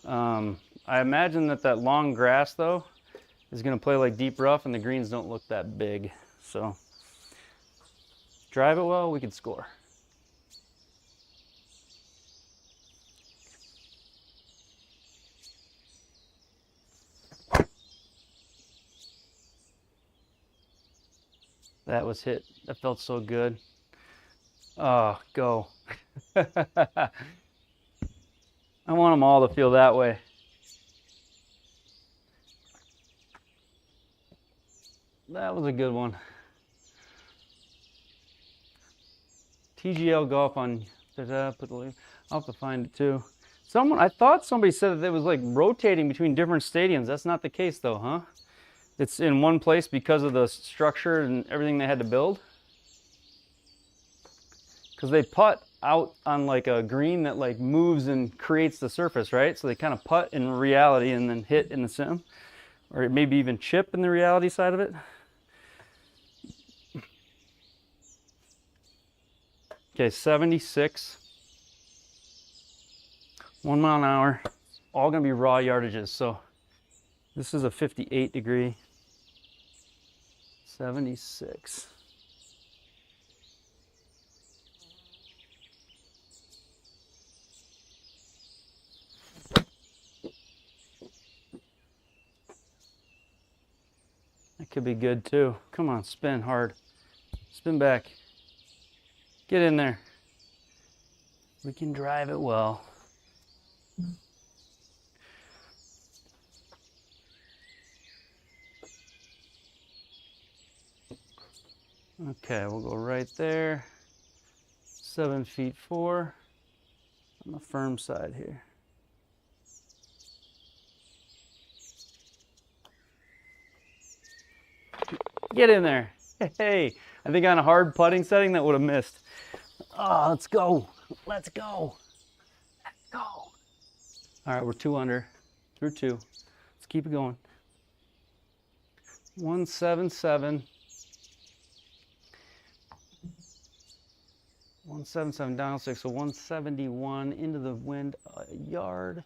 I imagine that long grass, though, is going to play like deep rough, and the greens don't look that big. So, drive it well, we can score. That was hit. That felt so good. Oh, go. I want them all to feel that way. That was a good one. TGL Golf on, put the link. I'll have to find it too. I thought somebody said that it was like rotating between different stadiums. That's not the case though, huh? It's in one place because of the structure and everything they had to build. Because they putt out on like a green that like moves and creates the surface, right? So they kind of putt in reality and then hit in the sim. Or maybe even chip in the reality side of it. Okay, 76. 1 mile an hour. All gonna be raw yardages. So this is a 58 degree. 76. That could be good too. Come on, spin hard. Spin back. Get in there. We can drive it well. Okay, we'll go right there. 7 feet 4 on the firm side here. Get in there. Hey, I think on a hard putting setting that would have missed. Oh, let's go. Let's go. Let's go. All right, we're 2 under. Through 2. Let's keep it going. 177. 177 down 6, so 171 into the wind a yard.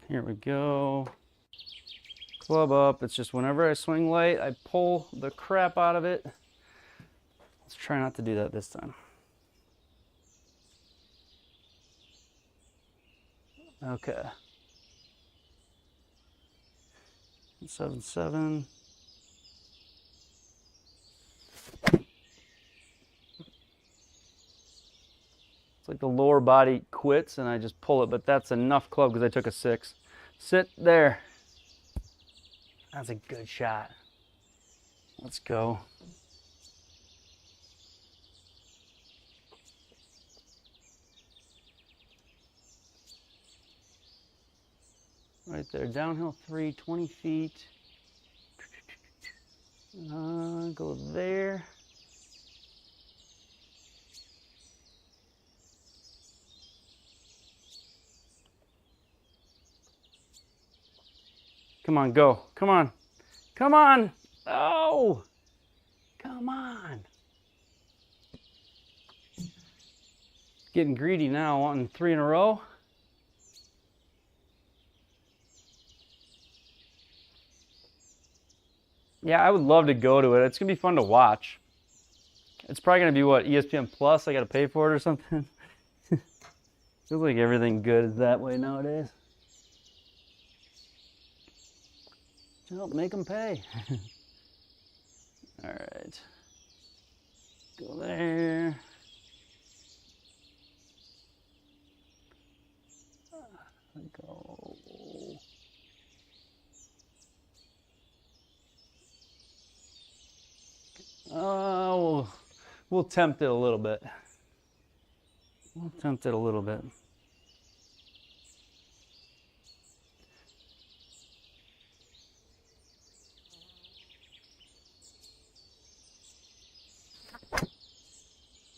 Here we go. Club up. It's just whenever I swing light, I pull the crap out of it. Let's try not to do that this time. Okay. 77. It's like the lower body quits and I just pull it, but that's enough club because I took a 6. Sit there. That's a good shot. Let's go. Right there, downhill 3, 20 feet. Go there. Come on, go. Come on. Come on. Oh, come on. Getting greedy now, wanting 3 in a row. Yeah, I would love to go to it. It's going to be fun to watch. It's probably going to be, what, ESPN Plus? I got to pay for it or something? Feels like everything good is that way nowadays. Well, make them pay. All right. Go there. Go. Oh, we'll tempt it a little bit. We'll tempt it a little bit.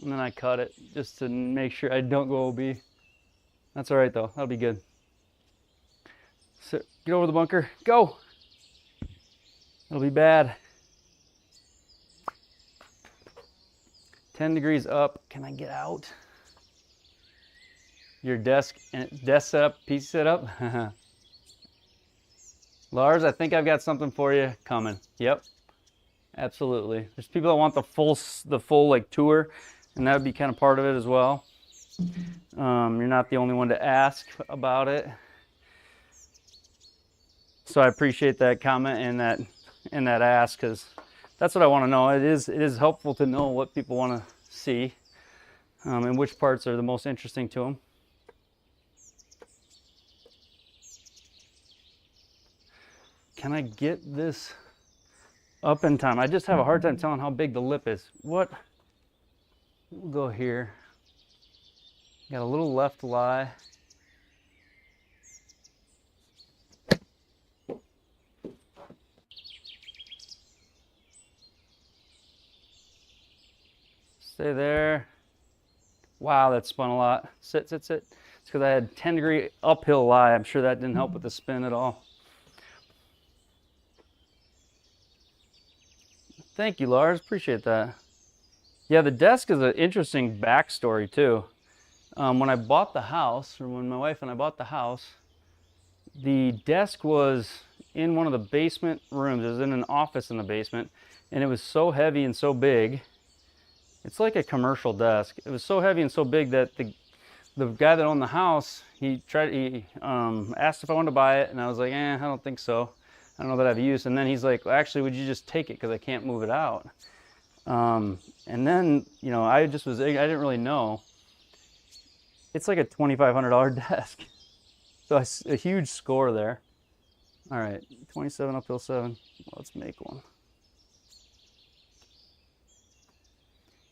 and then I cut it just to make sure I don't go OB. That's all right though, that'll be good. So get over the bunker, go. It'll be bad. 10 degrees up, can I get out? Your desk setup, PC setup. Lars, I think I've got something for you coming. Yep, absolutely. There's people that want the full like tour, and that would be kind of part of it as well. You're not the only one to ask about it, so I appreciate that comment and that ask, because that's what I want to know. It is helpful to know what people want to see, and which parts are the most interesting to them. Can I get this up in time? I just have a hard time telling how big the lip is. What? We'll go here. Got a little left lie. Stay there. Wow, that spun a lot. Sit, sit, sit. It's because I had 10-degree uphill lie. I'm sure that didn't help with the spin at all. Thank you, Lars. Appreciate that. Yeah, the desk is an interesting backstory too. When I bought the house, or when my wife and I bought the house, the desk was in one of the basement rooms. It was in an office in the basement, and it was so heavy and so big. It's like a commercial desk. It was so heavy and so big that the guy that owned the house, he asked if I wanted to buy it, and I was like, I don't think so. I don't know that I've used. And then he's like, well, actually, would you just take it because I can't move it out? And then, you know, I didn't really know. It's like a $2,500 desk. So a huge score there. All right, 27 uphill 7. Let's make one.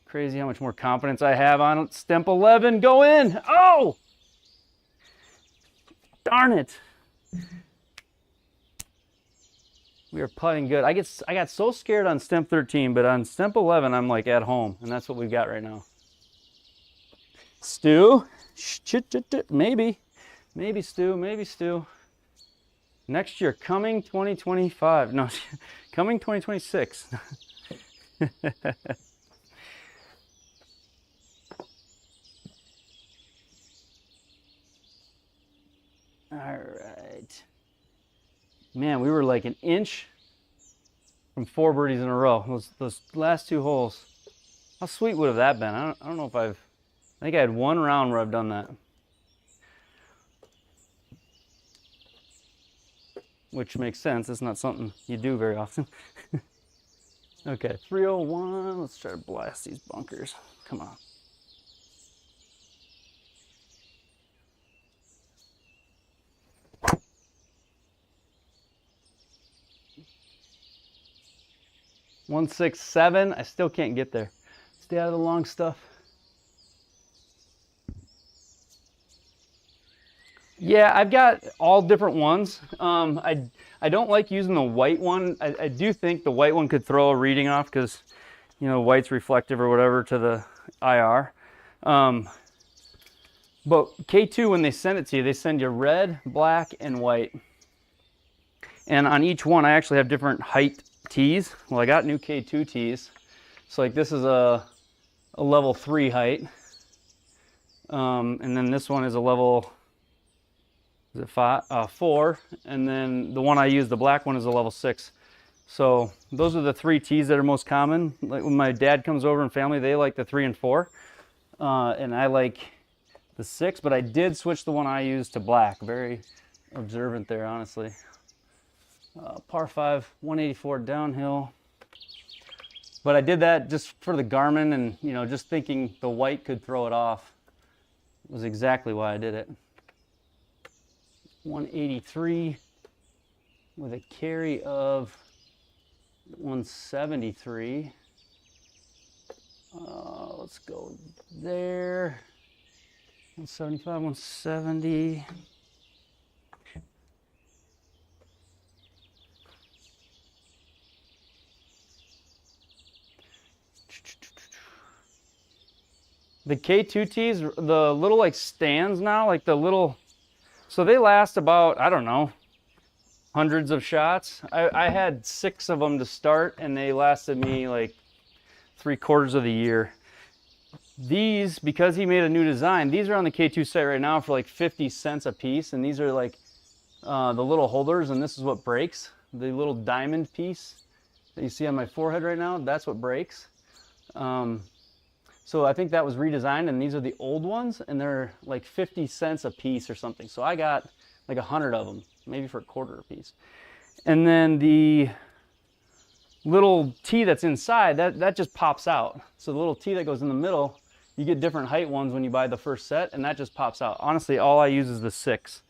Crazy how much more confidence I have on stemp 11. Go in. Oh! Darn it. We are putting good. I got so scared on stemp 13, but on stemp 11, I'm like at home, and that's what we've got right now. Stu, maybe Stu, maybe Stu. Next year, coming 2025. No, coming 2026. All right. Man, we were like an inch from 4 birdies in a row. Those last 2 holes. How sweet would have that been? I don't know if I think I had 1 round where I've done that. Which makes sense. It's not something you do very often. Okay, 301. Let's try to blast these bunkers. Come on. .167. I still can't get there. Stay out of the long stuff. Yeah, I've got all different ones. I don't like using the white one. I do think the white one could throw a reading off because, you know, white's reflective or whatever to the IR. But K2, when they send it to you, they send you red, black, and white. And on each one, I actually have different height tees. Well, I got new K2 tees. So like this is a level 3 height. And then this one is a level, is it 4? And then the one I use, the black one, is a level 6. So those are the 3 tees that are most common. Like when my dad comes over and family, they like the 3 and 4. And I like the 6, but I did switch the one I use to black. Very observant there, honestly. Par 5, 184 downhill. But I did that just for the Garmin, and you know, just thinking the white could throw it off was exactly why I did it. 183 with a carry of 173. Let's go there. 175, 170. The K2 tees, the little like stands now, like the little, so they last about, I don't know, hundreds of shots. I had 6 of them to start, and they lasted me like 3/4 of the year. These, because he made a new design, these are on the K2 site right now for like 50 cents a piece, and these are like the little holders, and this is what breaks. The little diamond piece that you see on my forehead right now, that's what breaks. So I think that was redesigned, and these are the old ones, and they're like 50 cents a piece or something. So I got like 100 of them, maybe for $0.25 a piece. And then the little T that's inside, that just pops out. So the little T that goes in the middle, you get different height ones when you buy the first set, and that just pops out. Honestly, all I use is the 6,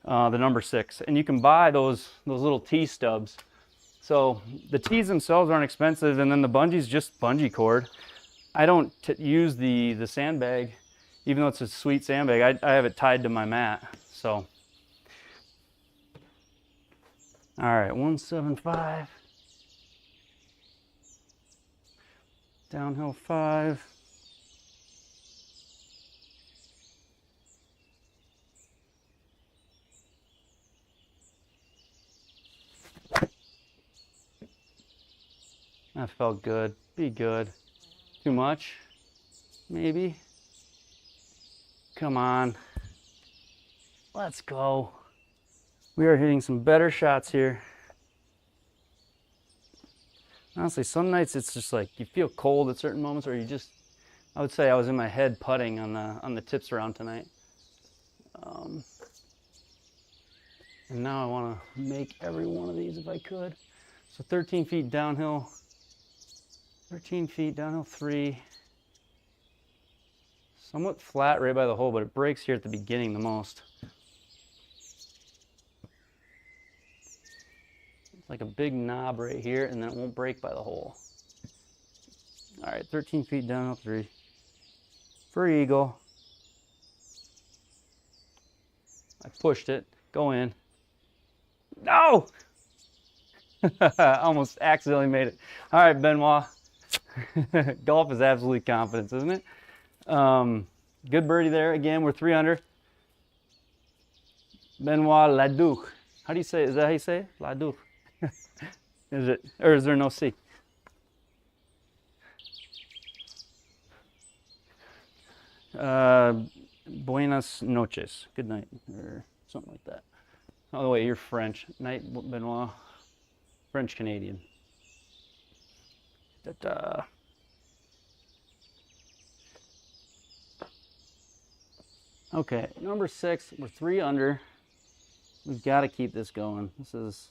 the number 6. And you can buy those little T stubs. So the T's themselves aren't expensive, and then the bungee's just bungee cord. I don't use the sandbag, even though it's a sweet sandbag. I have it tied to my mat, so. All right, 175. Downhill 5. That felt good. Be good. Too much? Maybe. Come on. Let's go. We are hitting some better shots here. Honestly, some nights it's just like you feel cold at certain moments, or you just, I would say I was in my head putting on the tips around tonight. And now I want to make every one of these if I could. So 13 feet downhill. 13 feet, downhill 3. Somewhat flat right by the hole, but it breaks here at the beginning the most. It's like a big knob right here, and then it won't break by the hole. All right, 13 feet, downhill 3. For eagle. I pushed it. Go in. No! I almost accidentally made it. All right, Benoit. Golf is absolute confidence, isn't it? Good birdie there. Again, we're 3 under. Benoit Laduc. How do you say it? Is that how you say it? Laduc. Is it? Or is there no C? Buenas noches. Good night. Or something like that. Oh, wait, you're French. Night, Benoit. French Canadian. Ta-da. Okay, number 6, we're 3 under. We've got to keep this going. This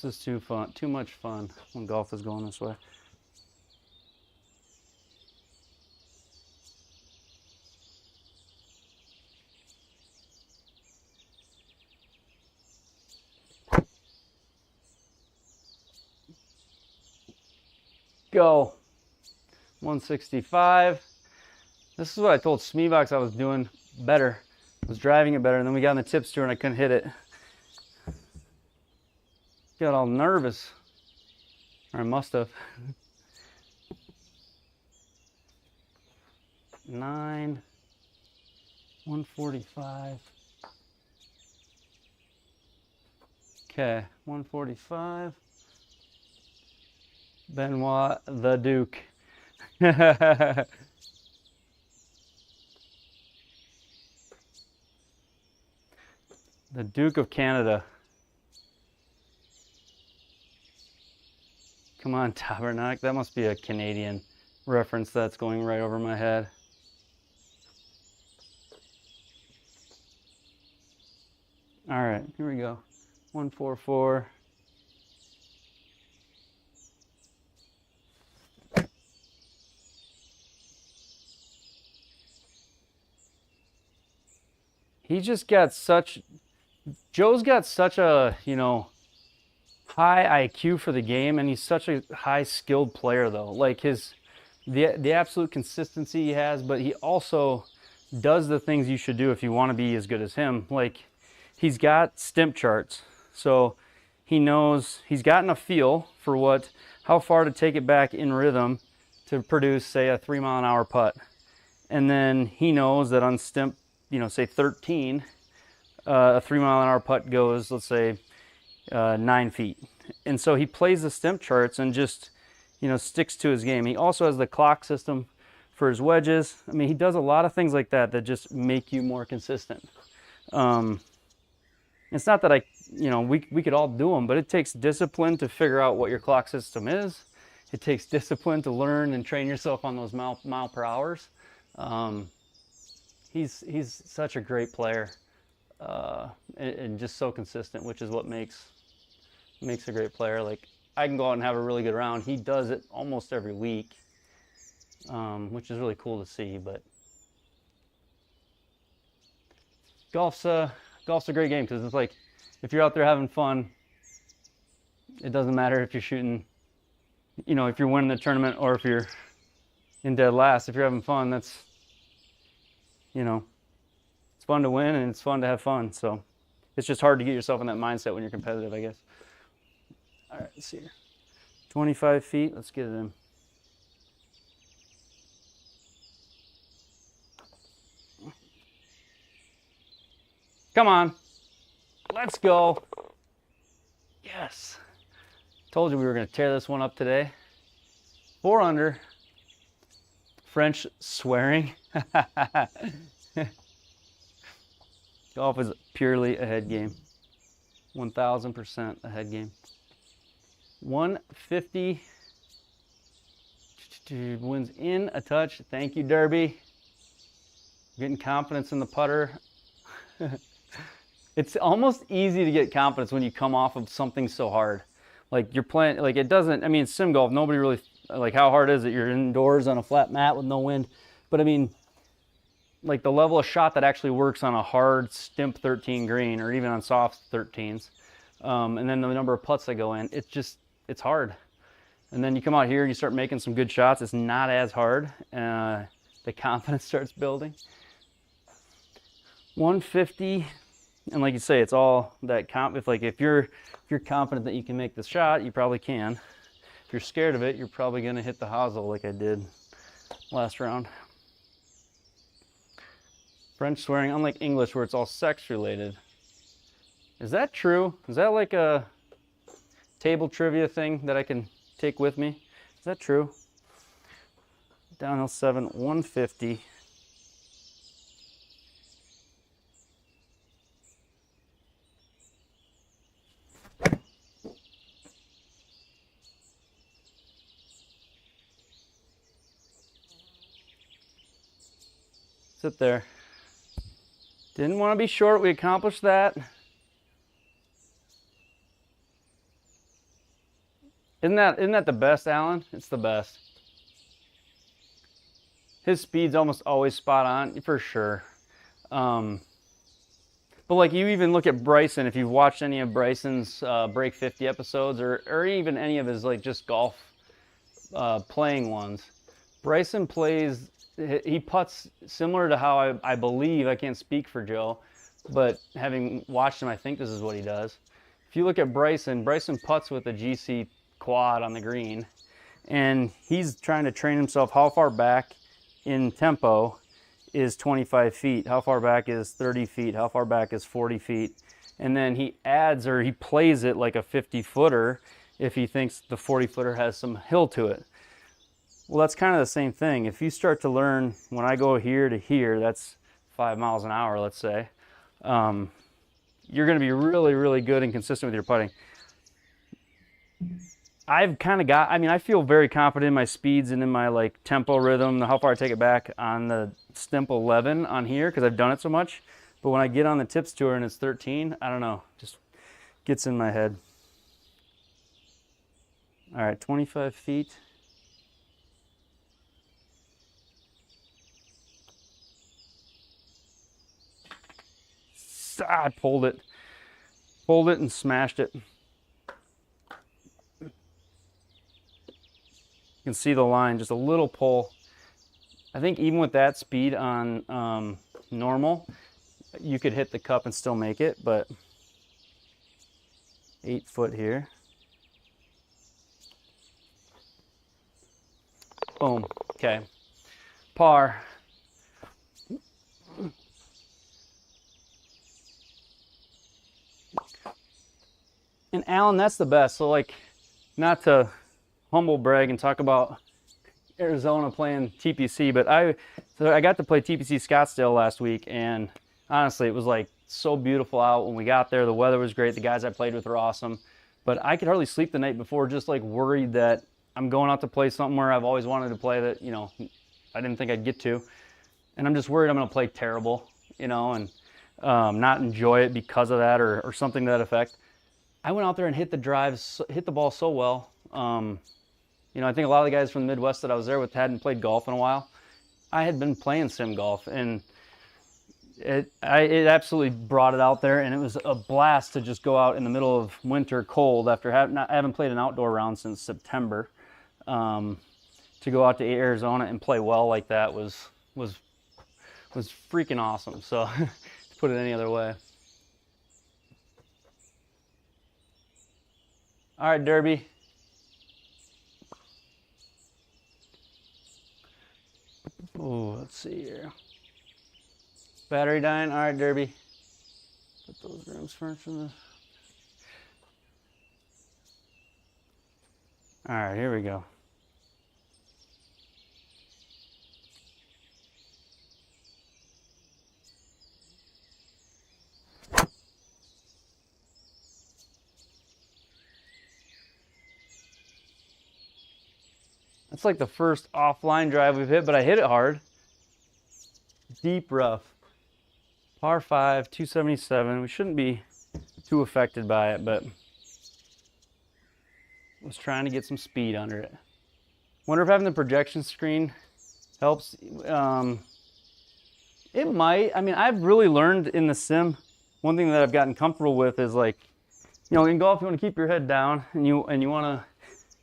is too fun, too much fun when golf is going this way. Go. 165. This is what I told Smeebox I was doing better. I was driving it better, and then we got on the tips tour and I couldn't hit it. Got all nervous. Or I must have. 9. 145. Okay, 145. Benoit the Duke. The Duke of Canada. Come on, Tabernacle. That must be a Canadian reference that's going right over my head. All right, here we go. 144. He just got such, Joe's got such a, high IQ for the game, and he's such a high skilled player though. Like the absolute consistency he has, but he also does the things you should do if you want to be as good as him. Like he's got stimp charts. So he knows, he's gotten a feel for how far to take it back in rhythm to produce, say, a 3-mile-an-hour putt. And then he knows that on stimp, you know, say 13, a 3-mile-an-hour putt goes, let's say, 9 feet. And so he plays the stimp charts and just, you know, sticks to his game. He also has the clock system for his wedges. I mean, he does a lot of things like that that just make you more consistent. It's not that we could all do them, but it takes discipline to figure out what your clock system is. It takes discipline to learn and train yourself on those mile per hours. He's such a great player, and just so consistent, which is what makes a great player. Like, I can go out and have a really good round. He does it almost every week, which is really cool to see. But golf's a great game because it's like, if you're out there having fun, it doesn't matter if you're shooting, you know, if you're winning the tournament or if you're in dead last. If you're having fun, that's, you know, it's fun to win and it's fun to have fun. So it's just hard to get yourself in that mindset when you're competitive, I guess. All right, let's see here. 25 feet, let's get it in. Come on, let's go. Yes. Told you we were gonna tear this one up today. 4 under. French swearing. Golf is purely a head game. 1000% a head game. 150. Wins in a touch. Thank you, Derby. Getting confidence in the putter. It's almost easy to get confidence when you come off of something so hard. Like, you're playing, like, it doesn't, I mean, sim golf, nobody really, like, how hard is it? You're indoors on a flat mat with no wind. But I mean, like, the level of shot that actually works on a hard stimp 13 green, or even on soft 13s, and then the number of putts that go in, it's hard. And then you come out here and you start making some good shots. It's not as hard. The confidence starts building. 150, and like you say, it's all that if you're confident that you can make the shot, you probably can. If you're scared of it, you're probably gonna hit the hosel like I did last round. French swearing, unlike English where it's all sex related. Is that true? Is that like a table trivia thing that I can take with me? Is that true? Downhill 7, 150. Sit there. Didn't want to be short. We accomplished that. Isn't that the best, Alan? It's the best. His speed's almost always spot on, for sure. But like, you even look at Bryson, if you've watched any of Bryson's Break 50 episodes, or even any of his, like, just golf playing ones, Bryson plays, he putts similar to how I believe, I can't speak for Joe, but having watched him, I think this is what he does. If you look at Bryson putts with a GC quad on the green, and he's trying to train himself how far back in tempo is 25 feet, how far back is 30 feet, how far back is 40 feet, and then he adds, or he plays it like a 50-footer if he thinks the 40-footer has some hill to it. Well, that's kind of the same thing. If you start to learn, when I go here to here, that's 5 miles an hour, let's say, you're going to be really, really good and consistent with your putting. I've kind of got, I mean, I feel very confident in my speeds and in my, like, tempo rhythm, how far I take it back on the Stimp 11 on here, because I've done it so much. But when I get on the Tips Tour and it's 13, I don't know, just gets in my head. All right, 25 feet. I pulled it and smashed it. You can see the line, just a little pull. I think even with that speed on normal, you could hit the cup and still make it, but 8 foot here. Boom. Okay. Par. And Alan, that's the best. So like, not to humble brag and talk about Arizona playing TPC, but I got to play TPC Scottsdale last week, and honestly, it was like so beautiful out when we got there. The weather was great. The guys I played with were awesome, but I could hardly sleep the night before, just like worried that I'm going out to play something where I've always wanted to play that, you know, I didn't think I'd get to, and I'm just worried I'm going to play terrible, you know, and not enjoy it because of that or something to that effect. I went out there and hit the ball so well. You know, I think a lot of the guys from the Midwest that I was there with hadn't played golf in a while. I had been playing sim golf, and it absolutely brought it out there, and it was a blast to just go out in the middle of winter cold after I haven't played an outdoor round since September. To go out to Arizona and play well like that was freaking awesome. So to put it any other way. All right, Derby. Oh, let's see here. Battery dying. All right, Derby. Put those rims first in this. All right, here we go. That's like the first offline drive we've hit, but I hit it hard. Deep rough. Par 5, 277. We shouldn't be too affected by it, but I was trying to get some speed under it. Wonder if having the projection screen helps. It might. I mean, I've really learned in the sim, one thing that I've gotten comfortable with is like, you know, in golf you want to keep your head down and you want to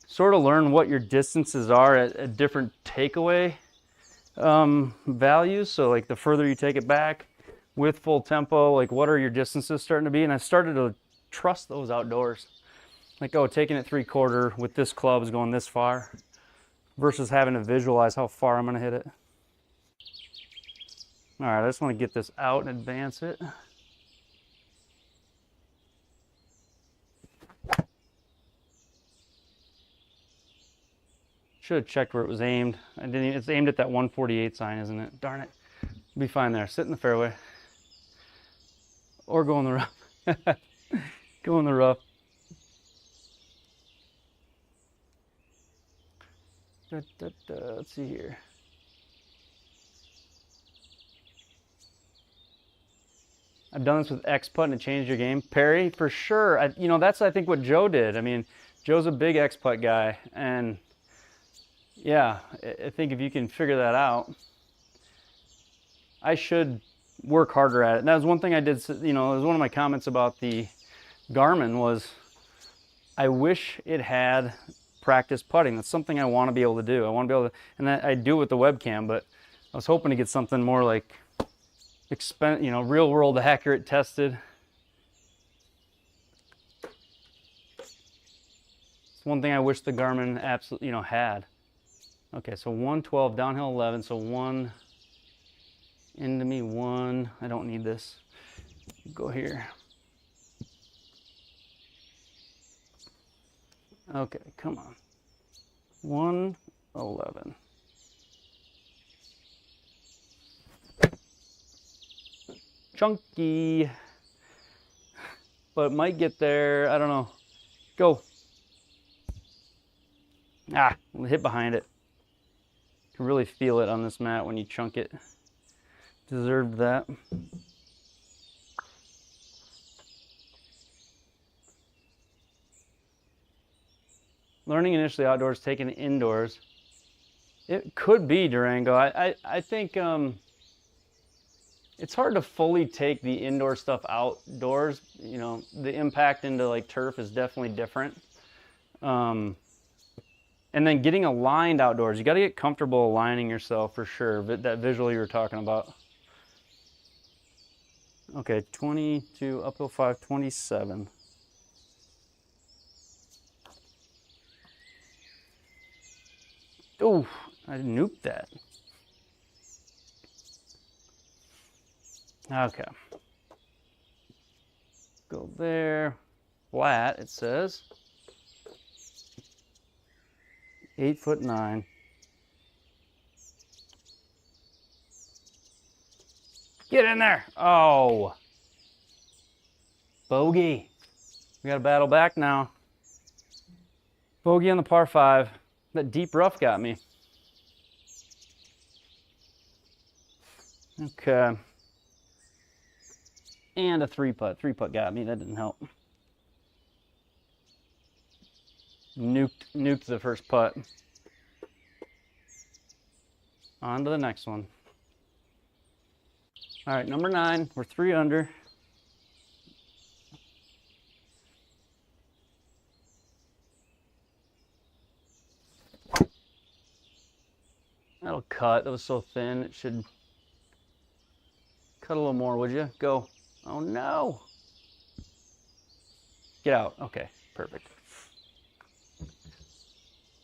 sort of learn what your distances are at different takeaway values. So like the further you take it back with full tempo, like what are your distances starting to be? And I started to trust those outdoors. Like, oh, taking it 3/4 with this club is going this far versus having to visualize how far I'm going to hit it. All right, I just want to get this out and advance it. Should have checked where it was aimed. I didn't. It's aimed at that 148 sign, isn't it? Darn it. Be fine there. Sit in the fairway. Or go in the rough. Go in the rough. Let's see here. I've done this with X-Putt and it changed your game. Perry, for sure. You know, that's I think what Joe did. I mean, Joe's a big X-Putt guy, and yeah, I think if you can figure that out, I should work harder at it. And that was one thing I did, you know, it was one of my comments about the Garmin was I wish it had practice putting. That's something I want to be able to do. I want to be able to, and I do with the webcam, but I was hoping to get something more like, you know, real world accurate tested. It's one thing I wish the Garmin absolutely, you know, had. Okay, so 112, downhill 11, so 1 into me, 1. I don't need this. Go here. Okay, come on. 111. Chunky. But it might get there. I don't know. Go. Ah, hit behind it. You can really feel it on this mat when you chunk it. Deserved that. Learning initially outdoors, taking it indoors. It could be Durango. I think it's hard to fully take the indoor stuff outdoors. You know, the impact into like turf is definitely different. And then getting aligned outdoors, you got to get comfortable aligning yourself for sure. But that visual you were talking about. Okay, 22, uphill 5, 27. Ooh, I nuked that. Okay. Go there. Flat, it says. 8'9". Get in there. Oh. Bogey. We got to battle back now. Bogey on the par 5. That deep rough got me. Okay. And a 3-putt. 3-putt got me. That didn't help. Nuked the first putt. On to the next one. All right, number 9. We're 3 under. That'll cut. That was so thin. It should cut a little more, would you? Go. Oh, no. Get out. Okay, perfect.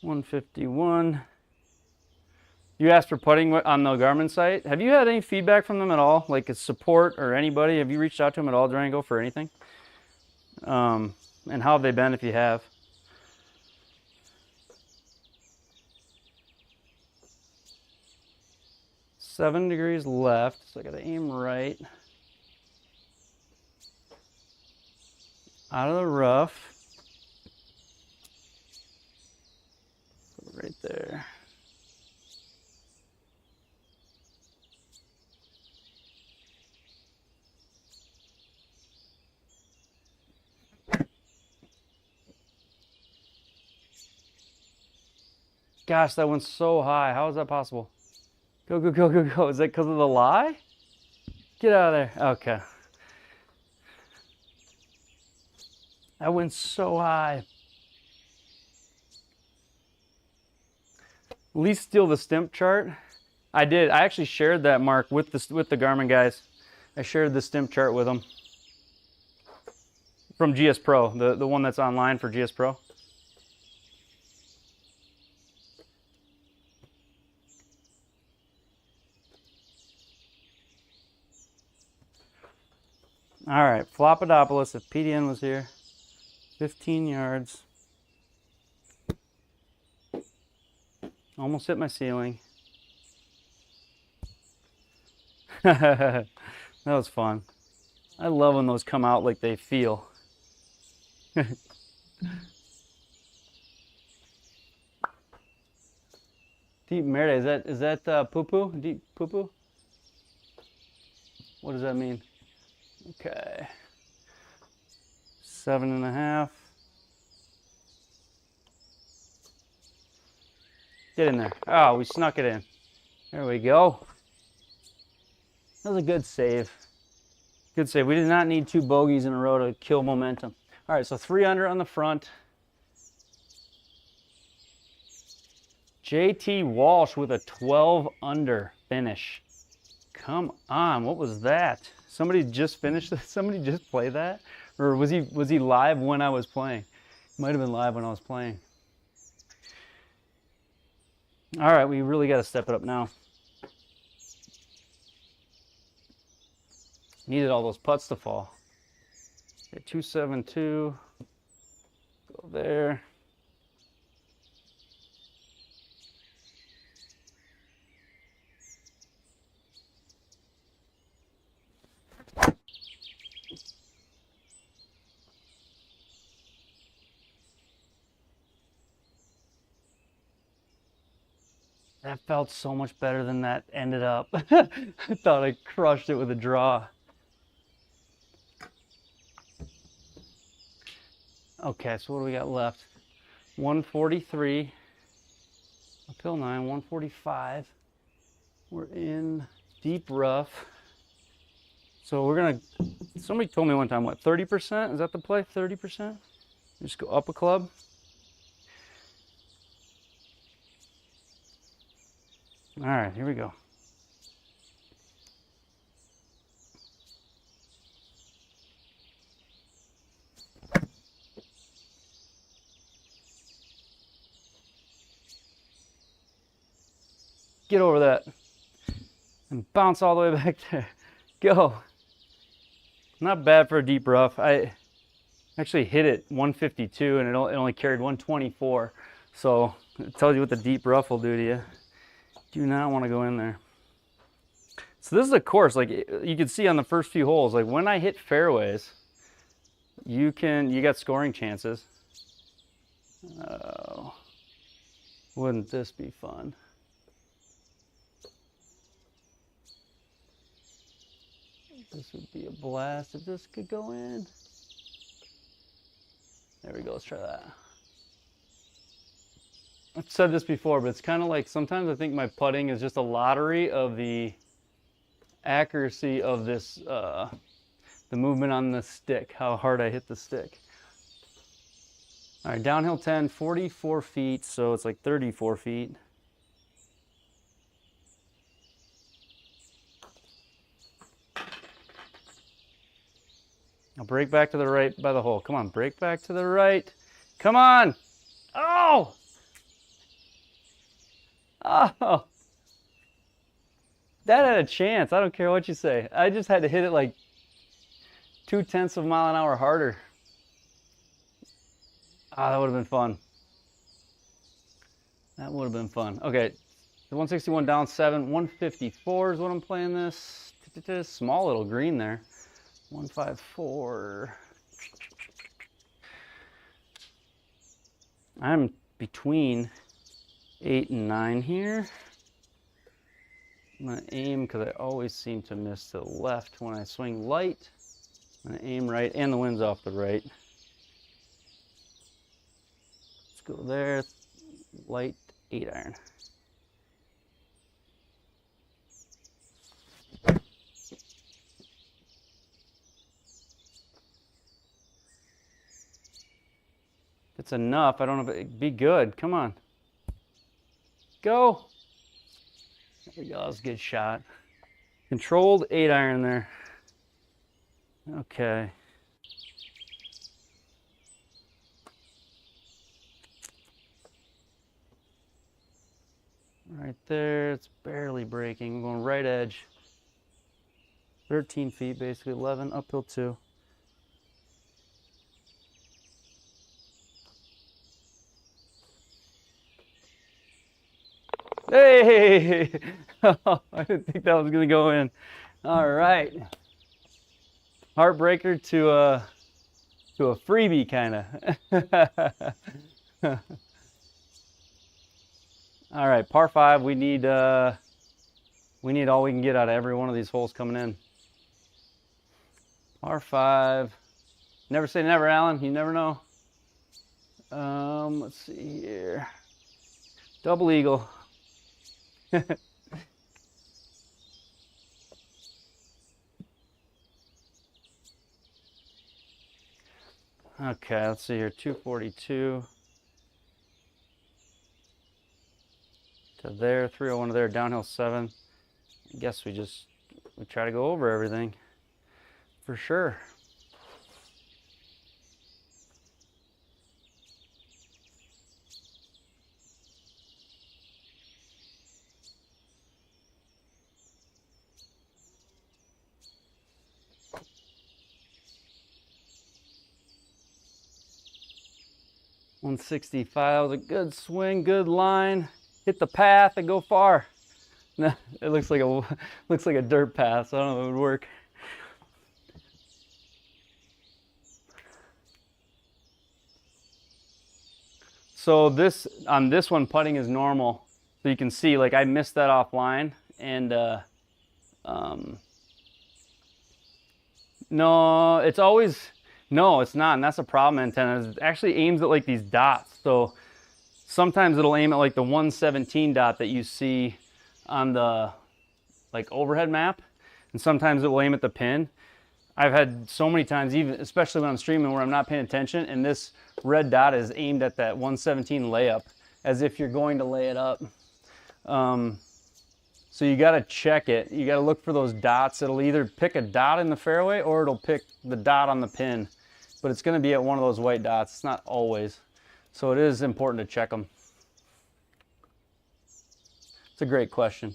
151. You asked for putting on the Garmin site. Have you had any feedback from them at all? Like a support or anybody? Have you reached out to them at all, Durango, for anything? And how have they been if you have? Seven degrees left, so I gotta aim right. Out of the rough. Right there. Gosh, that went so high. How is that possible? Go, go, go, go, go. Is that because of the lie? Get out of there. Okay. That went so high. At least steal the stimp chart. I did. I actually shared that, Mark, with the Garmin guys. I shared the stimp chart with them. From GSPro, the one that's online for GSPro. All right, Flopodopoulos, if PDN was here. 15 yards. Almost hit my ceiling. That was fun. I love when those come out like they feel. Deep Merde, is that poo-poo? Deep poo-poo? What does that mean? Okay. 7.5. Get in there. Oh, we snuck it in. There we go. That was a good save. Good save. We did not need 2 bogeys in a row to kill momentum. All right, so 3 under on the front. JT Walsh with a 12 under finish. Come on, what was that? Somebody just finished this? Somebody just played that? Or was he live when I was playing? He might have been live when I was playing. All right, we really got to step it up now. Needed all those putts to fall. Okay, 272. Go there. That felt so much better than that ended up. I thought I crushed it with a draw. Okay, so what do we got left? 143. Uphill 9, 145. We're in deep rough. So we're gonna, somebody told me one time, what, 30%? Is that the play, 30%? Just go up a club. All right, here we go. Get over that. And bounce all the way back there. Go. Not bad for a deep rough. I actually hit it 152 and it only carried 124. So it tells you what the deep rough will do to you. Do not want to go in there. So this is a course, like you can see on the first few holes, like when I hit fairways, you got scoring chances. Oh, wouldn't this be fun? This would be a blast if this could go in. There we go, let's try that. I've said this before, but it's kind of like sometimes I think my putting is just a lottery of the accuracy of this, the movement on the stick, how hard I hit the stick. All right, downhill 10, 44 feet, so it's like 34 feet. I'll break back to the right by the hole. Come on, break back to the right. Come on. Oh! Oh! That had a chance. I don't care what you say. I just had to hit it like 0.2 of a mile an hour harder. Ah, that would have been fun. That would have been fun. Okay, the 161 down 7, 154 is what I'm playing this. Small little green there. 154. I'm between 8 and 9 here. I'm gonna aim, because I always seem to miss to the left when I swing light. I'm gonna aim right, and the wind's off the right. Let's go there, light 8 iron. It's enough. I don't know if it'd be good. Come on. Go. There we go. That was a good shot. Controlled 8 iron there. Okay. Right there. It's barely breaking. I'm going right edge. 13 feet, basically 11, uphill 2. Hey! Oh, I didn't think that was going to go in. All right. Heartbreaker to a freebie, kind of. All right, par 5. We need all we can get out of every one of these holes coming in. Par 5. Never say never, Alan. You never know. Let's see here. Double eagle. Okay, let's see here. 242 to there, 301 to there, downhill 7. I guess we try to go over everything for sure. $165 was a good swing, good line. Hit the path and go far. No, it looks like a dirt path, so I don't know if it would work. So on this one, putting is normal. So you can see, like, I missed that offline, and no, it's not, and that's a problem. Antenna it actually aims at like these dots. So sometimes it'll aim at like the 117 dot that you see on the like overhead map, and sometimes it will aim at the pin. I've had so many times, even especially when I'm streaming, where I'm not paying attention, and this red dot is aimed at that 117 layup, as if you're going to lay it up. So you got to check it. You got to look for those dots. It'll either pick a dot in the fairway or it'll pick the dot on the pin, but it's going to be at one of those white dots. It's not always. So it is important to check them. It's a great question.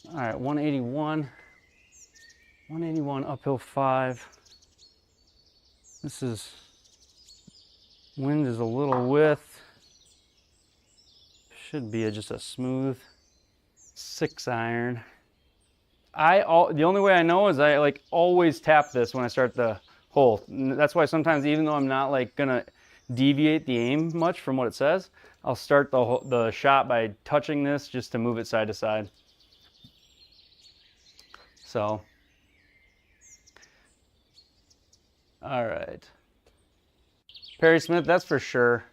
All right, 181 uphill 5. This is, wind is a little with, should be just a smooth 6 iron. The only way I know is I like always tap this when I start the hole. That's why sometimes, even though I'm not like gonna deviate the aim much from what it says, I'll start the shot by touching this just to move it side to side. So, all right. Perry Smith, that's for sure.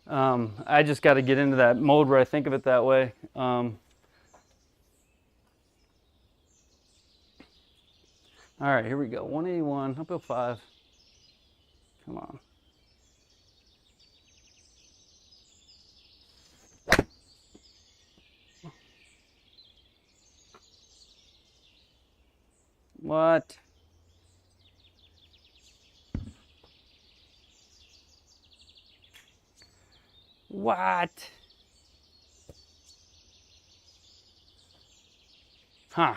I just got to get into that mode where I think of it that way. All right, here we go. 181, uphill 5. Come on. What? What? Huh.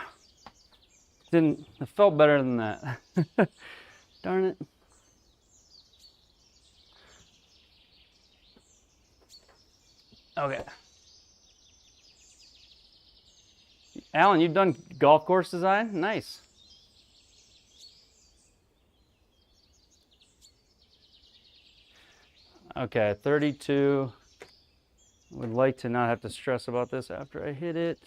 It felt better than that. Darn it. Okay. Alan, you've done golf course design? Nice. Okay, 32. Would like to not have to stress about this after I hit it.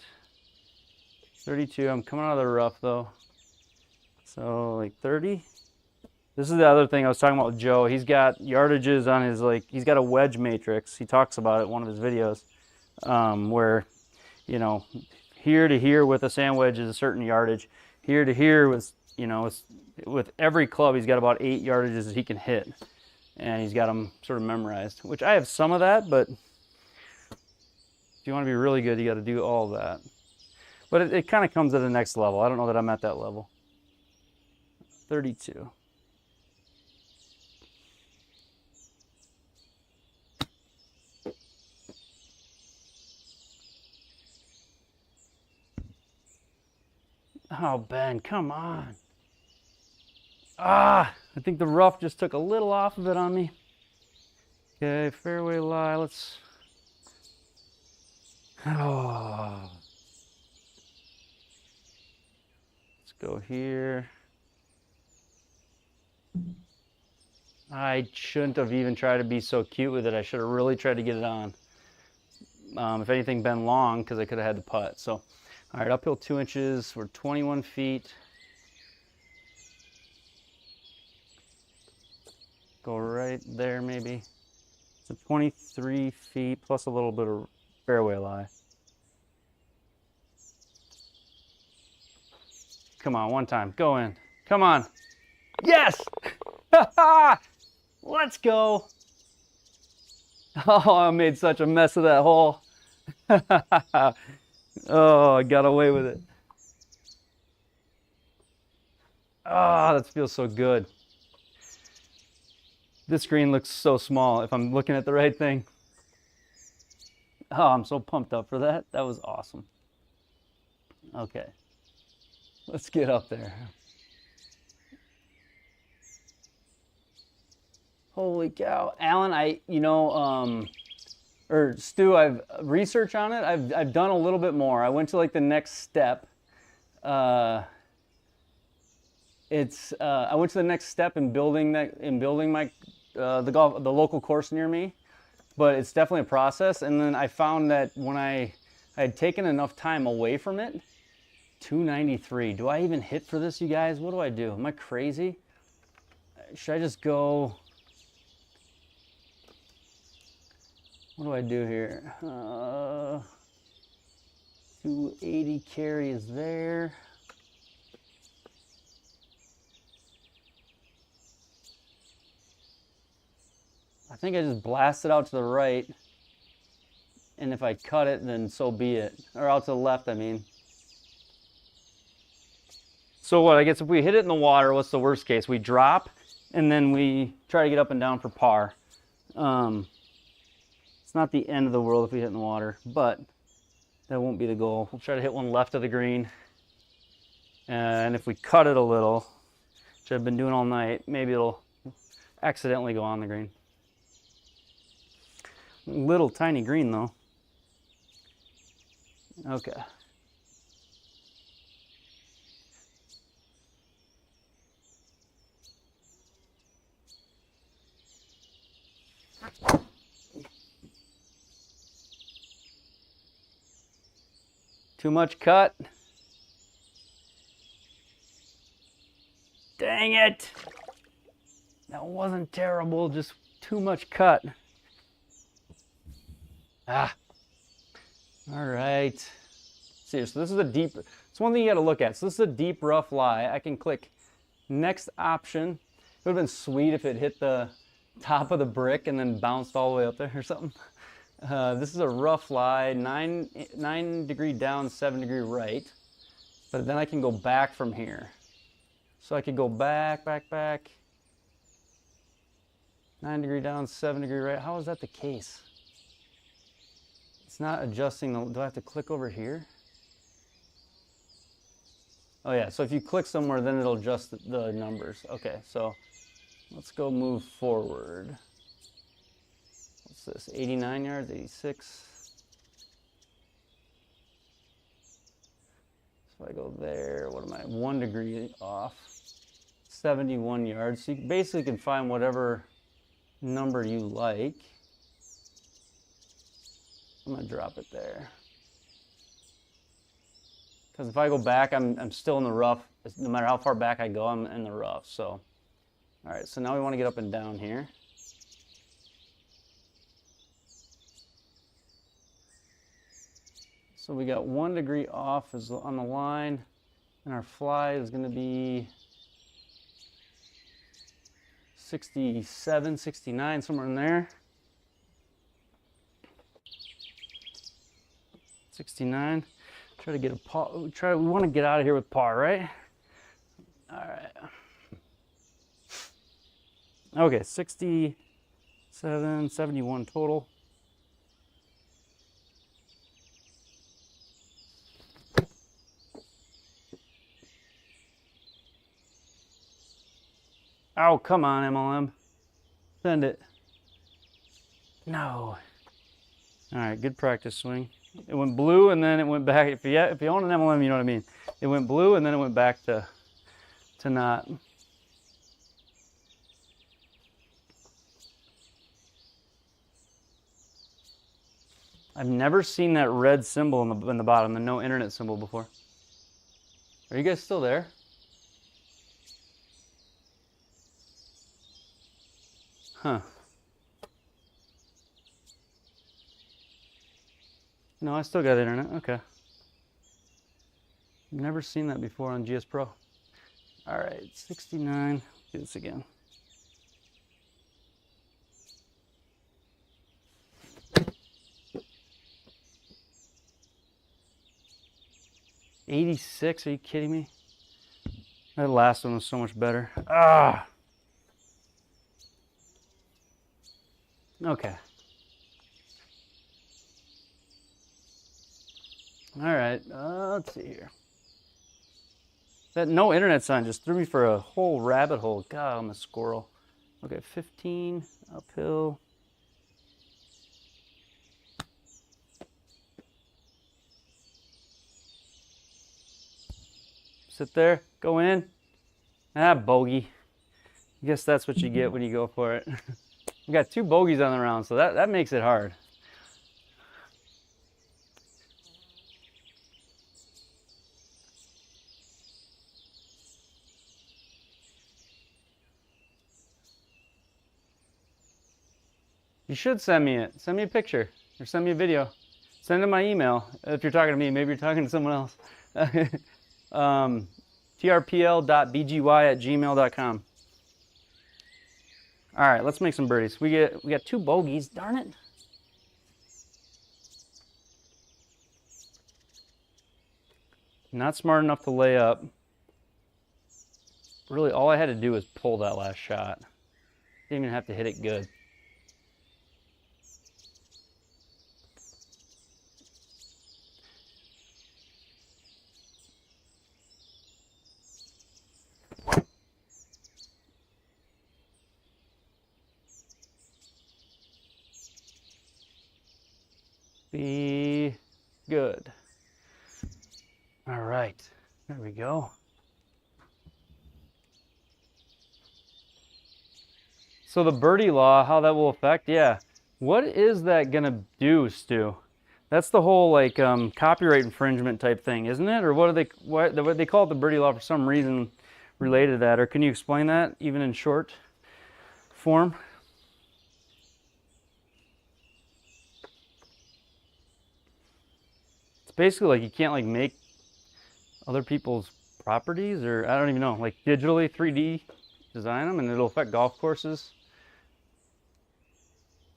32, I'm coming out of the rough though. So like 30. This is the other thing I was talking about with Joe. He's got yardages on his, like, he's got a wedge matrix. He talks about it in one of his videos, where, you know, here to here with a sand wedge is a certain yardage. Here to here was, you know, with every club, he's got about 8 yardages that he can hit. And he's got them sort of memorized, which I have some of that, but if you want to be really good, you got to do all of that. But it kind of comes at the next level. I don't know that I'm at that level. 32. Oh, Ben, come on. Ah, I think the rough just took a little off of it on me. Okay, fairway lie, let's... Oh. Let's go here. I shouldn't have even tried to be so cute with it. I should have really tried to get it on. If anything, been long, because I could have had the putt. So, all right, uphill 2 inches. We're 21 feet. Go right there, maybe. So 23 feet plus a little bit of fairway lie. Come on, one time. Go in. Come on. Yes! Let's go. Oh, I made such a mess of that hole. Oh, I got away with it. Oh, that feels so good. This screen looks so small if I'm looking at the right thing. Oh, I'm so pumped up for that. That was awesome. Okay. Let's get up there. Holy cow. Alan, or Stu, I've researched on it. I've done a little bit more. I went to like the next step. I went to the next step in building my the local course near me, but it's definitely a process. And then I found that when I had taken enough time away from it, 293. Do I even hit for this, you guys? What do I do? Am I crazy? Should I just go? What do I do here? 280 carry is there. I think I just blast it out to the right. And if I cut it, then so be it. Or out to the left, I mean. So what, I guess if we hit it in the water, what's the worst case? We drop, and then we try to get up and down for par. It's not the end of the world if we hit in the water, but that won't be the goal. We'll try to hit one left of the green. And if we cut it a little, which I've been doing all night, maybe it'll accidentally go on the green. Little tiny green though. Okay. Too much cut. Dang it. That wasn't terrible, just too much cut. Ah. All right. Seriously, this is a deep, it's one thing you got to look at. So this is a deep rough lie. I can click next option. It would have been sweet if it hit the top of the brick and then bounced all the way up there or something. This is a rough lie, 9 degree down, 7 degree right. But then I can go back from here. So I could go back. 9 degree down, 7 degree right. How is that the case? It's not adjusting the, do I have to click over here? Oh yeah, so if you click somewhere, then it'll adjust the numbers. Okay, so let's go move forward. What's this, 89 yards, 86? So if I go there, what am I, 1 degree off, 71 yards. So you basically can find whatever number you like. I'm gonna drop it there. Because if I go back, I'm still in the rough. No matter how far back I go, I'm in the rough. So, all right, so now we want to get up and down here. So we got 1 degree off is on the line, and our fly is going to be 67, 69, somewhere in there. 69. Try to get a par. We want to get out of here with par, right? All right. Okay, 67, 71 total. Oh, come on, MLM. Send it. No. All right, good practice swing. It went blue and then it went back. If you own an MLM, you know what I mean. It went blue and then it went back to not. I've never seen that red symbol in the bottom, the no internet symbol before. Are you guys still there? Huh. No, I still got internet. Okay. Never seen that before on GSPro. All right, 69. Do this again. $86. Are you kidding me? That last one was so much better. Ah. Okay. All right, let's see here. That no internet sign just threw me for a whole rabbit hole. God, I'm a squirrel. Okay, 15, uphill. Sit there, go in. Ah, bogey. I guess that's what you get when you go for it. We got 2 bogeys on the round, so that makes it hard. You should send me it. Send me a picture or send me a video. Send it my email. If you're talking to me, maybe you're talking to someone else. trpl.bgy@gmail.com. All right, let's make some birdies. We got 2 bogeys. Darn it. Not smart enough to lay up. Really, all I had to do was pull that last shot. Didn't even have to hit it good. Be good. All right, there we go. So the birdie law, how that will affect, yeah. What is that gonna do, Stu? That's the whole like copyright infringement type thing, isn't it? Or what they call it the birdie law for some reason related to that? Or can you explain that even in short form? It's basically like you can't like make other people's properties, or I don't even know, like digitally 3D design them, and it'll affect golf courses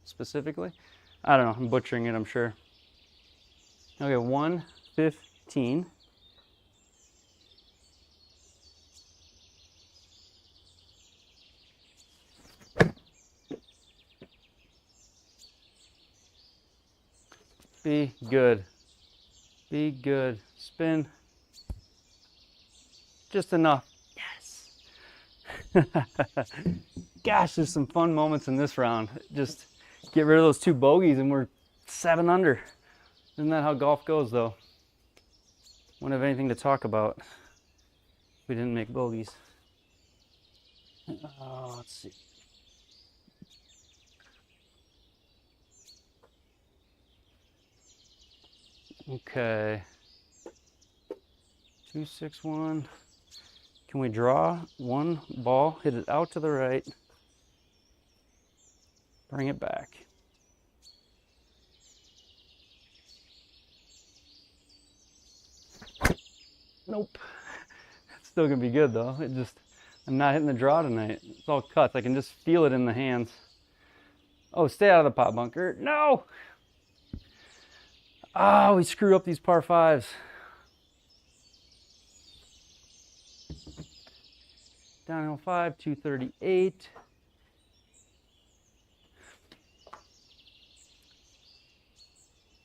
specifically. I don't know, I'm butchering it, I'm sure. Okay, 115. Be good. Be good. Spin. Just enough. Yes. Gosh, there's some fun moments in this round. Just get rid of those 2 bogeys and we're 7 under. Isn't that how golf goes, though? Wouldn't have anything to talk about if we didn't make bogeys. Oh, let's see. Okay. 261. Can we draw 1 ball, hit it out to the right, bring it back? Nope. It's still gonna be good though. I'm not hitting the draw tonight. It's all cuts. I can just feel it in the hands. Oh, stay out of the pot bunker. No! Ah, we screw up these par 5s. Downhill 5, 238.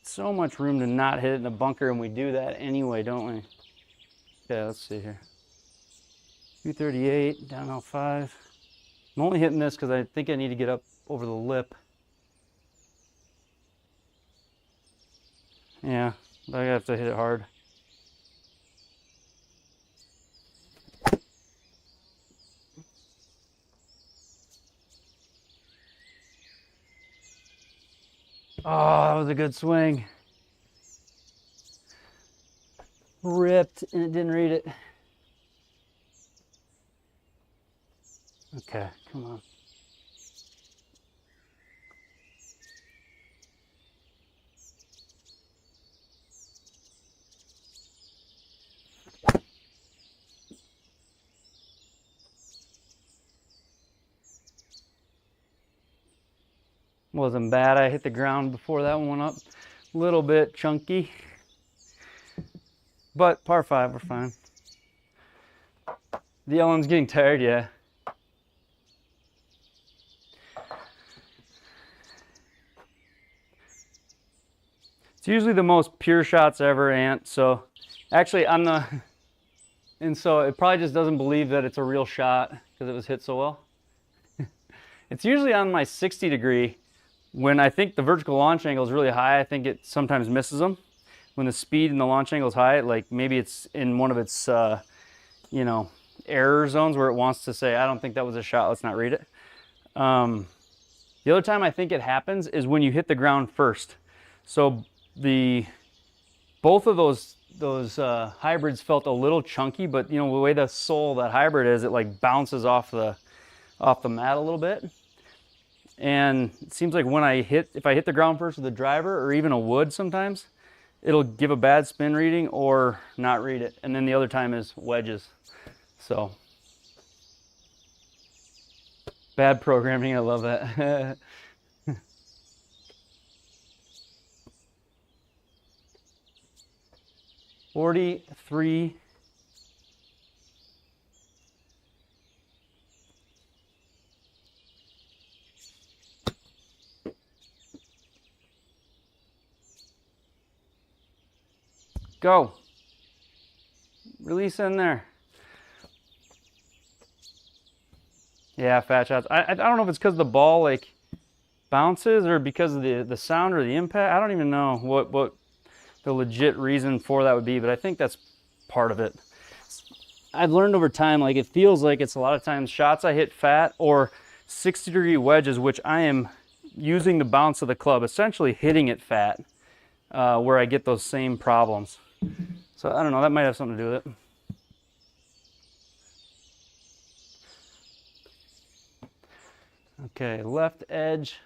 So much room to not hit it in the bunker, and we do that anyway, don't we? Okay, let's see here. 238, downhill 5. I'm only hitting this because I think I need to get up over the lip. Yeah, but I have to hit it hard. Oh, that was a good swing. Ripped, and it didn't read it. Okay, come on. Wasn't bad. I hit the ground before that one went up. A little bit chunky. But par 5, we're fine. The Ellen's getting tired, yeah. It's usually the most pure shots ever, Ant. So actually and so it probably just doesn't believe that it's a real shot because it was hit so well. It's usually on my 60 degree. When I think the vertical launch angle is really high, I think it sometimes misses them. When the speed and the launch angle is high, like maybe it's in one of its, you know, error zones where it wants to say, I don't think that was a shot, let's not read it. The other time I think it happens is when you hit the ground first. So both of those hybrids felt a little chunky, but you know, the way the sole of that hybrid is, it like bounces off the mat a little bit. And it seems like when if I hit the ground first with a driver or even a wood sometimes, it'll give a bad spin reading or not read it. And then the other time is wedges. So, bad programming, I love that. 43. Go. Release in there. Yeah, fat shots. I don't know if it's because the ball like bounces or because of the sound or the impact. I don't even know what the legit reason for that would be, but I think that's part of it. I've learned over time, like it feels like it's a lot of times shots I hit fat or 60-degree wedges, which I am using the bounce of the club, essentially hitting it fat, where I get those same problems. So I don't know, that might have something to do with it. Okay, left edge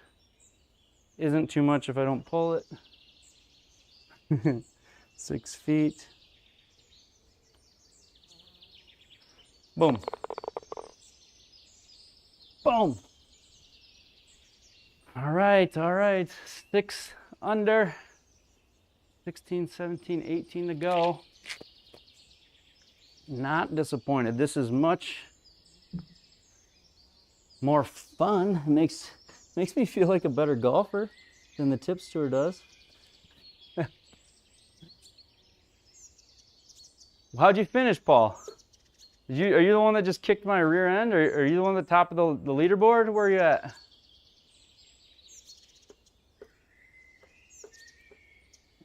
isn't too much if I don't pull it. 6 feet. Boom. Boom. All right. 6 under. 16, 17, 18 to go. Not disappointed. This is much more fun. It makes me feel like a better golfer than the Tips Tour does. How'd you finish, Paul? Are you the one that just kicked my rear end, or are you the one at the top of the leaderboard? Where are you at?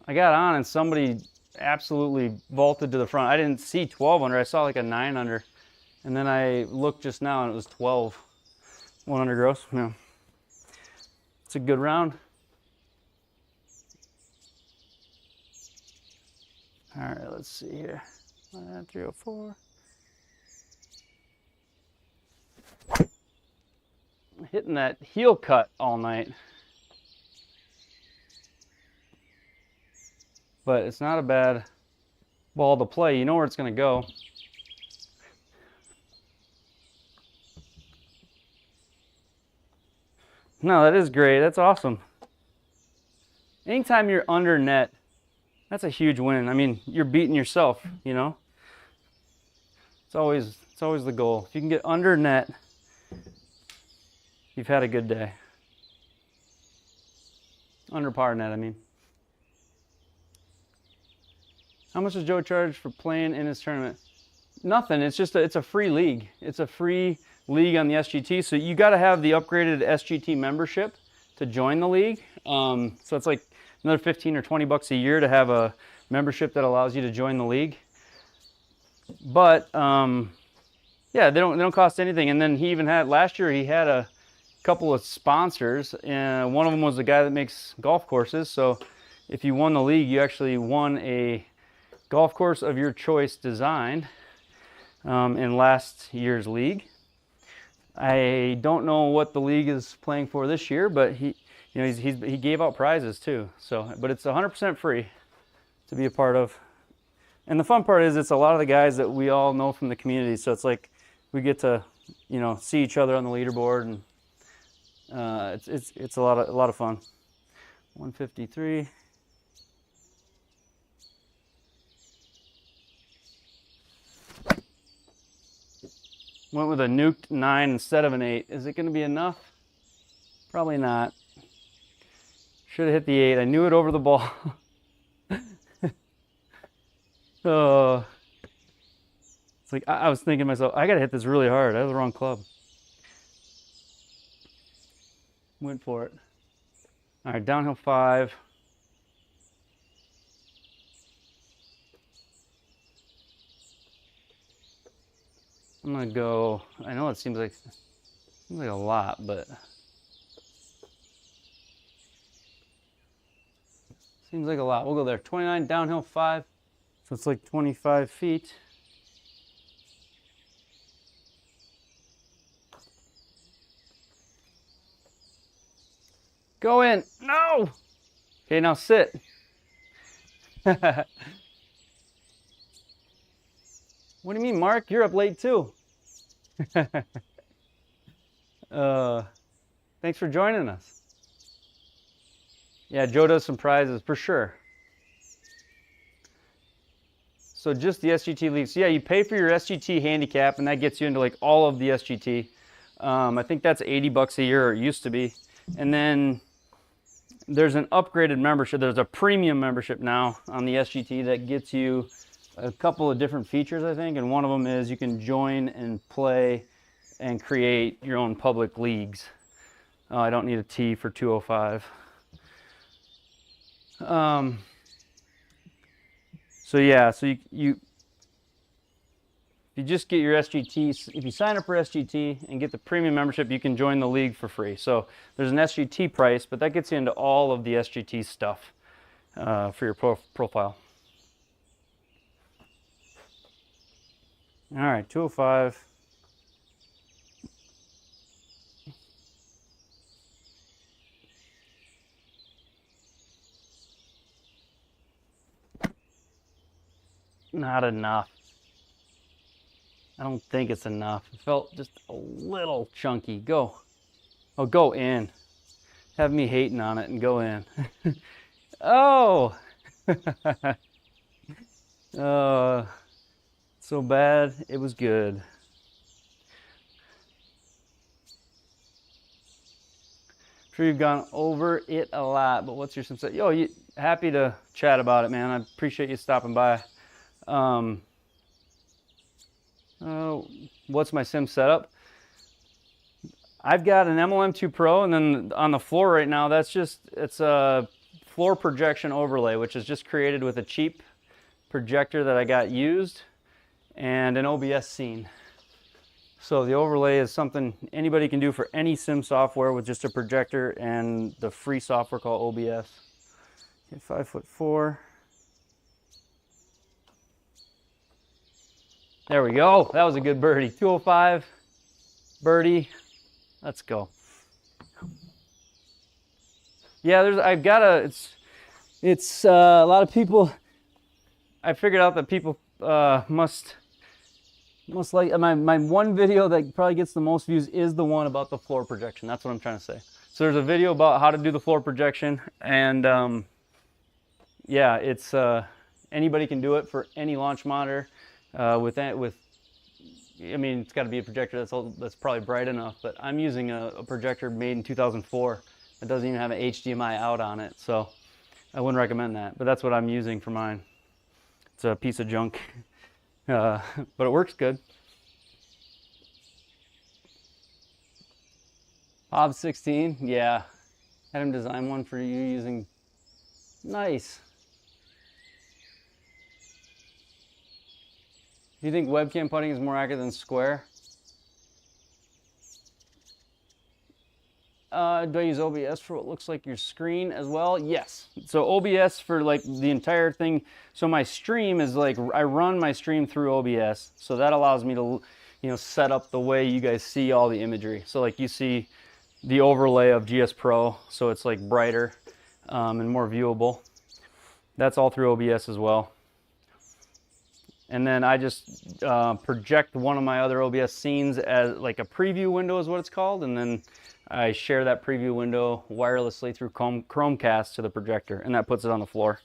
I got on and somebody absolutely vaulted to the front. I didn't see 12 under. I saw like a 9 under. And then I looked just now and it was 12. 1 under gross. Yeah. It's a good round. All right, let's see here. 304. Hitting that heel cut all night. But it's not a bad ball to play. You know where it's going to go. No, that is great. That's awesome. Anytime you're under net, that's a huge win. I mean, you're beating yourself, you know. It's always the goal. If you can get under net, you've had a good day. Under par net, I mean. How much does Joe charge for playing in his tournament? Nothing. It's just it's a free league. It's a free league on the SGT. So you got to have the upgraded SGT membership to join the league. So it's like another 15 or 20 bucks a year to have a membership that allows you to join the league. But yeah, they don't cost anything. And then he even had last year he had a couple of sponsors, and one of them was the guy that makes golf courses. So if you won the league, you actually won a golf course of your choice designed in last year's league. I don't know what the league is playing for this year, but he gave out prizes too. So, but it's 100% free to be a part of. And the fun part is it's a lot of the guys that we all know from the community. So it's like we get to, you know, see each other on the leaderboard, and it's a lot of fun. 153. Went with a nuked 9 instead of an 8. Is it going to be enough? Probably not. Should have hit the 8. I knew it over the ball. Oh, it's like I was thinking to myself, I got to hit this really hard. I have the wrong club. Went for it. All right, downhill 5. I'm gonna go. I know it seems like a lot, but seems like a lot. We'll go there. 29 downhill 5, so it's like 25 feet. Go in. No. Okay, now sit. What do you mean, Mark? You're up late too. Thanks for joining us. Yeah, Joe does some prizes for sure. So just the SGT League. So yeah, you pay for your SGT handicap, and that gets you into like all of the SGT. I think that's 80 bucks a year, or it used to be. And then there's an upgraded membership. There's a premium membership now on the SGT that gets you a couple of different features, I think, and one of them is you can join and play and create your own public leagues. Oh, I don't need a T for 205. So yeah, so you just get your SGT, if you sign up for SGT and get the premium membership, you can join the league for free. So there's an SGT price, but that gets you into all of the SGT stuff for your profile. All right, 205. Not enough. I don't think it's enough. It felt just a little chunky. Go. Oh, go in. Have me hating on it and go in. Oh! So bad, it was good. I'm sure you've gone over it a lot, but what's your sim set? Yo, happy to chat about it, man. I appreciate you stopping by. What's my sim setup? I've got an MLM2 Pro, and then on the floor right now, it's a floor projection overlay, which is just created with a cheap projector that I got used and an OBS scene. So the overlay is something anybody can do for any sim software with just a projector and the free software called OBS. Okay, 5'4". There we go. That was a good birdie. 205 birdie. Let's go. Yeah, I've got it's a lot of people. I figured out that people must like my one video that probably gets the most views is the one about the floor projection. That's what I'm trying to say. So there's a video about how to do the floor projection, and yeah, it's anybody can do it for any launch monitor. I mean, it's got to be a projector that's probably bright enough, but I'm using a projector made in 2004 that doesn't even have an HDMI out on it, so I wouldn't recommend that, but that's what I'm using for mine. It's a piece of junk, but it works good. Hob 16, yeah, had him design one for you using, nice. Do you think webcam putting is more accurate than square? Do I use OBS for what looks like your screen as well? Yes. So OBS for like the entire thing. So my stream is like, I run my stream through OBS. So that allows me to, set up the way you guys see all the imagery. So like you see the overlay of GSPro. So it's like brighter and more viewable. That's all through OBS as well. And then I just project one of my other OBS scenes as like a preview window is what it's called. And then I share that preview window wirelessly through Chromecast to the projector, and that puts it on the floor.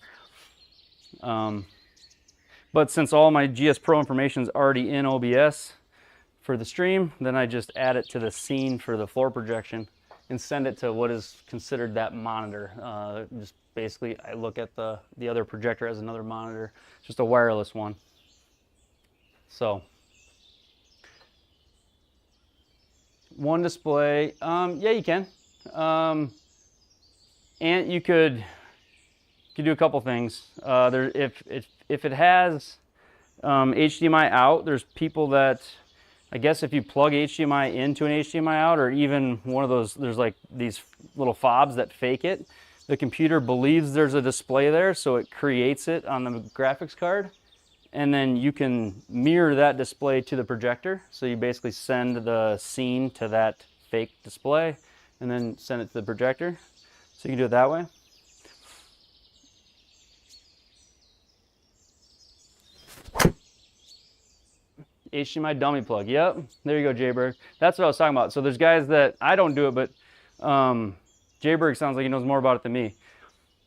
But since all my GSPro information is already in OBS for the stream, then I just add it to the scene for the floor projection and send it to what is considered that monitor. Just basically, I look at the other projector as another monitor, just a wireless one. So, one display, yeah, you can. And you could do a couple things. If it has HDMI out, there's people that, I guess if you plug HDMI into an HDMI out, or even one of those, there's like these little fobs that fake it. The computer believes there's a display there, so it creates it on the graphics card. And then you can mirror that display to the projector. So you basically send the scene to that fake display and then send it to the projector. So you can do it that way. HDMI dummy plug. Yep, there you go, Jayberg. That's what I was talking about. So there's guys that, I don't do it, but Jayberg sounds like he knows more about it than me.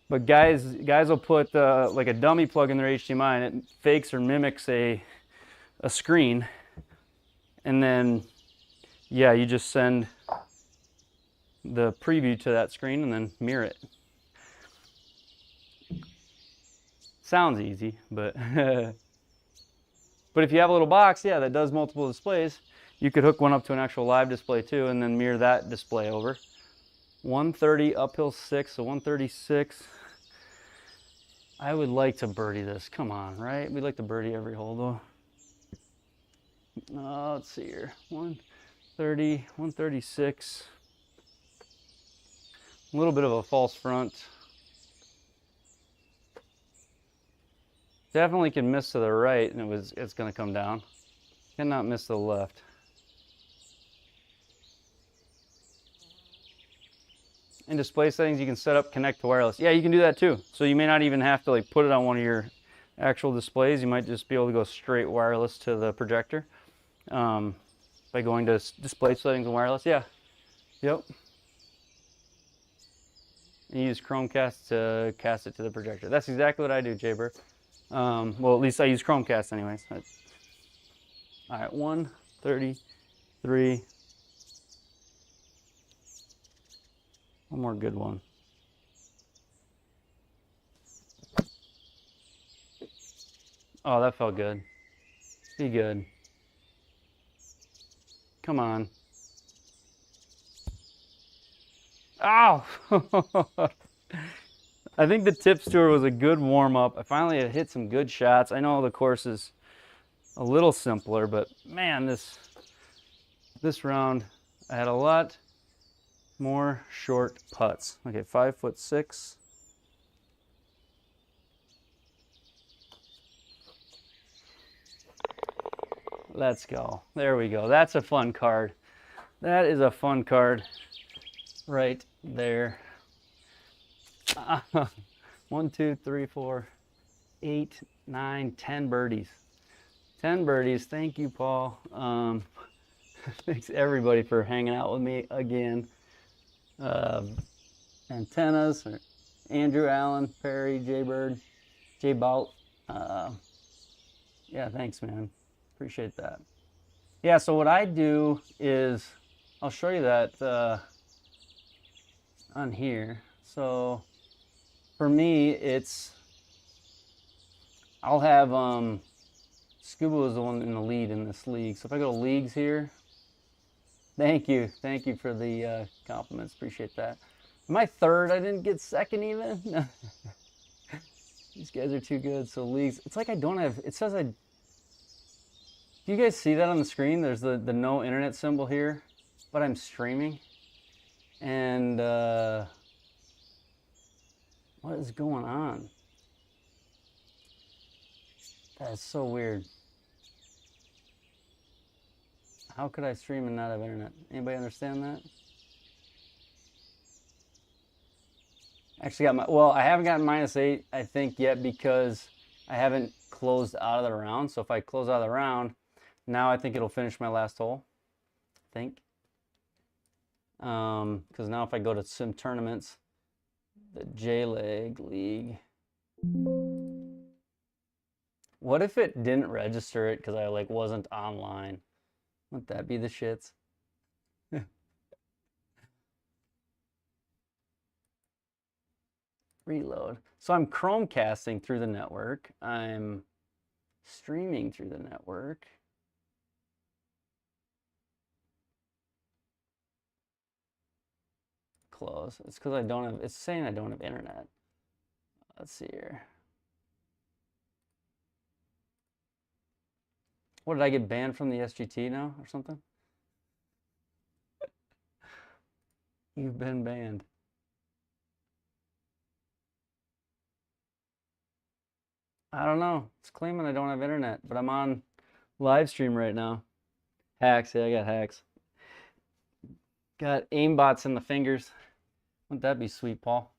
But guys will put like a dummy plug in their HDMI, and it fakes or mimics a screen. And then, yeah, you just send the preview to that screen and then mirror it. Sounds easy, but but if you have a little box, yeah, that does multiple displays, you could hook one up to an actual live display too, and then mirror that display over. 130 uphill 6, so 136. I would like to birdie this. Come on, right? We'd like to birdie every hole though. Let's see here. 130, 136. A little bit of a false front. Definitely can miss to the right, and it's going to come down. Cannot miss to the left. In display settings, you can set up connect to wireless. Yeah, you can do that too. So you may not even have to like put it on one of your actual displays. You might just be able to go straight wireless to the projector by going to display settings and wireless. Yeah, yep. And use Chromecast to cast it to the projector. That's exactly what I do, Jaybird. Well, at least I use Chromecast anyways. All right, 133. One more good one. Oh, that felt good. Be good. Come on. Ow! I think the tips tour was a good warm-up. I finally had hit some good shots. I know the course is a little simpler, but man, this round I had a lot more short putts. Okay, 5'6". Let's go. There we go. That's a fun card. That is a fun card right there. 1, 2, 3, 4, 8, 9, 10 birdies. 10 birdies. Thank you, Paul. Thanks everybody for hanging out with me again. Antennas, Andrew, Allen, Perry, Jaybird, J-Bout. Yeah, thanks, man. Appreciate that. Yeah, so what I do is, I'll show you that on here. So for me, I'll have, Scuba is the one in the lead in this league. So if I go to leagues here, thank you for the compliments, appreciate that. Am I third? I didn't get second even? These guys are too good. So leagues, it's like I don't have, it says do you guys see that on the screen? There's the no internet symbol here, but I'm streaming. And what is going on? That is so weird. How could I stream and not have internet? Anybody understand that? Actually got well, I haven't gotten -8, I think, yet because I haven't closed out of the round. So if I close out of the round, now I think it'll finish my last hole, I think. Because now if I go to sim tournaments, the JLAG League. What if it didn't register it because I like wasn't online? Wouldn't that be the shits? Reload. So I'm Chromecasting through the network. I'm streaming through the network. Close. It's because I don't have, it's saying I don't have internet. Let's see here. What, did I get banned from the SGT now or something? You've been banned. I don't know. It's claiming I don't have internet, but I'm on live stream right now. Hacks, yeah, I got hacks. Got aimbots in the fingers. Wouldn't that be sweet, Paul?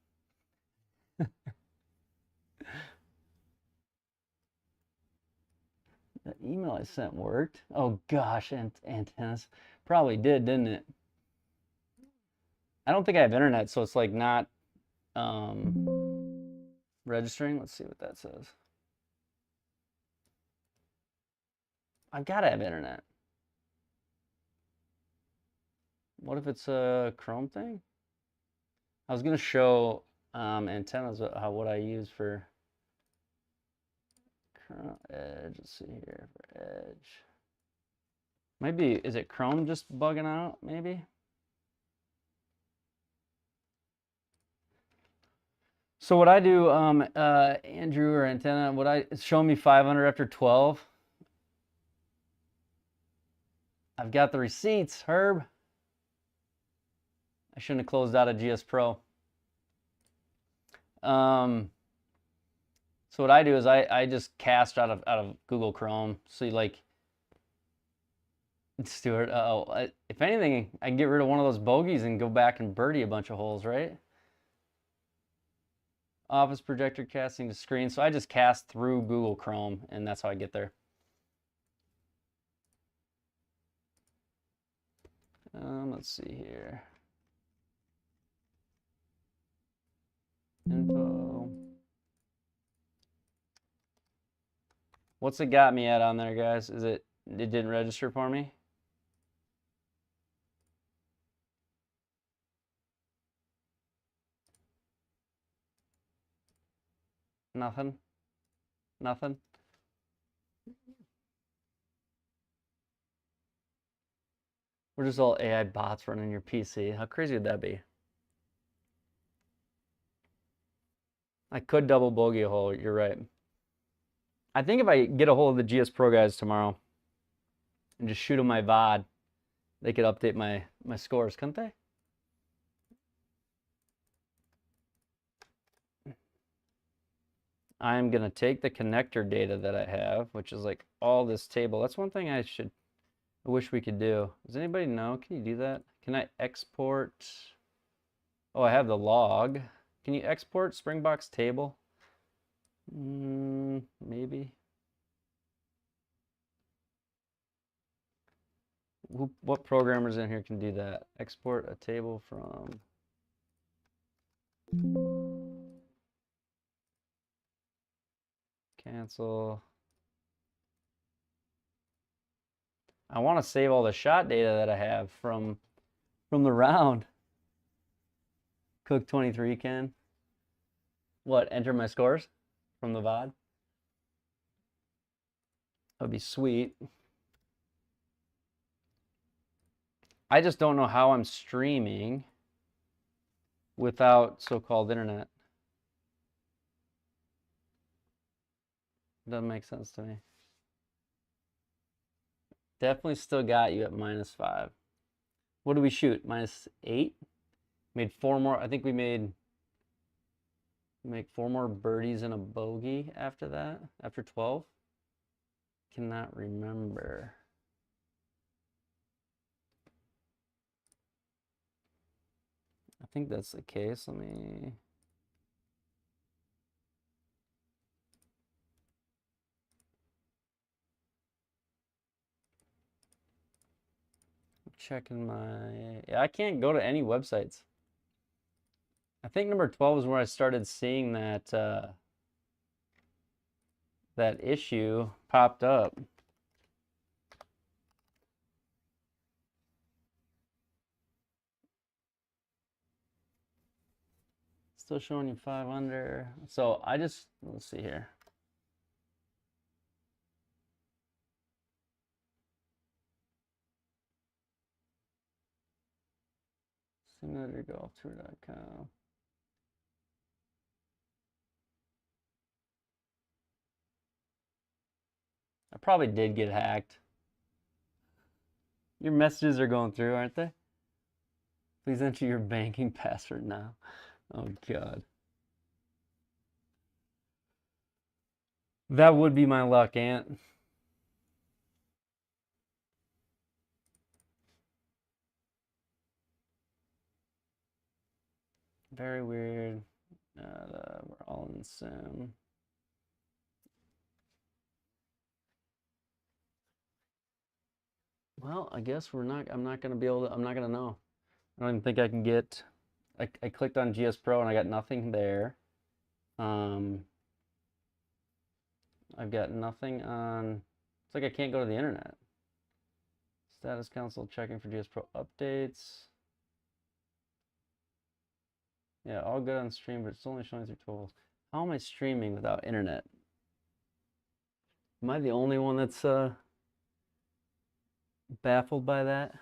The email I sent worked. Oh gosh, antennas. Probably did, didn't it? I don't think I have internet, so it's like not registering. Let's see what that says. I've got to have internet. What if it's a Chrome thing? I was going to show antennas, what I use for Edge. Let's see here for Edge. Maybe, is it Chrome just bugging out, maybe? So what I do, Andrew or Antenna, show me 500 after 12. I've got the receipts, Herb. I shouldn't have closed out of GSPro. So what I do is I just cast out of Google Chrome. So you like, Stuart, if anything, I can get rid of one of those bogeys and go back and birdie a bunch of holes, right? Office projector casting to screen. So I just cast through Google Chrome, and that's how I get there. Let's see here. Info. What's it got me at on there, guys? Is it didn't register for me? Nothing. Nothing. We're just all AI bots running your PC. How crazy would that be? I could double bogey a hole. You're right. I think if I get a hold of the GSPro guys tomorrow and just shoot them my VOD, they could update my scores, couldn't they? I'm going to take the connector data that I have, which is like all this table. That's one thing I wish we could do. Does anybody know? Can you do that? Can I export? Oh, I have the log. Can you export Springbox table? Maybe. What programmers in here can do that? Export a table from... Cancel. I want to save all the shot data that I have from the round. Cook 23 can. What, enter my scores from the VOD? That would be sweet. I just don't know how I'm streaming without so-called internet. Doesn't make sense to me. Definitely still got you at -5. What did we shoot? -8? Made 4 more. I think we make 4 more birdies and a bogey after that, after 12. Cannot remember. I think that's the case. Let me... checking my... Yeah, I can't go to any websites. I think number 12 is where I started seeing that that issue popped up. Still showing you 5 under. So I just, let's see here. SimulatorGolfTour.com. I probably did get hacked. Your messages are going through, aren't they? Please enter your banking password now. Oh, God. That would be my luck, Ant. Very weird. We're all in sim. Well, I guess I'm not going to be able to, I'm not going to know. I don't even think I can get, I clicked on GSPro and I got nothing there. I've got nothing on, it's like I can't go to the internet. Status console checking for GSPro updates. Yeah, all good on stream, but it's only showing through tools. How am I streaming without internet? Am I the only one that's baffled by that?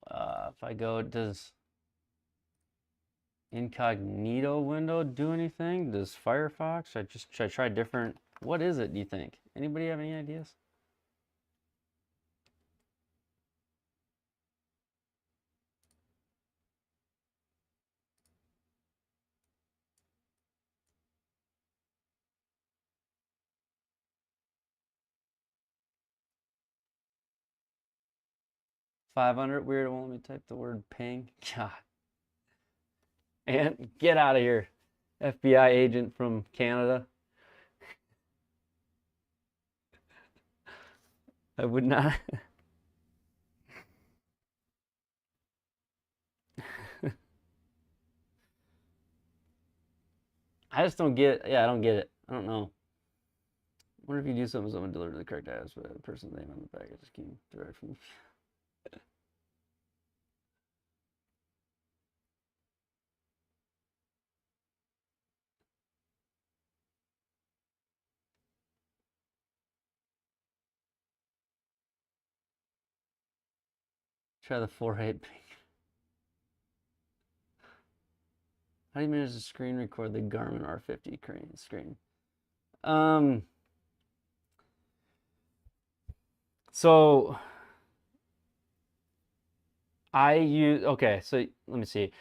if I go, does incognito window do anything? Does Firefox? Should I try different? What is it, do you think? Anybody have any ideas? $500 weird. Won't let me type the word ping. God. And get out of here, FBI agent from Canada. I would not. I just don't get it. Yeah, I don't get it. I don't know. I wonder if you do something, someone delivered the correct address, but the person's name on the package just came direct from. Try the 4.8 ping. How do you manage to screen record the Garmin R50 screen? So I use, okay, so let me see.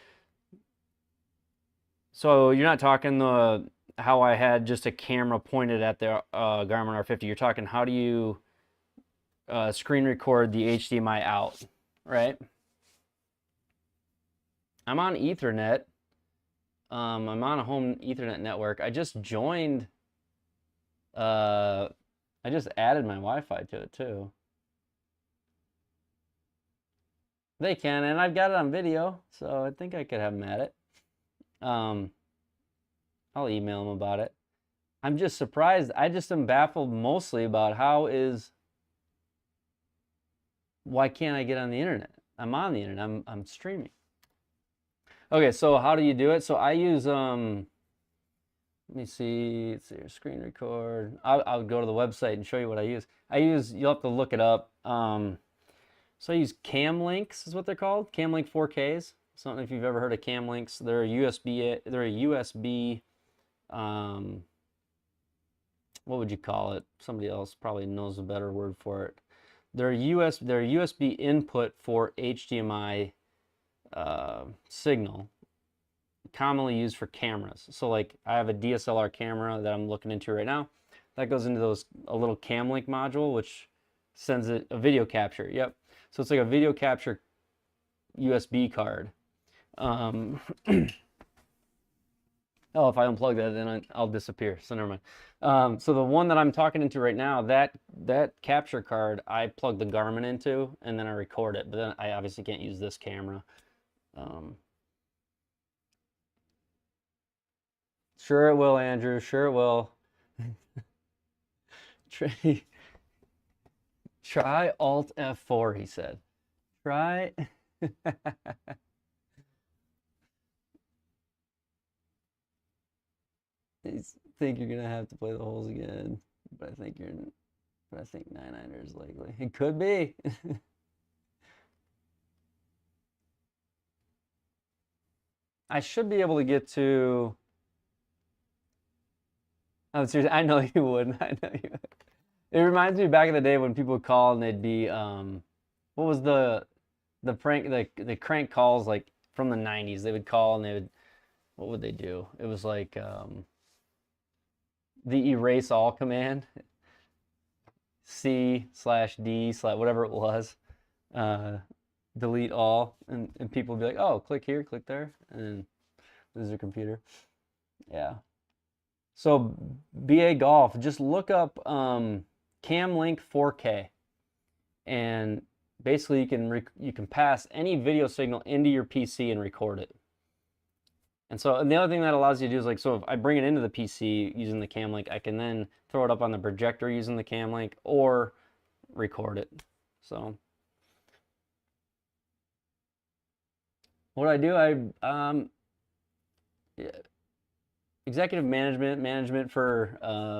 So you're not talking the how I had just a camera pointed at the Garmin R50. You're talking how do you screen record the HDMI out, right? I'm on Ethernet. I'm on a home Ethernet network. I just joined, I just added my Wi-Fi to it too. They can, and I've got it on video, so I think I could have them at it. I'll email them about it. I'm just surprised. I just am baffled mostly about why can't I get on the internet? I'm on the internet. I'm streaming. Okay, so how do you do it? So I use let me see. It's your screen record. I'll go to the website and show you what I use. You'll have to look it up. So I use Cam Links is what they're called. Cam Link 4Ks. I don't know if you've ever heard of Cam Links. They're a USB. What would you call it? Somebody else probably knows a better word for it. They're USB input for HDMI signal, commonly used for cameras. So like I have a DSLR camera that I'm looking into right now. That goes into a little Cam Link module, which sends it a video capture. Yep. So it's like a video capture USB card. Oh, if I unplug that, then I'll disappear. So never mind. So the one that I'm talking into right now, that capture card, I plug the Garmin into, and then I record it. But then I obviously can't use this camera. Sure it will, Andrew. Sure it will. Try Alt F4, he said. Try. I think you're gonna have to play the holes again, but I think 9-9 is likely. It could be. I should be able to get to. Oh, seriously, I know you wouldn't. I know you would. It reminds me back in the day when people would call and they'd be what was the prank, the crank calls like from the 90s. They would call and what would they do? It was like the erase all command, C/D/ whatever it was, delete all, and people would be like, oh, click here, click there, and lose their computer. Yeah. So BA Golf, just look up Cam Link 4K, and basically you can pass any video signal into your PC and record it. And the other thing that allows you to do is like, so if I bring it into the PC using the Cam Link, I can then throw it up on the projector using the Cam Link or record it. So what I do, executive management for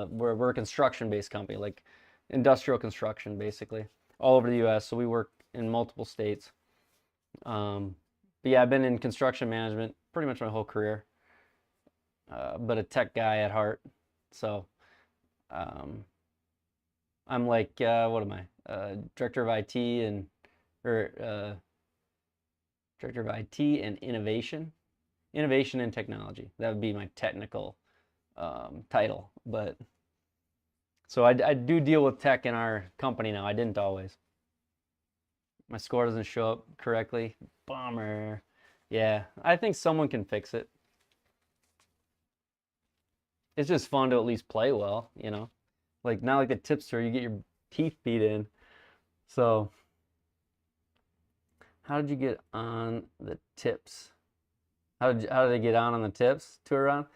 we're a construction-based company, like industrial construction, basically all over the U.S. So we work in multiple states. But yeah, I've been in construction management pretty much my whole career, but a tech guy at heart. So I'm like, what am I? Director of IT and Director of IT and Innovation and Technology. That would be my technical title. But so I do deal with tech in our company now. I didn't always. My score doesn't show up correctly. Bummer. Yeah, I think someone can fix it. It's just fun to at least play well, you know? Like, not like the tipster, you get your teeth beat in. So, how did you get on the tips? How did they get on the tips? 2 round?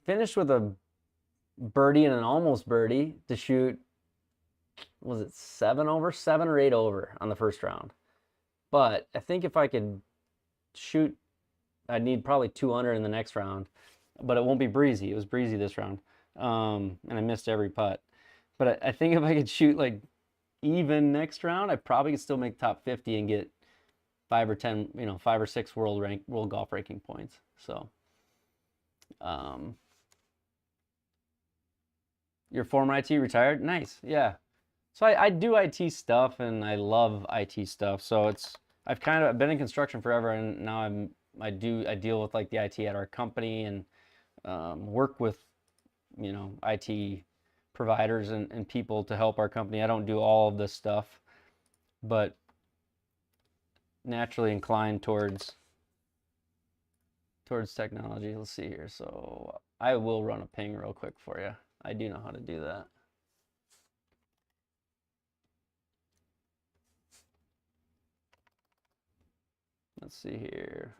Finished with a birdie and an almost birdie to shoot, was it 7 or 8 over on the first round. But I think if I could shoot, I'd need probably 200 in the next round. But it won't be breezy. It was breezy this round. And I missed every putt. But I think if I could shoot like even next round, I probably could still make top 50 and get 5 or 10, 5 or 6 world golf ranking points. So, your former IT retired? Nice. Yeah. So I do IT stuff and I love IT stuff. So I've been in construction forever, and now I deal with like the IT at our company and work with IT providers and people to help our company. I don't do all of this stuff, but naturally inclined towards technology. Let's see here. So I will run a ping real quick for you. I do know how to do that. Let's see here.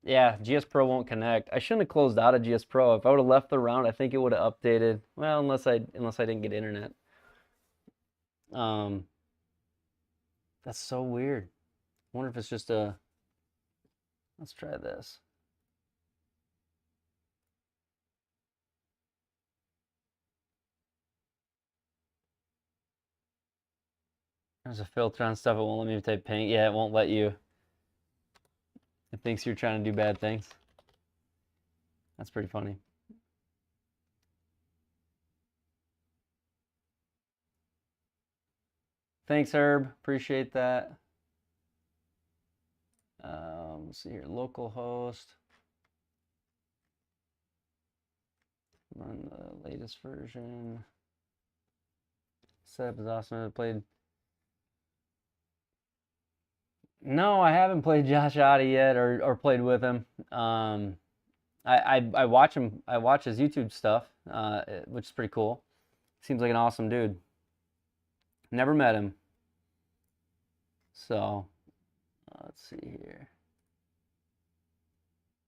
Yeah, GSPro won't connect. I shouldn't have closed out of GSPro. If I would have left the round, I think it would have updated. Well, unless I didn't get internet. That's so weird. I wonder if it's just a. Let's try this. There's a filter on stuff. It won't let me type ping. Yeah, it won't let you. It thinks you're trying to do bad things. That's pretty funny. Thanks, Herb. Appreciate that. Let's see here. Localhost. Run the latest version. Setup is awesome. I played. No, I haven't played Josh Oddie yet, or played with him. I watch him. I watch his YouTube stuff, which is pretty cool. Seems like an awesome dude. Never met him. So, let's see here.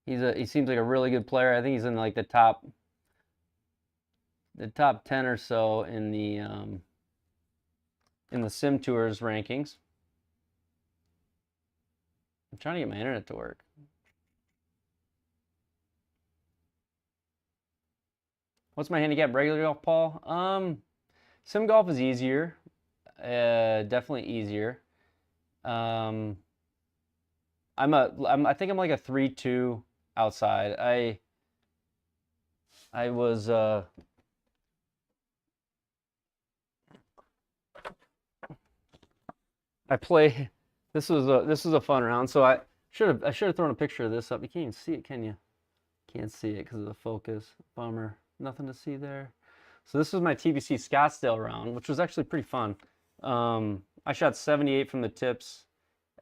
He seems like a really good player. I think he's in like the top 10 or so in the Sim Tours rankings. I'm trying to get my internet to work. What's my handicap regular golf, Paul? Sim golf is easier. Definitely easier. I think I'm like a 3-2 outside. I was I play. This was a fun round. So I should have thrown a picture of this up. You can't even see it, can you? Can't see it because of the focus. Bummer. Nothing to see there. So this was my TPC Scottsdale round, which was actually pretty fun. I shot 78 from the tips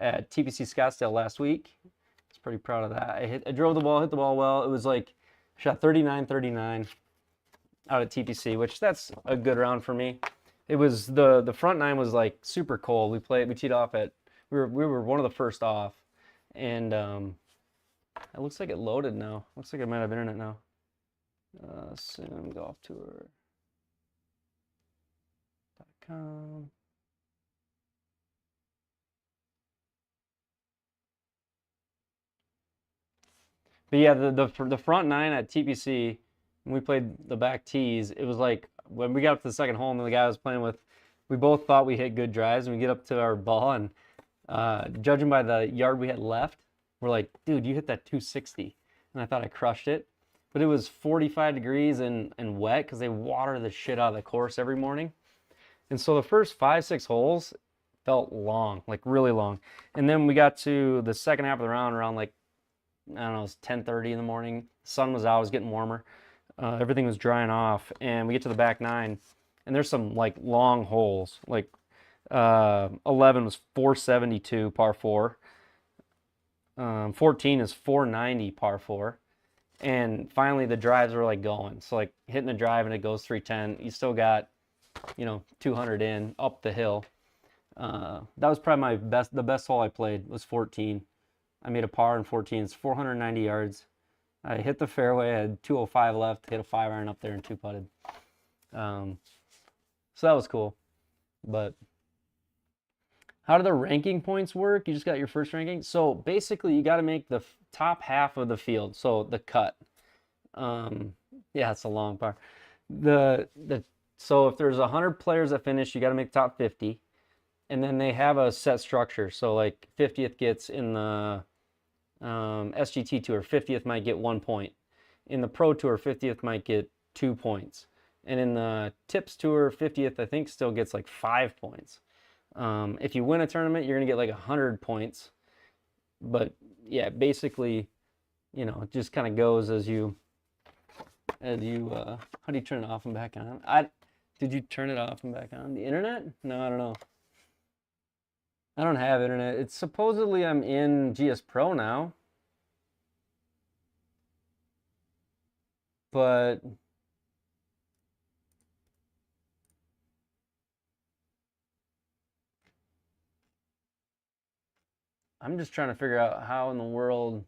at TPC Scottsdale last week. I was pretty proud of that. I drove the ball, hit the ball well. It was like shot 39 out at TPC, which that's a good round for me. It was the front nine was like super cold. We teed off at we were one of the first off, and it looks like it loaded now. Looks like I might have internet now. SimGolfTour.com. But yeah, the front nine at TPC, when we played the back tees, it was like when we got up to the second hole, and the guy I was playing with, we both thought we hit good drives, and we get up to our ball, and judging by the yard we had left, we're like, dude, you hit that 260. And I thought I crushed it. But it was 45 degrees and wet because they water the shit out of the course every morning. And so the first 5-6 holes felt long, like really long. And then we got to the second half of the round around like, I don't know, it was 10:30 in the morning. The sun was out, it was getting warmer. Everything was drying off. And we get to the back nine, and there's some like long holes. Like 11 was 472 par 4. 14 is 490 par 4. And finally the drives were like going. So like hitting a drive and it goes 310. You still got, 200 in up the hill. That was probably the best hole I played was 14. I made a par in 14. It's 490 yards. I hit the fairway. I had 205 left. Hit a 5-iron up there and 2-putted. So that was cool. But how do the ranking points work? You just got your first ranking. So basically, you got to make the top half of the field. So the cut. Yeah, it's a long par. So if there's 100 players that finish, you got to make top 50. And then they have a set structure. So like 50th gets in the SGT Tour, 50th might get 1 point. In the Pro Tour, 50th might get 2 points. And in the Tips Tour, 50th, I think, still gets like 5 points. If you win a tournament, you're going to get like 100 points. But yeah, basically, it just kind of goes as you, how do you turn it off and back on? Did you turn it off and back on? The internet? No, I don't know. I don't have internet. It's supposedly I'm in GSPro now. But I'm just trying to figure out how in the world.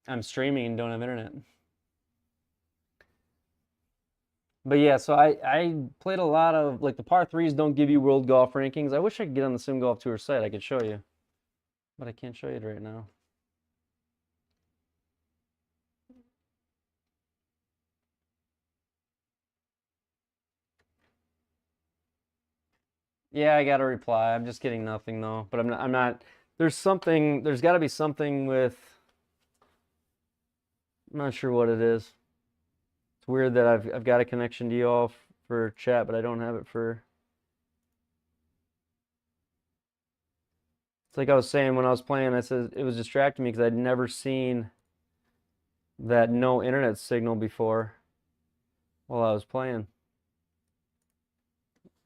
I'm streaming and don't have internet. But yeah, so I played a lot of, like, the par 3s don't give you world golf rankings. I wish I could get on the Sim Golf Tour site. I could show you. But I can't show you it right now. Yeah, I got a reply. I'm just getting nothing though. But I'm not there's got to be something with, I'm not sure what it is. It's weird that I've got a connection to you all for chat, but I don't have it for. It's like I was saying when I was playing, I said it was distracting me because I'd never seen that no internet signal before while I was playing.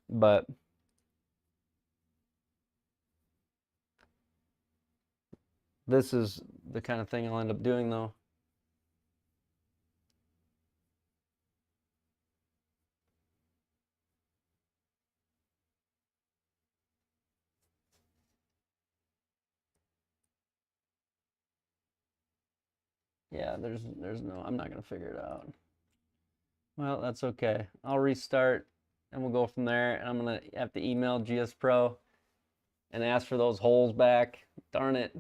But this is the kind of thing I'll end up doing though. Yeah, there's no, I'm not gonna figure it out. Well, that's okay. I'll restart and we'll go from there. And I'm gonna have to email GSPro and ask for those holes back. Darn it.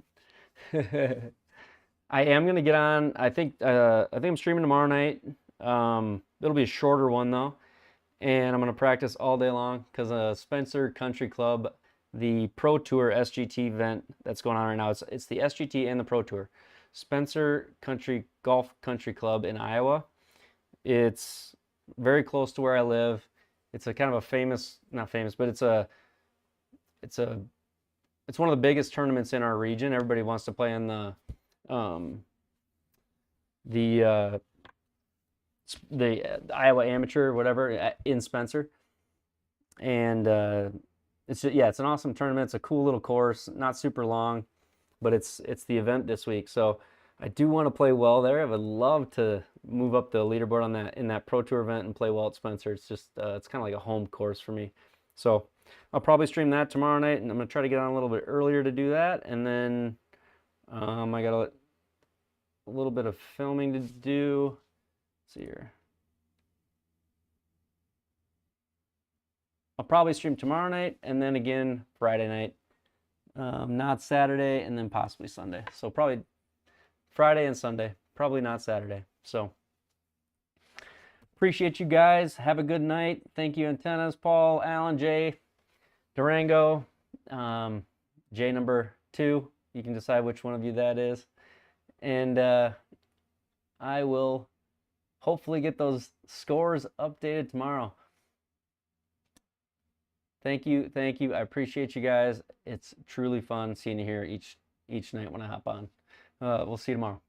I am gonna get on. I think I'm streaming tomorrow night. It'll be a shorter one though, and I'm gonna practice all day long because Spencer Country Club, the Pro Tour SGT event that's going on right now. It's the SGT and the Pro Tour. Spencer Golf Country Club in Iowa. It's very close to where I live. It's a kind of a famous, not famous, but it's one of the biggest tournaments in our region. Everybody wants to play in the Iowa Amateur, whatever, in Spencer. And it's an awesome tournament. It's a cool little course, not super long, but it's the event this week. So I do want to play well there. I would love to move up the leaderboard on in that Pro Tour event and play well at Spencer. It's just it's kind of like a home course for me. So I'll probably stream that tomorrow night, and I'm gonna try to get on a little bit earlier to do that. And then I got a little bit of filming to do. Let's see here. I'll probably stream tomorrow night and then again Friday night. Not Saturday, and then possibly Sunday. So probably Friday and Sunday, probably not Saturday. So appreciate you guys. Have a good night. Thank you, Antennas, Paul, Alan, Jay, Durango, Jay number 2. You can decide which one of you that is. And I will hopefully get those scores updated tomorrow. Thank you. I appreciate you guys. It's truly fun seeing you here each night when I hop on. We'll see you tomorrow.